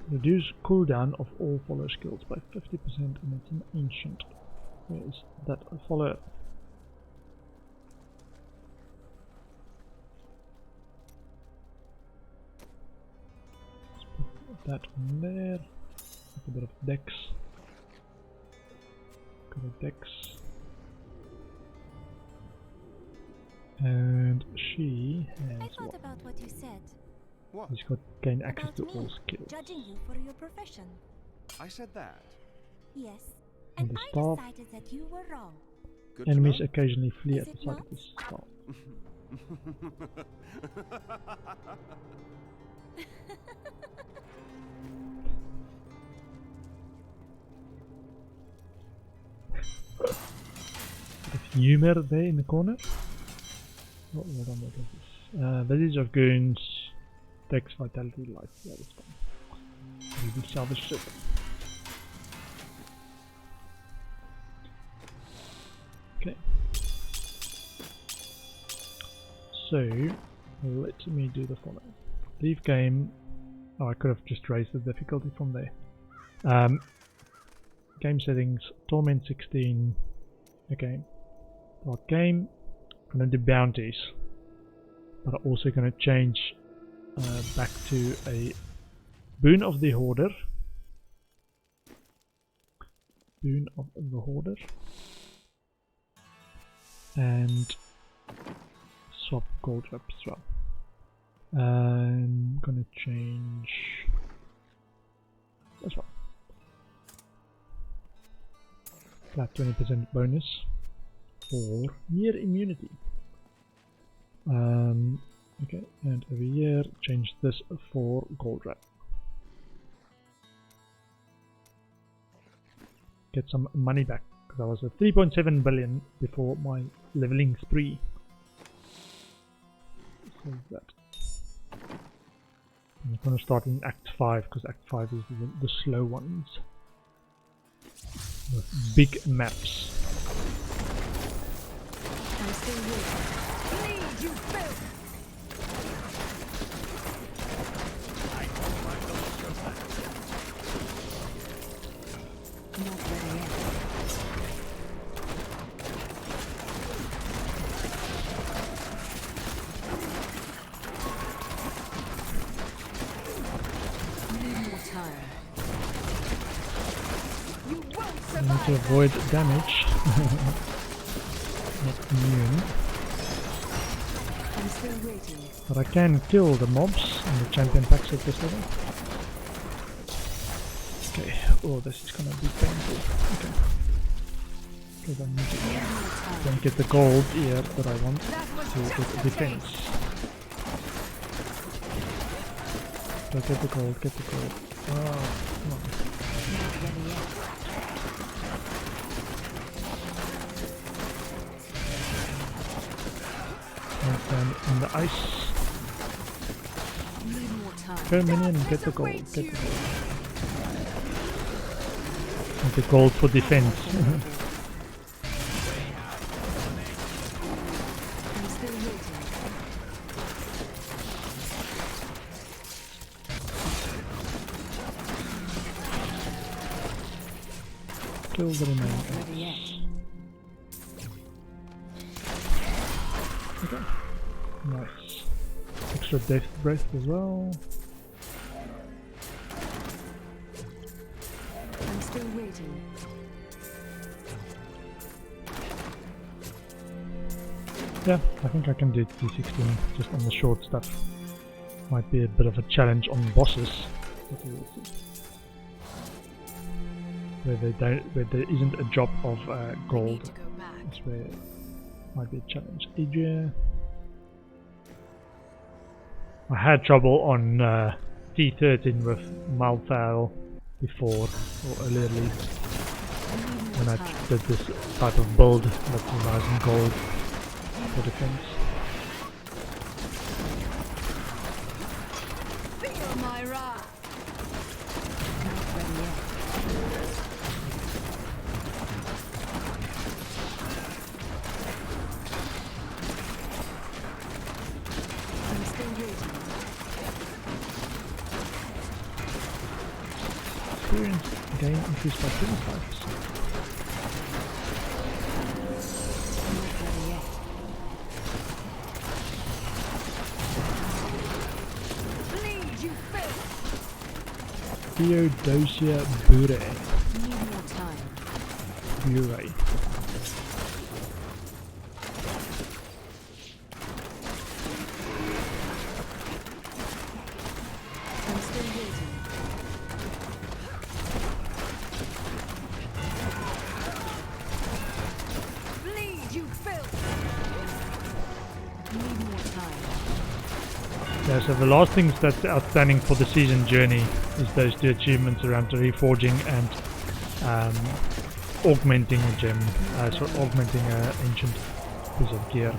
Reduce cooldown of all follow skills by 50% and it's an ancient. Where is that follow? Let's put that on there. With a bit of dex. Got a dex. And she I has thought what? about what you said. What? She's got gain access About to me, all skills. judging you for your profession. I said that. Yes. And And the I staff. decided that you were wrong. Good Enemies to know. occasionally flee Is at the it sight of not? the staff. Bit of humor there in the corner. What on what is this? Visage of Goons, Dex, Vitality, Life. Yeah, that's fine. Maybe salvage it. Okay. So, let me do the following. Leave game. Oh, I could have just raised the difficulty from there. Game settings, Torment 16. Okay. Start game. I'm going to do bounties. But I'm also going to change back to a Boon of the Hoarder. Boon of the Hoarder. And swap gold wrap as well. I'm gonna change this one. Flat 20% bonus for near immunity. Okay, and over here change this for gold wrap. get some money back, because I was at 3.7 billion before my leveling spree. So that. I'm going to start in Act 5, because Act 5 is the slow ones. With big maps. I'm still waiting. Bleed, you filth! Not ready yet. Need more time. You won't I need to survive! avoid damage. Not immune. I'm still waiting. But I can kill the mobs in the champion packs at this level. Okay, oh, this is gonna be painful. Okay. Because I need to then get the gold here that I want to get the defense. So get the gold, get the gold. Oh, come on. Not ready yet. And then in the ice. Need more time. Go minion and get the gold, get the gold. And the gold for defense. I'm still waiting. Kill the remaining. Ready yet. Okay. Nice. Extra death breath as well. I'm still waiting. Yeah, I think I can do T16 just on the short stuff. Might be a bit of a challenge on bosses, but we will see. Where there isn't a drop of gold, Need to go back. that's where it might be a challenge. Adria. I had trouble on T13 with Malthal before, or earlier at least, when I did this type of build that relies on gold for defense. Feel my wrath. Not ready yet. I'm still waiting. Experience gain increased by 25%. Not ready yet. Bleed, you filth! Theodosia Bure. Need more time. Bure. I'm still waiting. Bleed, you filth! Need more time. Yeah, so the last things that's outstanding for the season journey is those two achievements around reforging and augmenting a gem, augmenting an ancient piece of gear. I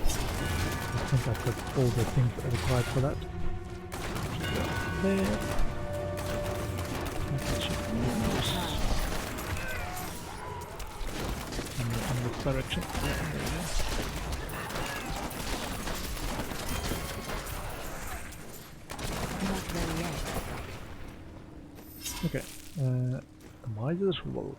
think I've got all the things that are required for that. There. Let's check this. In this direction. Yeah, there we go. Not ready yet. Okay, Miser's Woe.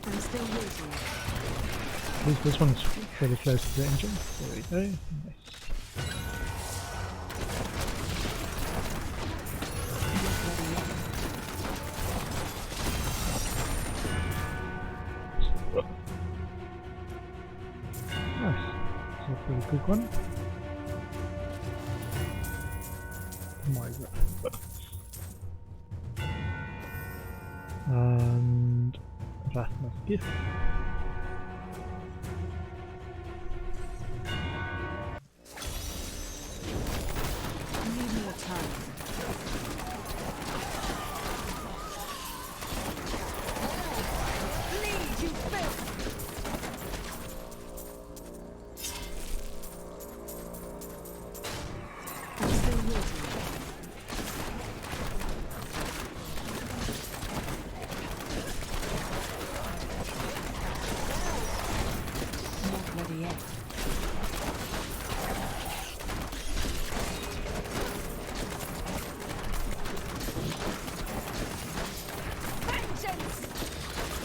I'm still waiting. This one's fairly close to the engine. There we go. Nice. Not ready yet. Nice. So a pretty quick one. Miser. And Rathma's Gift. time. Bleed, you filth! I'm still waiting. Not ready yet.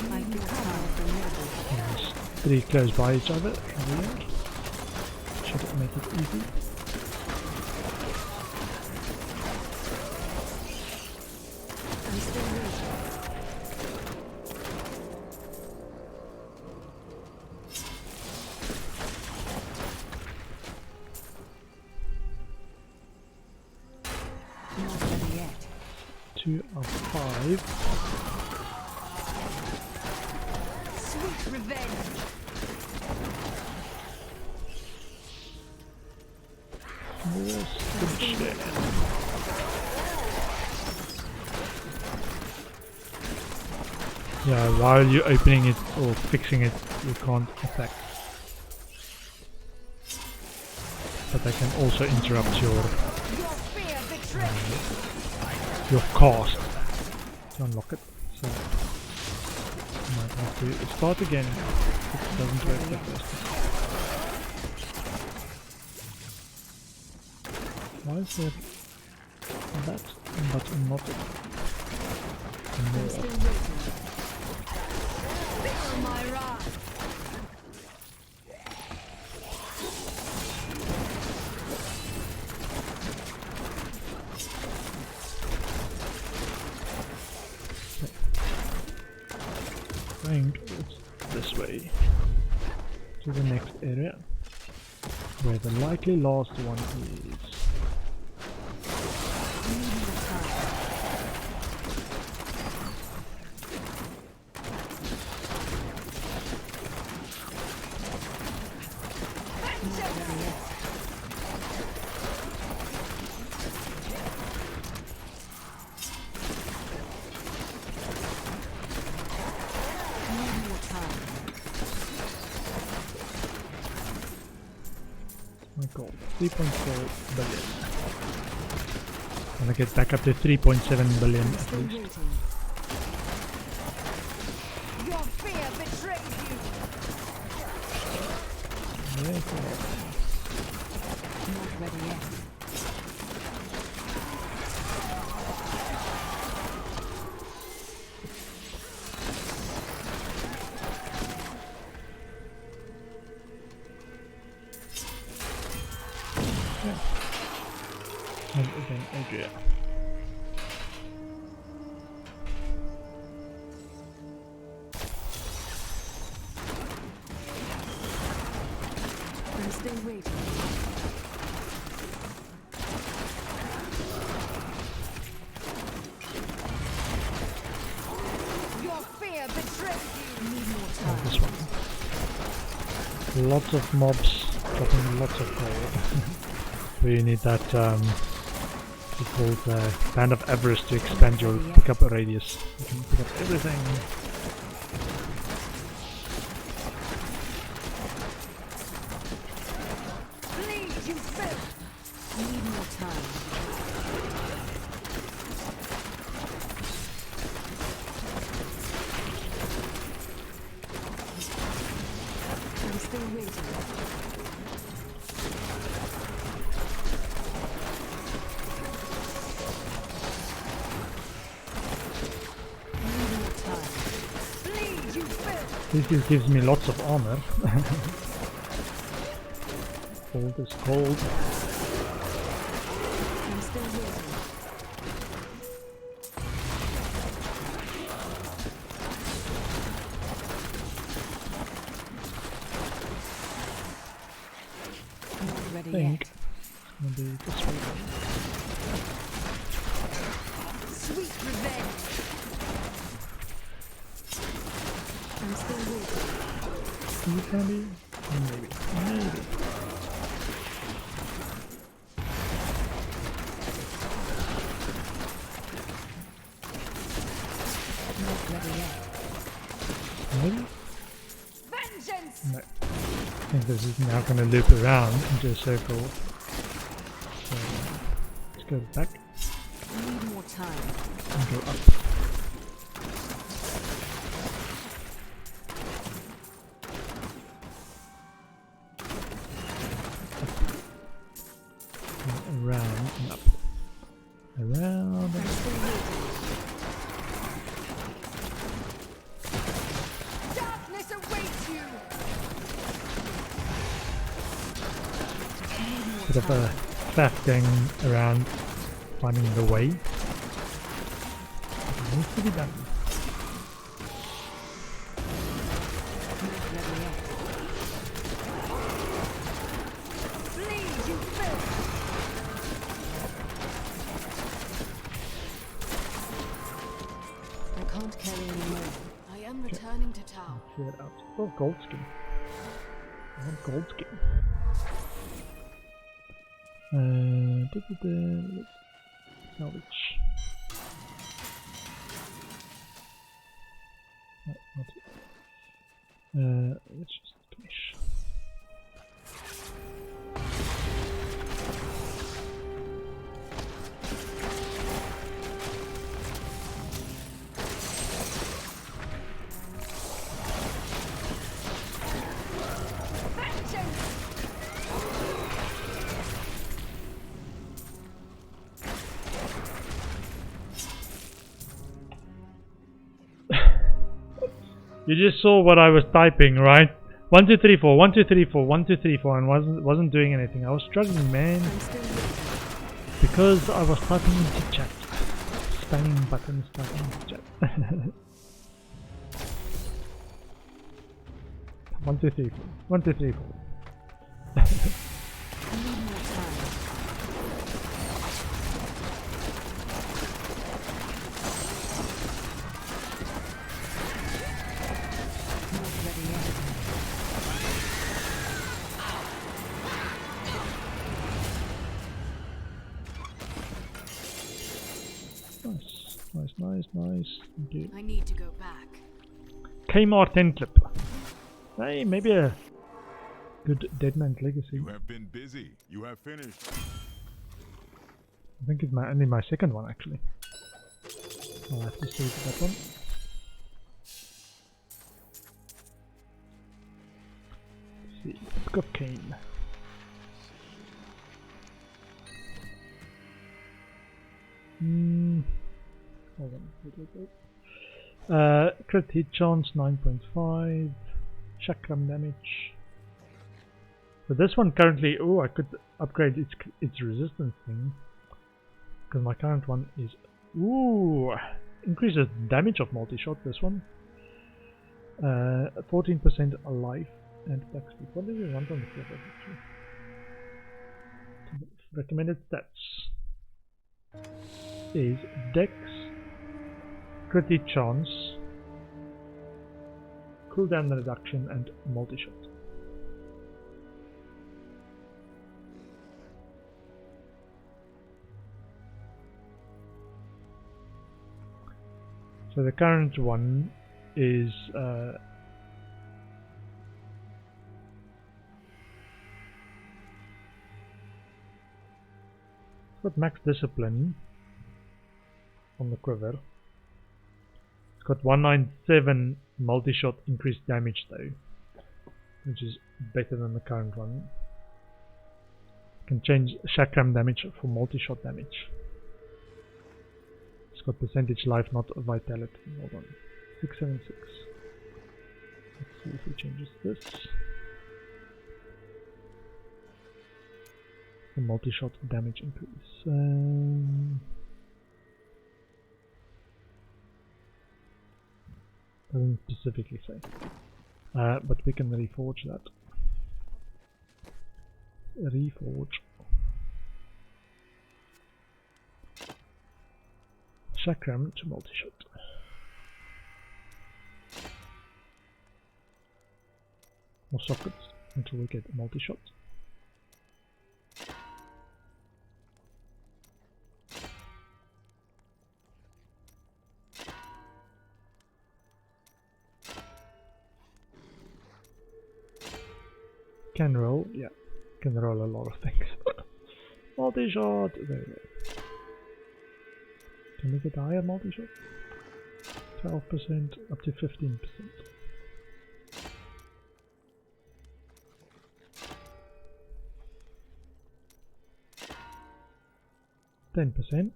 I feel tired of the middle. There's 3 close by each other. Brilliant. Should make it easy. I'm still waiting. Not ready yet. 2 of 5. Sweet revenge! Yeah, while you're opening it or fixing it, you can't attack. But I can also interrupt your Fear betrays your cast to unlock it. So you might have to start again if it doesn't work the first time. Why is there that but not I'm more? still waiting. Feel my wrath! Going this way to the next area where the likely last one is. My god, 3.4 billion. Wanna get back up to 3.7 billion at Still least. waiting. Your fear betrays you! Yeah, cool. Not ready yet. And again, Adria. I'm still waiting. Your fear betrays you! Need more Oh, time. this one. Lots of mobs dropping lots of gold. We need that it's called Band of Avarice to expand your pickup radius. You can pick up everything. Please, you filth! Need more time. I'm still waiting. Need more time. Please, you filth! This gives me lots of armor. Gold is gold. I'm still waiting. Not ready Think yet. maybe this way. Sweet revenge. I'm still waiting. Seed candy? Maybe. think this is now going to loop around into a circle. So let's go back Need more time. and go up. And around and up. Around and up. Darkness awaits you. Bit of a faff going around finding the way. It needs to be done. Bleed, you filth. I can't carry any more. I am returning to town. Clear it out. Oh, gold skin. I want gold skin. Let's salvage. No, not it. Let's just finish. Vengeance. You just saw what I was typing, right? 1 2 3 4 1 2 3 4 1 2 3 4 and wasn't doing anything. I was struggling, man, I'm still waiting. because I was typing into chat, spamming buttons, typing into chat. 1 2 3 4 1 2 3 4. I need more time. Not ready yet. Nice. Thank you. I need to go back. Kmart 10 clip. Hey, maybe a good Dead Man's Legacy. You have been busy. You have finished. I think it's only my second one actually. I'll have to save that one. Let's see, Book of Cain. Hold on. Wait. Crit hit chance 9.5. Chakram damage. So this one currently, oh, I could upgrade its resistance thing, because my current one is, ooh, increases damage of multi-shot. This one, 14% life and attack speed. What do we want on the flip actually? Recommended stats is Dex, crit hit chance, cooldown reduction, and multi-shot. So the current one is got max discipline on the quiver. It's got 197 multi-shot increased damage though, which is better than the current one. Can change chakram damage for multi-shot damage. It's got percentage life, not vitality. Hold on. 676. Let's see if it changes this. The multi-shot damage increase. Doesn't specifically say. But we can reforge that. Reforge. Chakram to multi-shot. More sockets until we get multi-shot. Can roll, yeah. Can roll a lot of things. Multi-shot! There we go. Can we get higher multi-shot? 12% up to 15%. 10%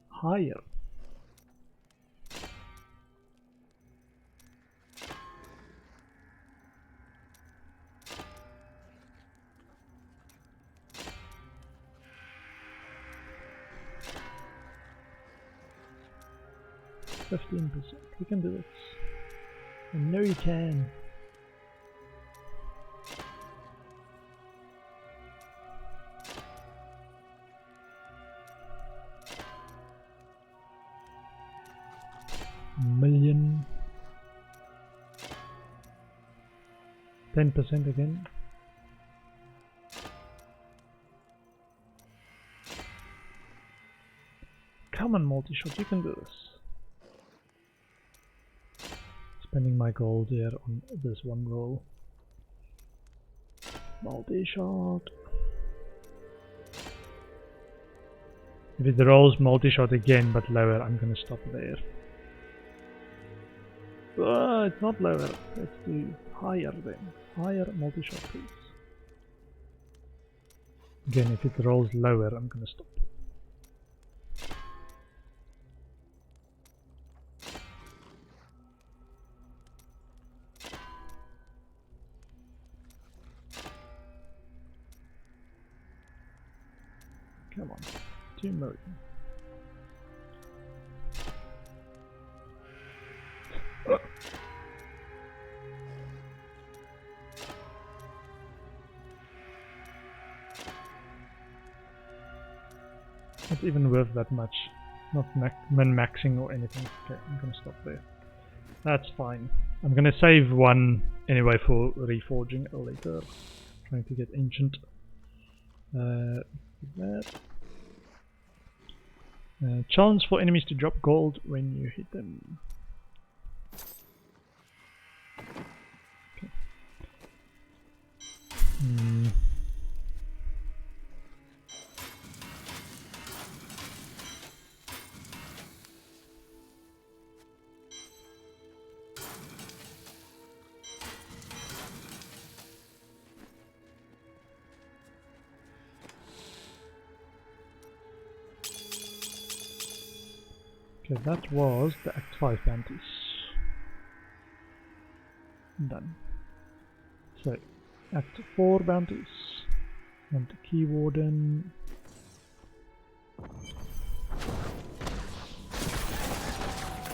higher. %. We can do this. I know you can. Million. 10% again. Come on, multi-shot, you can do this. Spending my gold here on this one roll. Multi-shot. If it rolls multi-shot again but lower, I'm gonna stop there. It's not lower. Let's do higher then. Higher multi-shot, please. Again, if it rolls lower, I'm gonna stop. Come on, 2 million. Not even worth that much. Not min-maxing or anything. Okay, I'm gonna stop there. That's fine. I'm gonna save one anyway for reforging later. Trying to get ancient. That. Chance for enemies to drop gold when you hit them. Okay. Okay, that was the Act 5 bounties. Done. So, Act 4 bounties. And the Key Warden.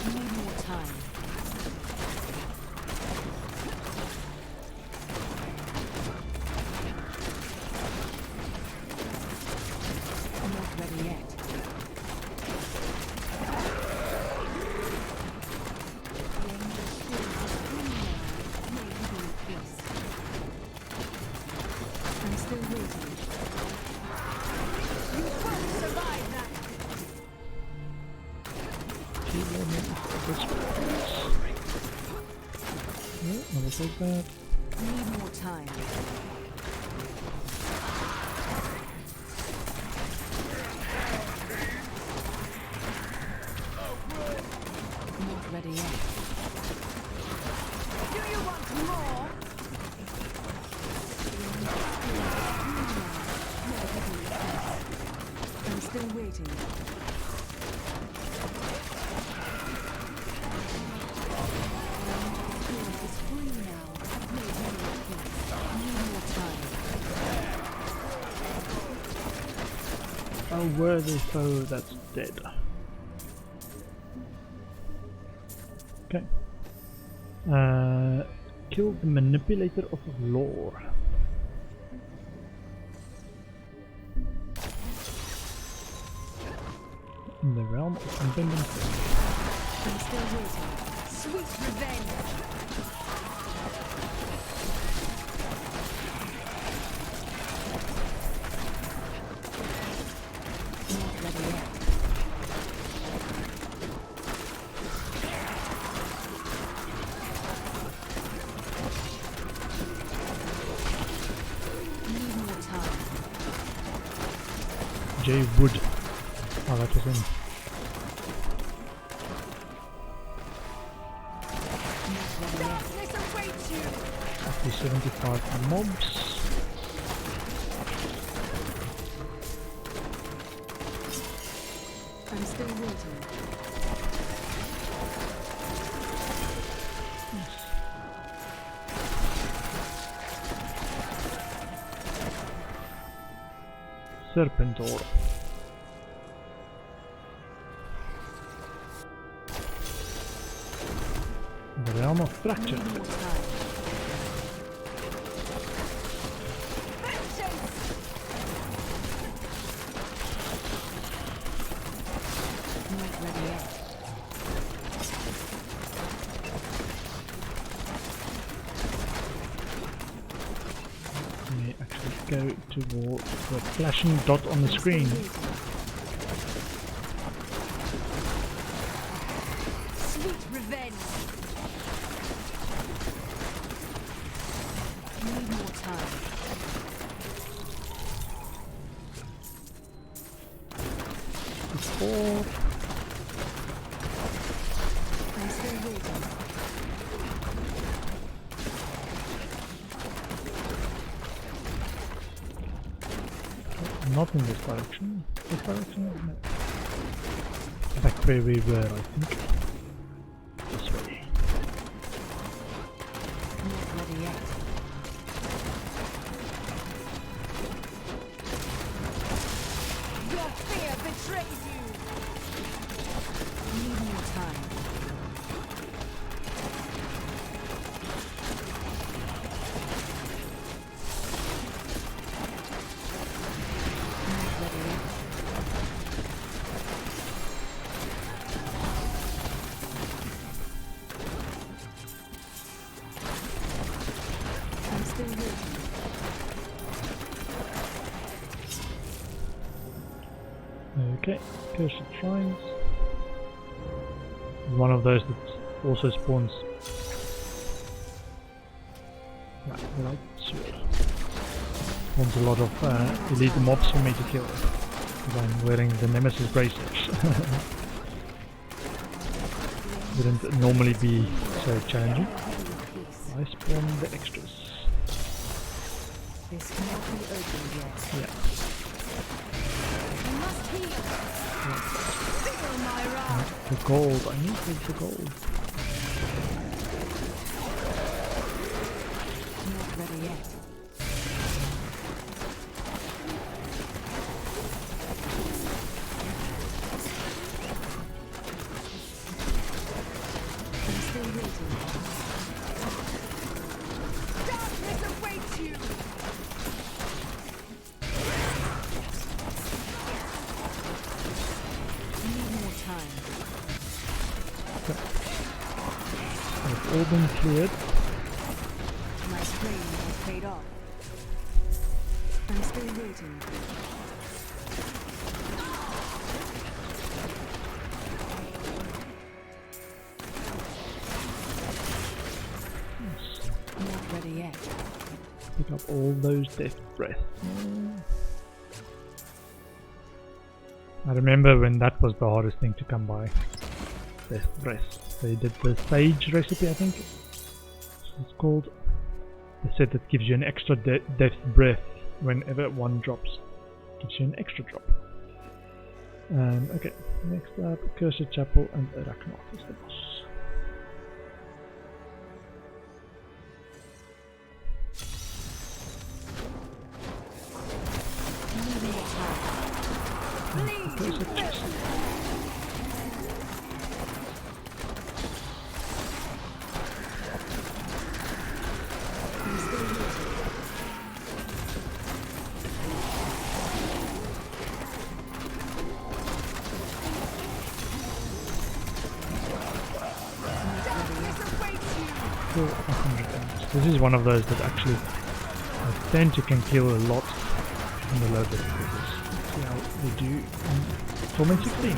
Need more time. I'm not ready yet. I'm still waiting. You won't survive that! Key Warden. I will take that. Need more time. Not ready yet. Do you want more? I'm still waiting. It's free now. Need more time. A worthy foe that's dead. Okay. Kill the manipulator of lore. In the realm of abundance. I'm still waiting. Sweet revenge! Not ready yet. J. Wood. Oh, that was him. Darkness awaits you. Up to 75 mobs. I'm still waiting. Serpentor. The realm of fracture. Not ready yet. We actually go towards the flashing dot on the screen. Sweet revenge. Need more time. Before I'm still waiting. not in this direction. This direction? No. Back where we were, I think. This way. Not ready yet. Your fear betrays you. Need more time. Not ready yet. I'm still waiting. Okay, Cursed Shrines. One of those that also spawns. Yeah, the right sword. Spawns a lot of elite mobs for me to kill. Because I'm wearing the Nemesis bracelets. Wouldn't normally be so challenging. I spawn the extras. This cannot be urgent yet. Yeah. I must heal. Feel my wrath. The gold, I need the gold. Not ready yet. I'm still waiting. Darkness awaits you. Need more time. They've all been cleared. My strain has paid off. I'm still waiting. Not ready yet. Pick up all those death breath. I remember when that was the hardest thing to come by. Death breath. They did the sage recipe, I think. It's called. They said it gives you an extra death breath whenever one drops. Gives you an extra drop. Okay, next up, Cursed Chapel and Arachnoth is the boss. Cursed chest. I'm still waiting. Kill 100 enemies. This is one of those that actually I think you can kill a lot in the low difficulties. See how they do in Torment 16.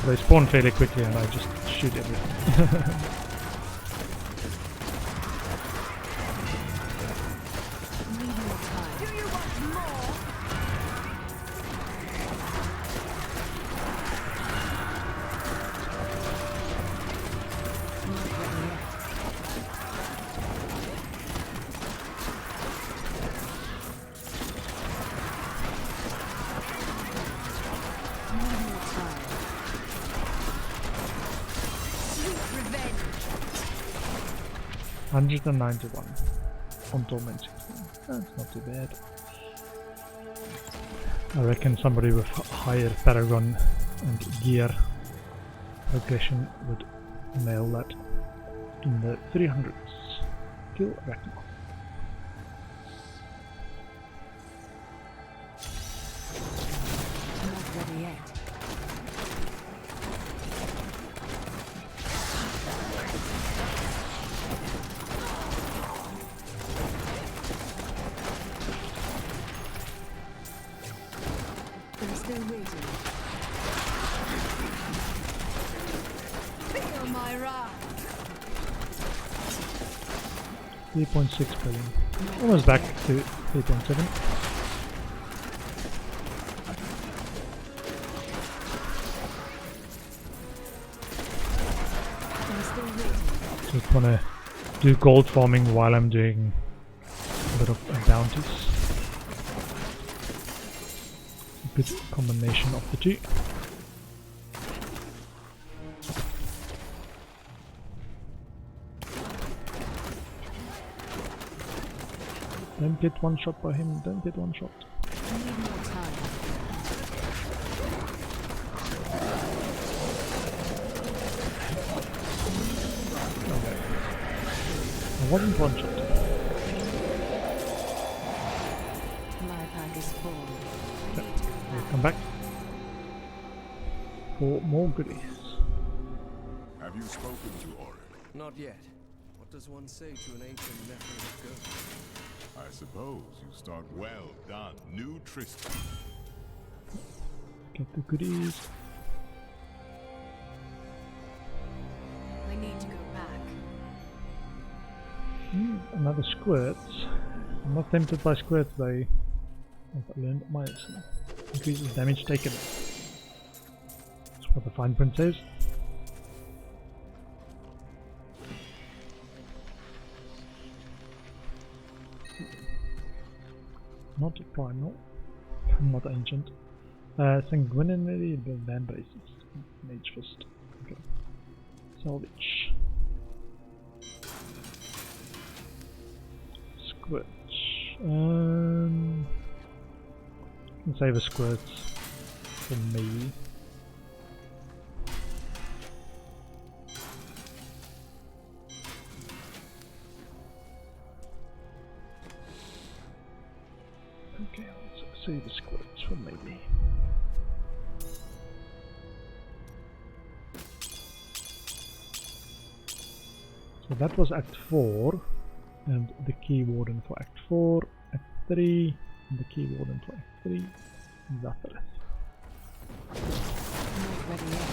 They spawn fairly quickly and I just shoot everything. Need more time. Do you want more? 191 on Torment 16. That's not too bad. I reckon somebody with higher Paragon and gear progression would nail that in the 300s. Kill Ragnarok. Not ready yet. I'm still waiting. Feel my wrath. 3.6 billion. Almost back to 3.7. I'm still waiting. Just wanna do gold farming while I'm doing a bit of bounties. Good combination of the two. Don't get one shot by him, don't get one shot. I need more time. I wasn't one shot. My pack is full. Okay, we'll come back for more goodies. Have you spoken to Auric? Not yet. What does one say to an ancient Nephilim ghost? I suppose you start well done, new Tristan. Get the goodies. I need to go back. Another squirt. I'm not tempted by squirts though. I've learned my lesson. Increases damage taken. That's what the fine print says. Not primal. Not ancient. Sanguinary land bases. Mage fist. Okay. Salvage. Squirt. Can save a squirt for me. Okay, let's save the squirts for maybe. So that was Act 4, and the Key Warden for Act 4, Act 3, and the Key Warden for Act 3, Zaphareth. Not ready yet.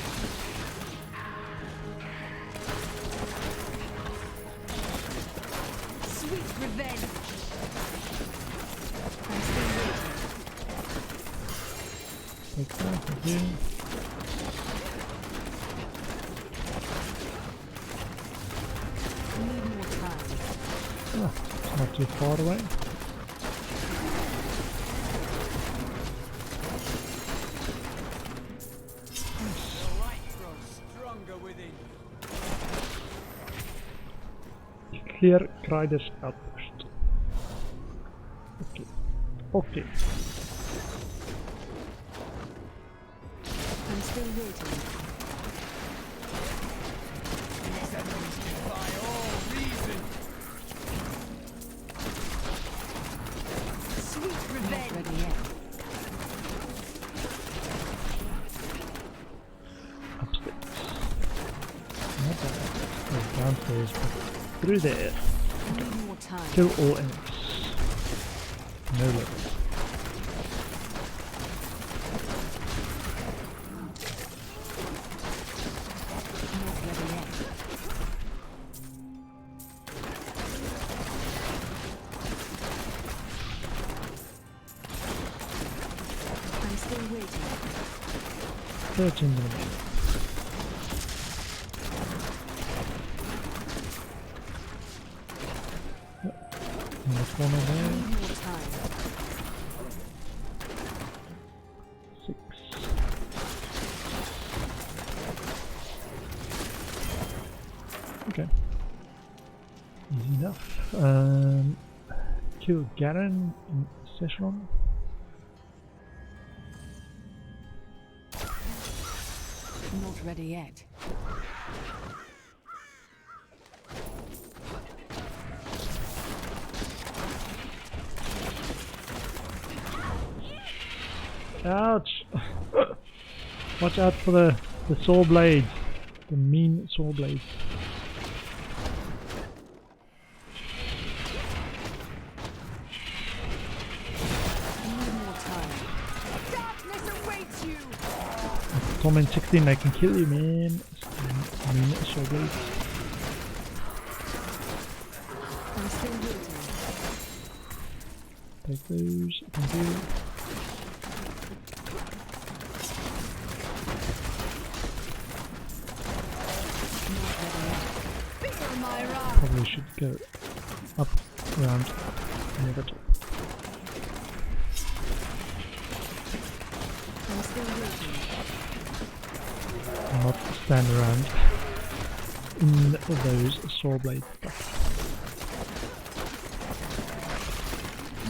Sweet revenge. I'm still waiting. Take that again. I need more time. Ah, it's not too far away. The light grows stronger within you. Clear Kryder's outpost. Okay. Okay. I'm still waiting. These enemies defy all reason. Sweet revenge. Not ready yet. Upstairs. Not bad. Oh, downstairs, but through there. I need more time. Kill all enemies. No limit. Not ready yet. I'm still waiting. 13 minutes. In the corner I there. need more time. 6. Okay. Easy enough. Kill Garen in Session. Not ready yet. Ouch! Watch out for the saw blades. The mean saw blades. Need more time. Darkness awaits you. Torment 16, they can kill you, man. Mean saw blades. I'm still waiting. Take those. I can do. Feel my wrath. Probably should go up, around, near the top. I'm still waiting. Not stand around in those saw blade stuff.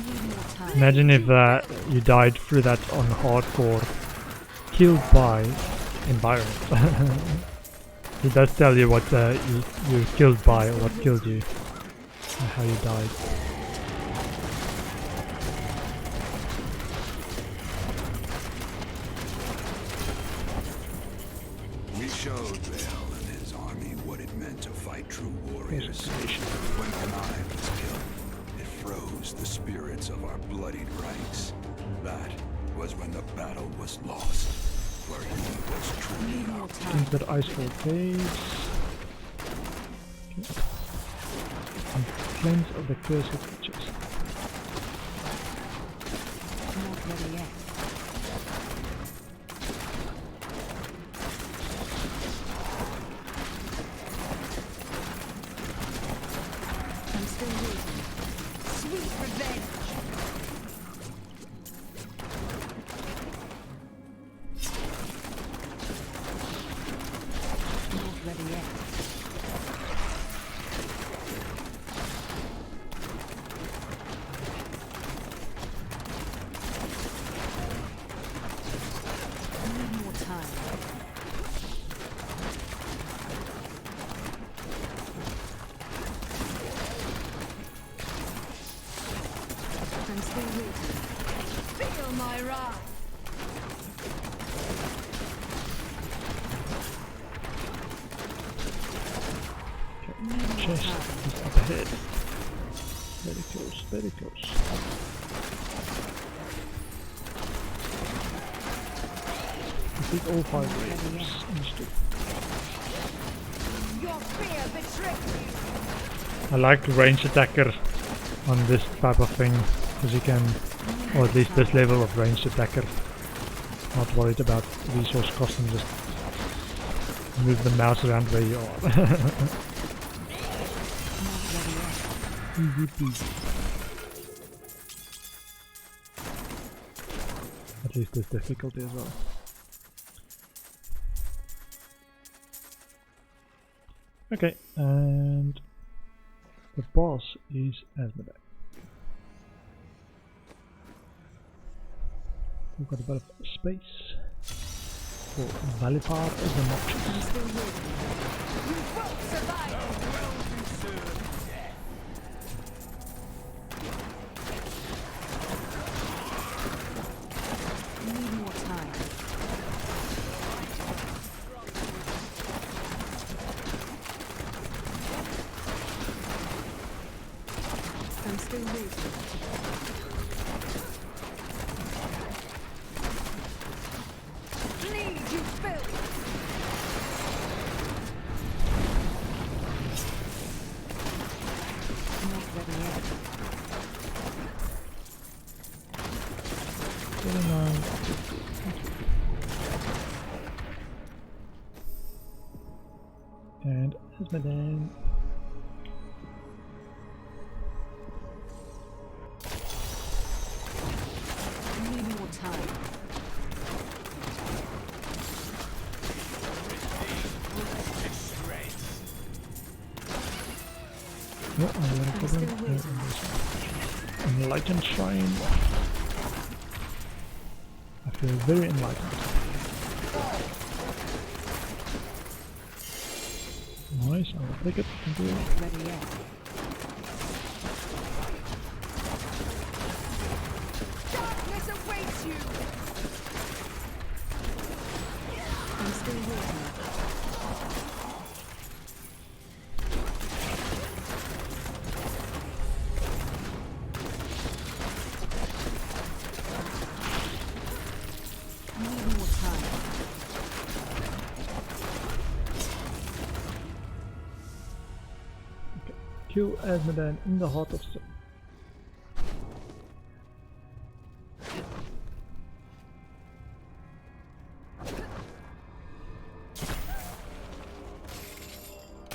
Need more time. Imagine if you died through that on hardcore, killed by environment. It does tell you what you're killed by, or what killed you, and how you died. We showed Bale and his army what it meant to fight true warriors. When Kanai was killed, it froze the spirits of our bloodied ranks. That was when the battle was lost, where he was truly our Into that icefall caves. Okay. And cleanse of the cursed chest. Not ready yet. I'm still waiting. Sweet revenge. Not ready yet. Need more time. I'm still waiting. Feel my wrath. Chest is up ahead. Very close, very close. Defeat all 5 waves. Understood. Your fear betrayed you. I like range attacker on this type of thing, because you can, or at least this level of ranged attacker, not worried about resource cost and just move the mouse around where you are. Easy peasy. At least there's difficulty as well. Okay, and the boss is Asmodee. We've got a bit of space for Valipar as an option. I'm still waiting. You won't survive. Need more time. I'm still waiting. Bleed, you filth! Not ready yet. Very nice. And Asmodee. Need more time. No, I have a I'm problem. still No, waiting. Enlightened Shrine. I feel very enlightened. Nice, I will take it. Thank you. Not ready yet. Darkness awaits you! I'm still waiting. Need more time. Kill Asmodan in the heart of sun.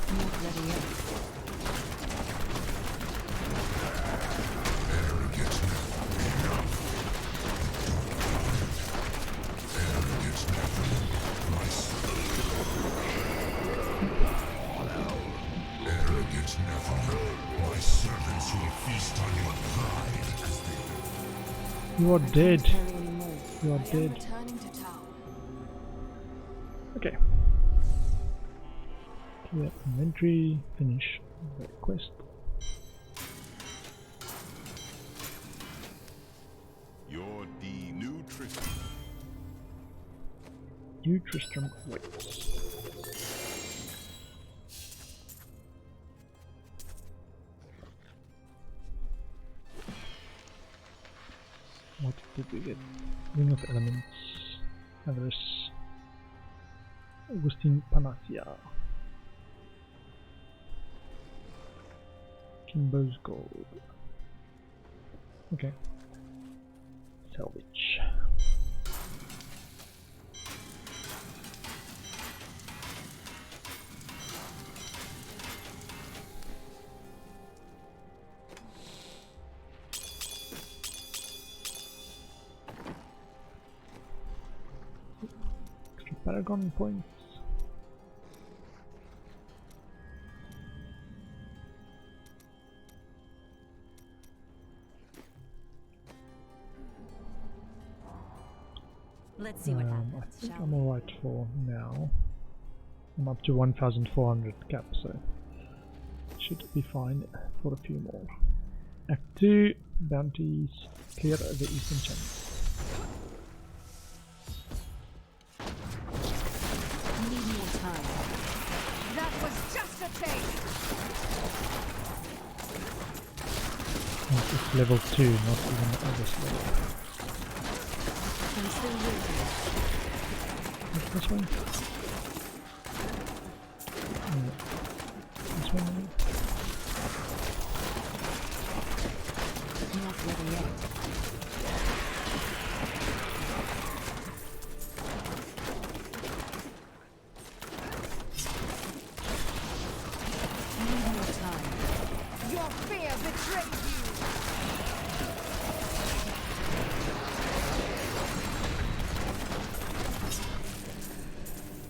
Not ready yet. Arrogant Nephilim, my servants will feast on your pride as they You are dead. Can't carry anymore. You are I am dead. returning to town. Okay. Clear inventory. Finish the quest. You're the new Tristram. New Tristram waits. What did we get? Ring of Elements. Avarice. Augustine Panacea. Kimbo's Gold. Okay. Salvage. Extra Paragon points. Let's see what I happens, think shall I'm we? alright for now. I'm up to 1,400 cap, so should be fine for a few more. Act 2, bounties, clear the eastern channel. Need more time. That was just a taste! It's level 2, not even the other level. I'm still waiting. What's this one? This one maybe? Not ready yet. Need more time. Your fear betrayed you!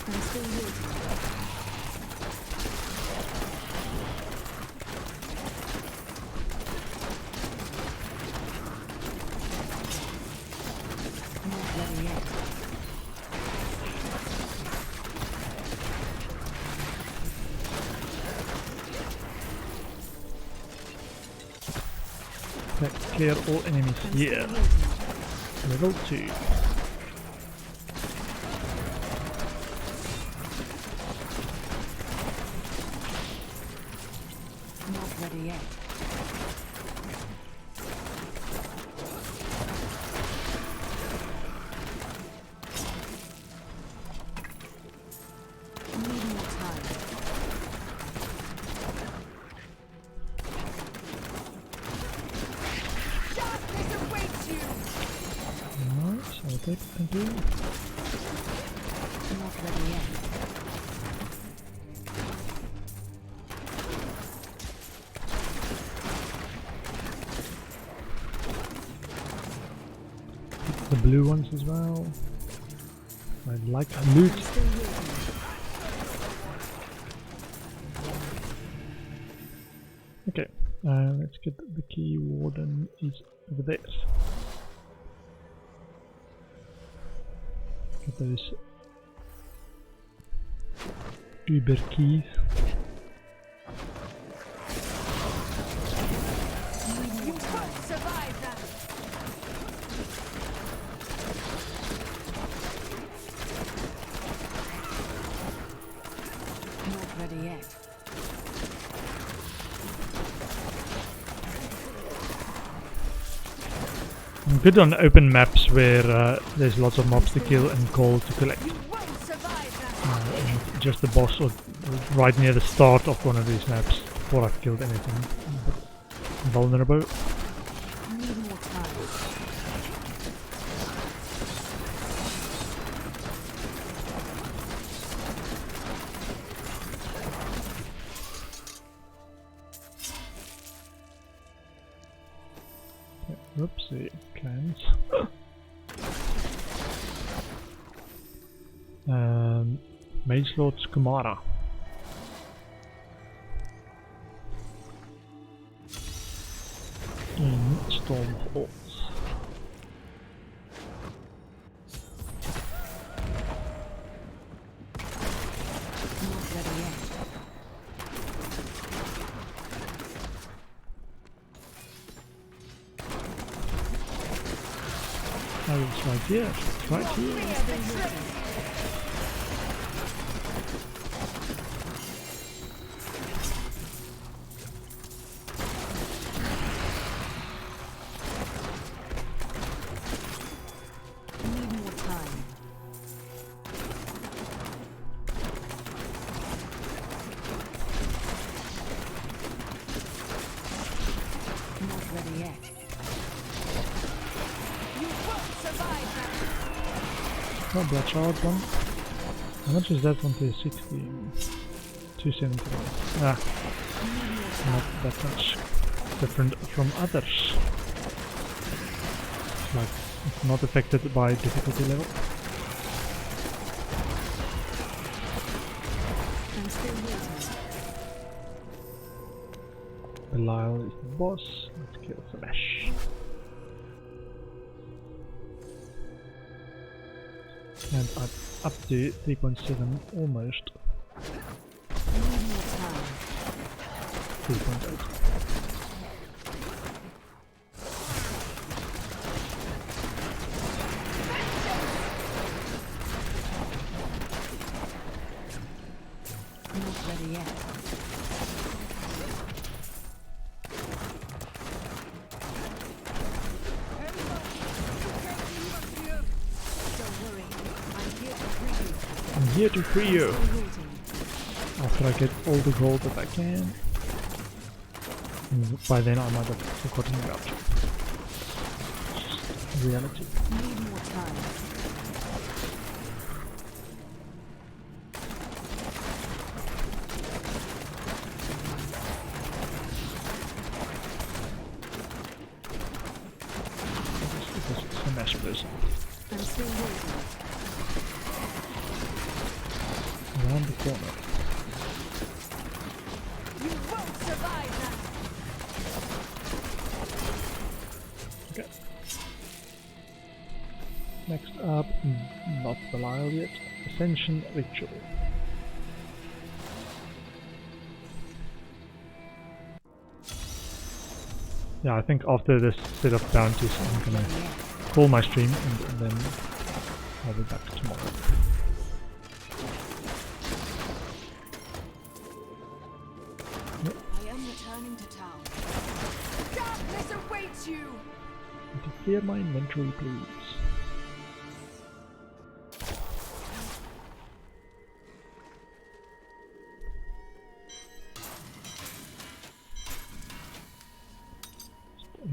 I'm still waiting. Not ready yet. Let's clear all enemies I'm here. still waiting. Level 2. Not ready yet. Need more time. Darkness awaits you! Nice, I'll take it, thank you. Not ready yet. The blue ones as well. I'd like loot. I'm still waiting. Okay. Let's get the key. Warden is over there. Get those Uber keys. You won't survive that! Not ready yet. I'm good on open maps where there's lots of mobs to kill and gold to collect. You won't survive that! And just the boss or right near the start of one of these maps before I've killed anything. Vulnerable. Need more time. Whoopsie, clans. Mage Lord's Kumara. In Storm Halls. Not ready yet. Oh, it's right here. It's right here. Fear betrays you! Need more time. Not ready yet. You won't survive that! Oh, Bloodshot one. How much is that one to 60? 271. Ah, not that much different from others. Like, it's not affected by difficulty level. I'm still waiting. Belial is the boss. Let's kill Flash. And I'm up to 3.7 almost. Need more time. 3.8. Not ready yet. Don't worry. I'm here to free you. I'm here to free you. Still waiting. After I get all the gold that I can. And by then I might have forgotten about reality. Need more time. Because it's a mass person. I'm still waiting. Around the corner. You won't survive that! Okay. Next up, not Belial yet. Ascension Ritual. Yeah, I think after this set of bounties I'm gonna call my stream and then I'll be back tomorrow. I am returning to town. Darkness awaits you! And to clear my inventory, please.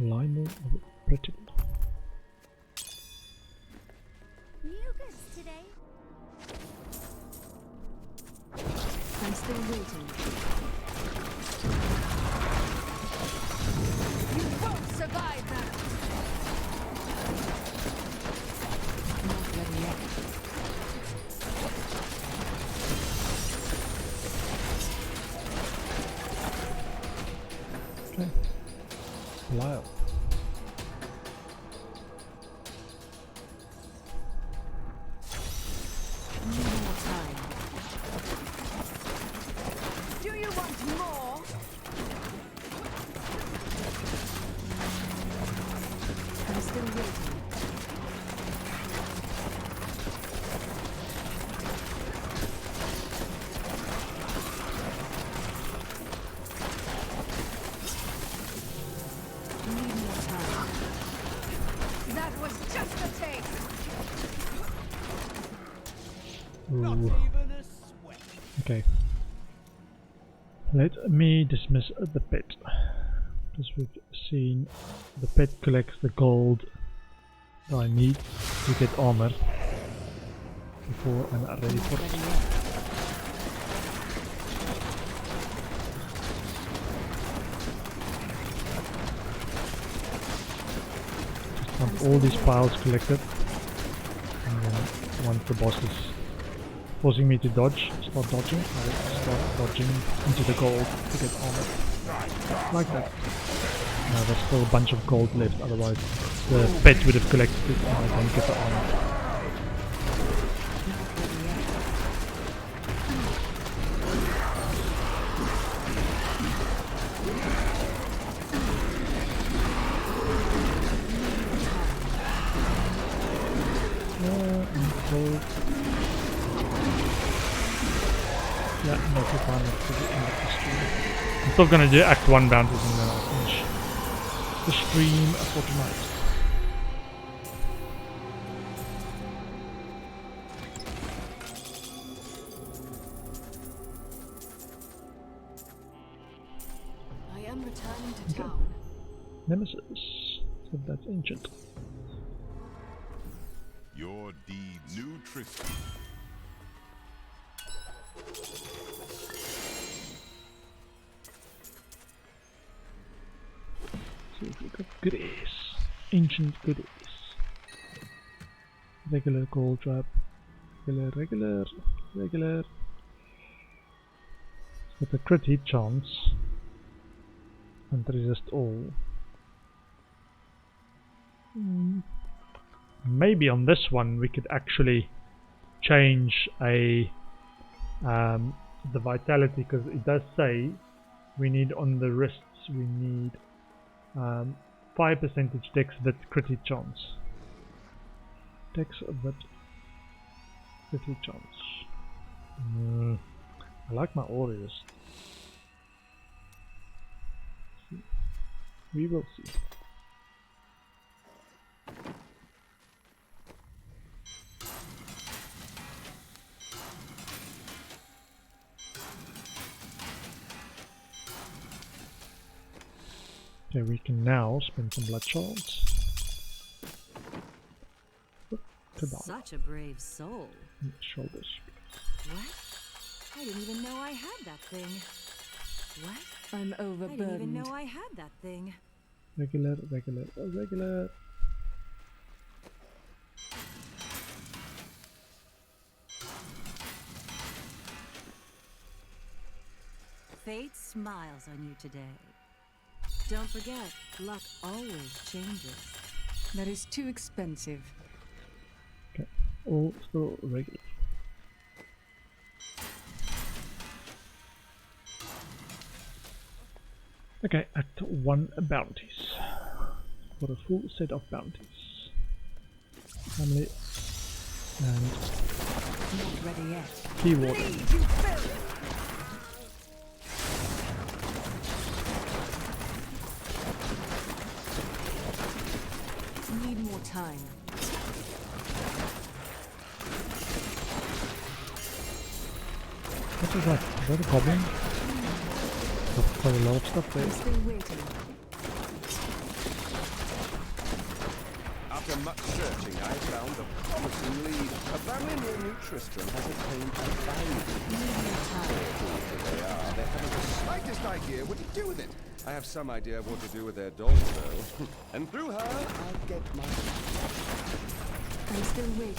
Lionel of Britain. New goods today. I'm still waiting. You won't survive that! Not ready yet. Okay. Belial. More time. Do you want more? I'm still waiting. Need more time. That was just a taste. Ooh. Okay. Let me dismiss the pit. Because we've seen the pit collects the gold that I need to get armor before I'm ready for it. Just want all these piles collected, and then once the boss is forcing me to dodge, start dodging, I'll start dodging into the gold to get armor. Like that. Now there's still a bunch of gold left, otherwise the pet would have collected it and I don't get the armor. Yeah, no time to the end of the stream. I'm still gonna do Act 1 bounties and then I'll finish the stream for tonight. I am returning to town. Nemesis. So that's ancient. Your deed, new Tristan. See if we got goodies. Ancient goodies. Regular gold trap. Regular. With a crit hit chance. And resist all. Maybe on this one we could actually change the vitality, because it does say we need on the wrists we need 5% dex with crit hit chance. Dex with crit hit chance. I like my aureus. We will see. Okay, we can now spend some blood shards. Such a brave soul. Shoulders. What? I didn't even know I had that thing. What? I'm I didn't even overburdened. know I had that thing. Regular. Fate smiles on you today. Don't forget, luck always changes. That is too expensive. Okay, all still regular. Okay, Act 1 bounties. For a full set of bounties. Family and Not ready yet. key warden. Bleed, you filth! Need more time. What is that? Is that a goblin? Got quite a lot of stuff I'm there. still waiting. After much searching, I found a promising lead. A family near New Tristram has attained a valuable they are. They haven't the slightest idea what to do with it. I have some idea of what to do with their daughter, though. And through her, I'll get my... I'm still waiting.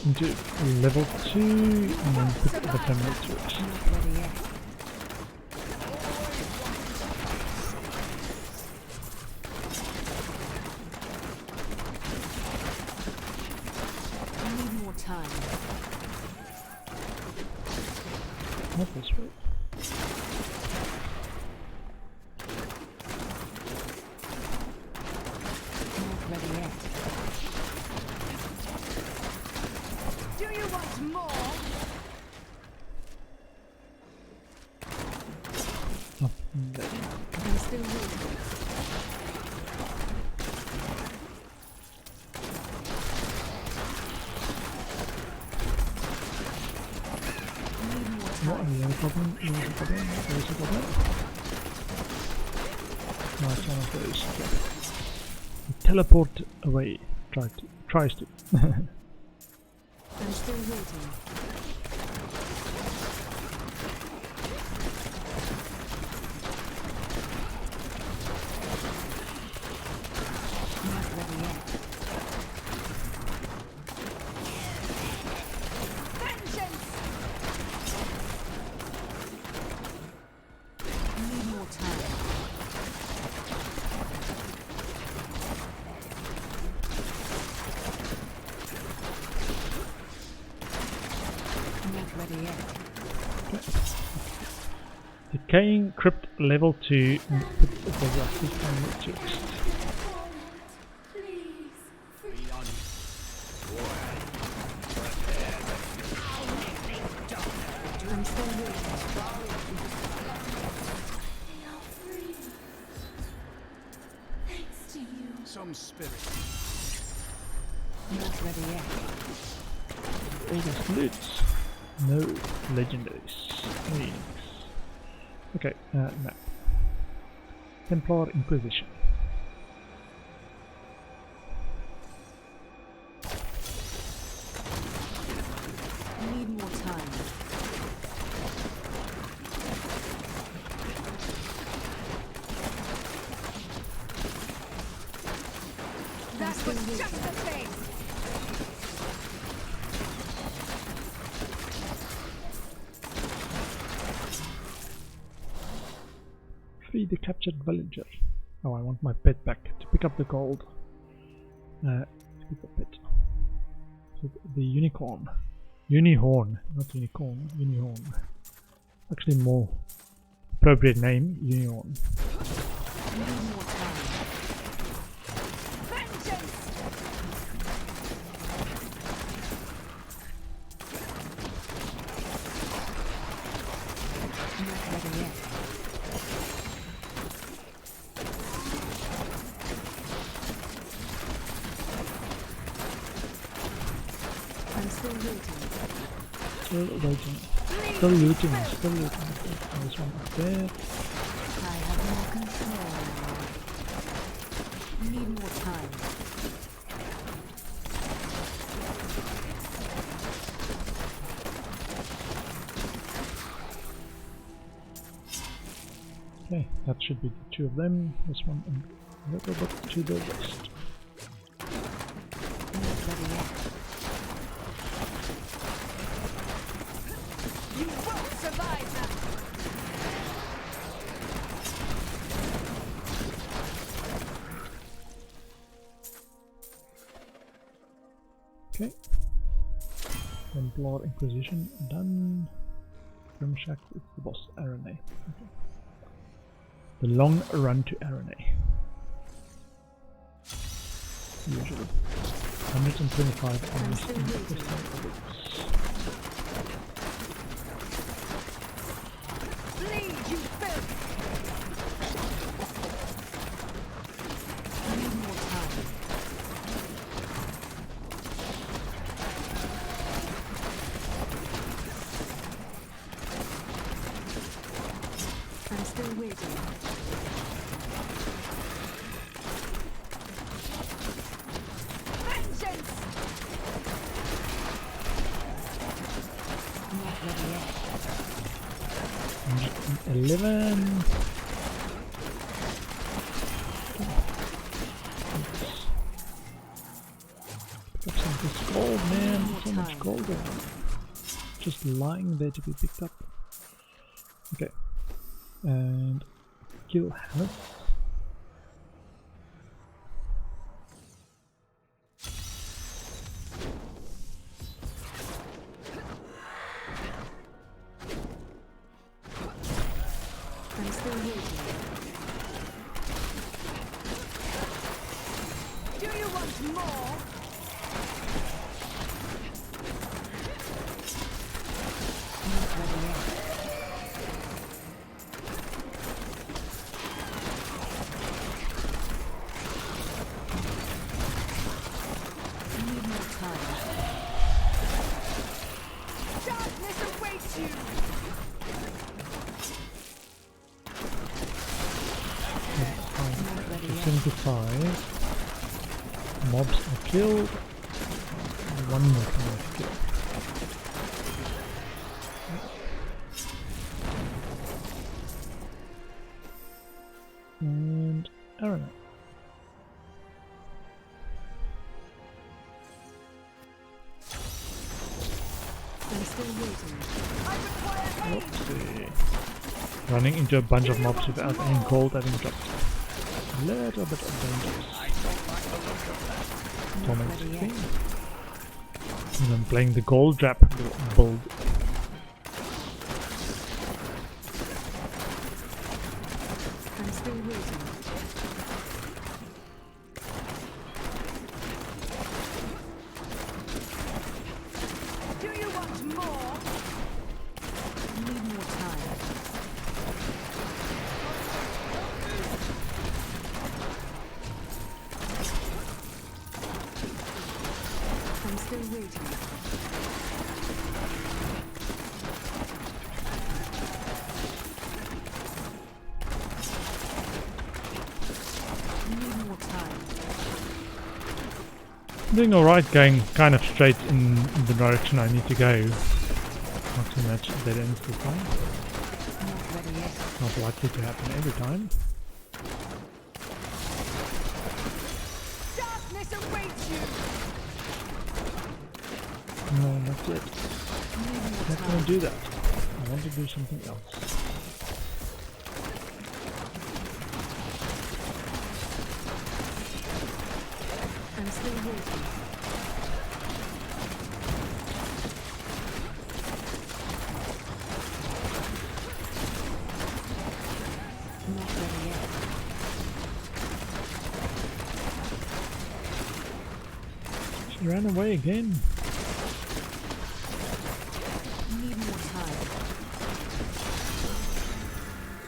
Into level 2 and then put another 10 minutes works. Not ready yet. I need more time. Not this way. Not ready yet. Do you want more? Up there. I'm still waiting. What is the problem? There's a problem. There's a problem. No, it's one of those. Teleport away. Tries to. I'm still waiting. Not ready yet. Vengeance! I need more time. Not ready yet. Decaying crypt level 2. Put the rusty on the chest. I'm still waiting. Thanks to you. Some spirit. Not ready yet. All these loots. No legendaries. Thanks. Okay, map. Templar Inquisition. I need more time. That was just a taste! Free the captured villager. Oh, I want my pet back to pick up the gold. Let's pick the pet. So the unicorn. Unihorn, not unicorn, unihorn. Actually more appropriate name, unihorn. I need more time. Vengeance! Not ready yet. I'm still waiting. Still waiting. Still looting. Still looting. There's one up there. I have more control now. Need more time. Okay, that should be the two of them. This one and a little bit to the west. Not ready yet. You won't survive now! Okay. Templar Inquisition done. Grimshack, it's the boss, Arena. Okay. The long run to Arena. Usually. 125 I'm on still waiting. Bleed, you filth! I need more time. I'm still waiting. Vengeance! Not ready yet. 11. Pick up some of this gold, man. So much gold there. just lying there to be picked up. Okay. And kill Hannes. I'm still waiting. Do you want more? Not ready yet. I need more time. Darkness awaits you! Not ready yet. 75 mobs are killed. One more to kill. And arrow. I'm still waiting. Whoopsie. Running into a bunch of mobs without any gold having dropped. A little bit of dangerous. Torment Ready yet. King. And I'm playing the gold trap build. I'm still waiting. Do you want more? I need more time. I'm still waiting. I need more time. Doing alright, going kind of straight in the direction I need to go. Not too much dead ends this time. Not ready yet. Not likely to happen every time. Darkness awaits you! No, not yet. I need more Not time. gonna do that. I want to do something else. I'm still waiting. Not ready yet. She ran away again. Need more time.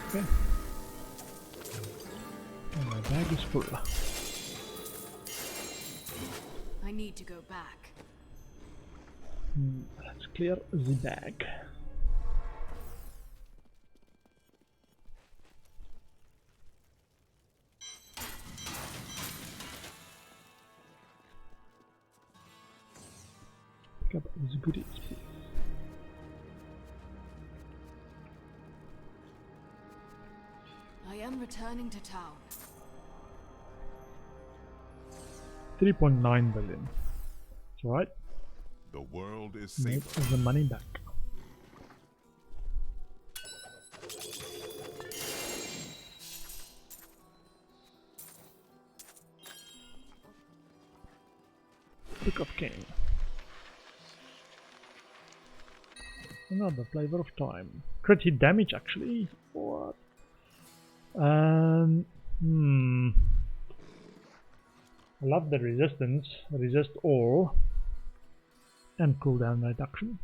Okay. And my bag is full. I need to go back. Let's clear the bag. Pick up the goodies, please. I am returning to town. 3.9 billion. It's alright. The world is Make safer. the money back. Book of King. Another flavor of time. Crit hit damage actually. What? I love the resistance. Resist all. And cooldown reduction.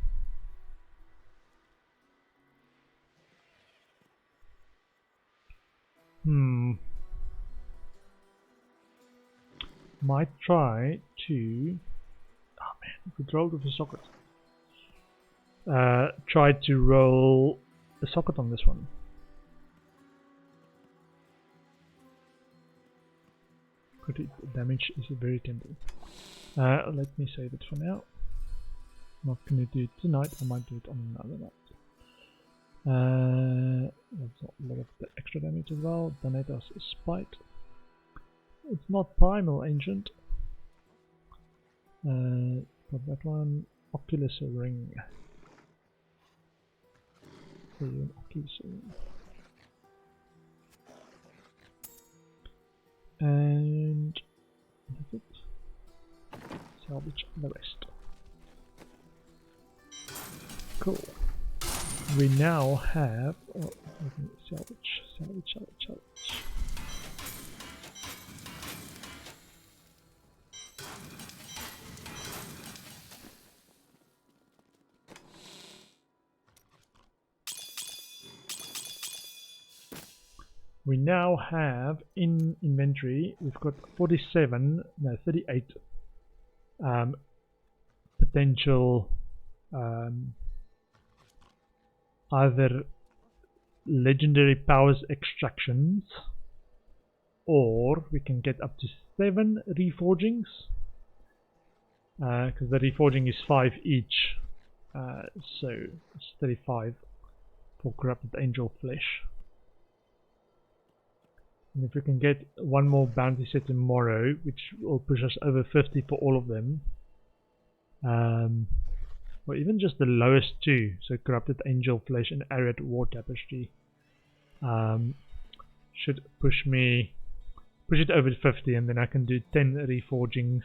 Might try to... Oh man, could roll with a socket. Try to roll a socket on this one. Crit damage is very tempting. Let me save it for now. Not gonna do it tonight, I might do it on another night. That's not a lot of the extra damage as well. Donate us a spite. It's not primal ancient. Got that one. Oculus ring. See you in Oki soon. And that's it. Salvage the rest. Cool. We now have salvage. We now have in inventory, we've got 38 potential either legendary powers extractions, or we can get up to 7 reforgings, because the reforging is 5 each, so it's 35 for corrupted angel flesh. And if we can get one more bounty set tomorrow, which will push us over 50 for all of them, or even just the lowest 2, so corrupted angel flesh and arid war tapestry, should push it over 50, and then I can do 10 reforgings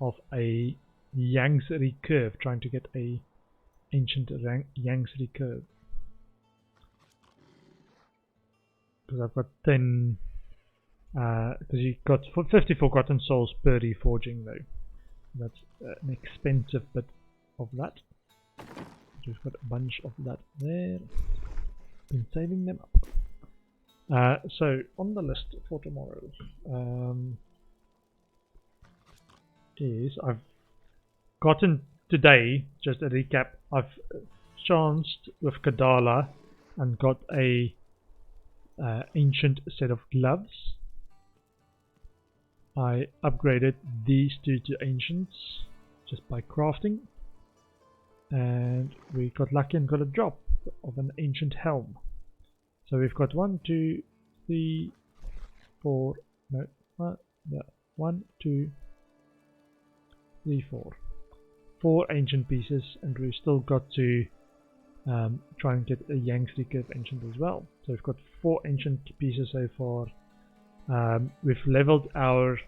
of a Yang's recurve, trying to get a ancient Yang's recurve. Because I've got 10, because you got 50 forgotten souls per reforging though. That's an expensive bit of that. We've got a bunch of that there. Been saving them up. So on the list for tomorrow is I've gotten today, just a recap, I've chanced with Kadala and got a ancient set of gloves. I upgraded these 2 to ancients just by crafting, and we got lucky and got a drop of an ancient helm. So we've got 1, 2, 3, 4, no, 1, 2, 3, 4. 4 ancient pieces, and we've still got to try and get a Yang's recurve ancient as well. So we've got 4 ancient pieces so far. We've leveled our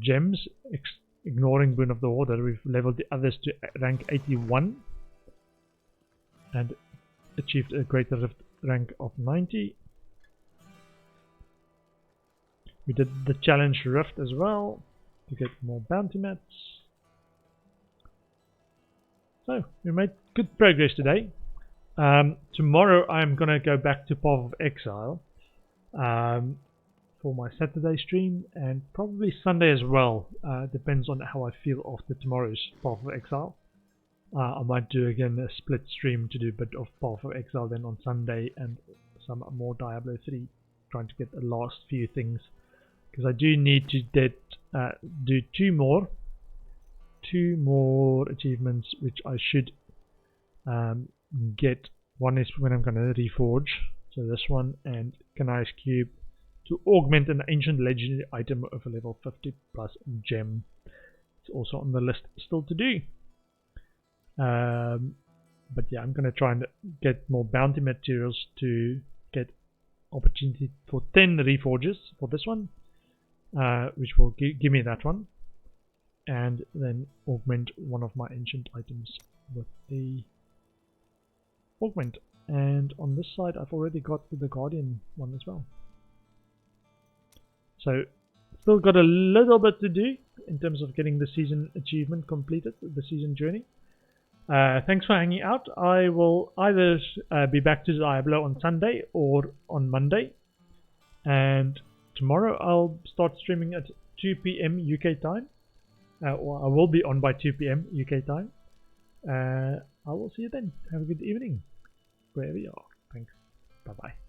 gems, ignoring Boon of the Order. We've leveled the others to rank 81 and achieved a greater rift rank of 90. We did the challenge rift as well to get more bounty mats. So we made good progress today. Tomorrow I'm gonna go back to Path of Exile for my Saturday stream, and probably Sunday as well. Depends on how I feel after tomorrow's Path of Exile. I might do again a split stream to do a bit of Path of Exile then on Sunday, and some more Diablo 3, trying to get the last few things, because I do need to do 2 more achievements, which I should get. One is when I'm going to reforge, so this one, and Canai's Cube to augment an ancient legendary item of a level 50 plus gem. It's also on the list still to do. But yeah, I'm going to try and get more bounty materials to get opportunity for 10 reforges for this one, which will give me that one, and then augment one of my ancient items with a augment. And on this side I've already got the Guardian one as well. So still got a little bit to do in terms of getting the season achievement completed, the season journey. Thanks for hanging out. I will either be back to Diablo on Sunday or on Monday, and tomorrow I'll start streaming at 2 PM UK time, or I will be on by 2 PM UK time. I will see you then. Have a good evening wherever you are. Thanks. Bye bye.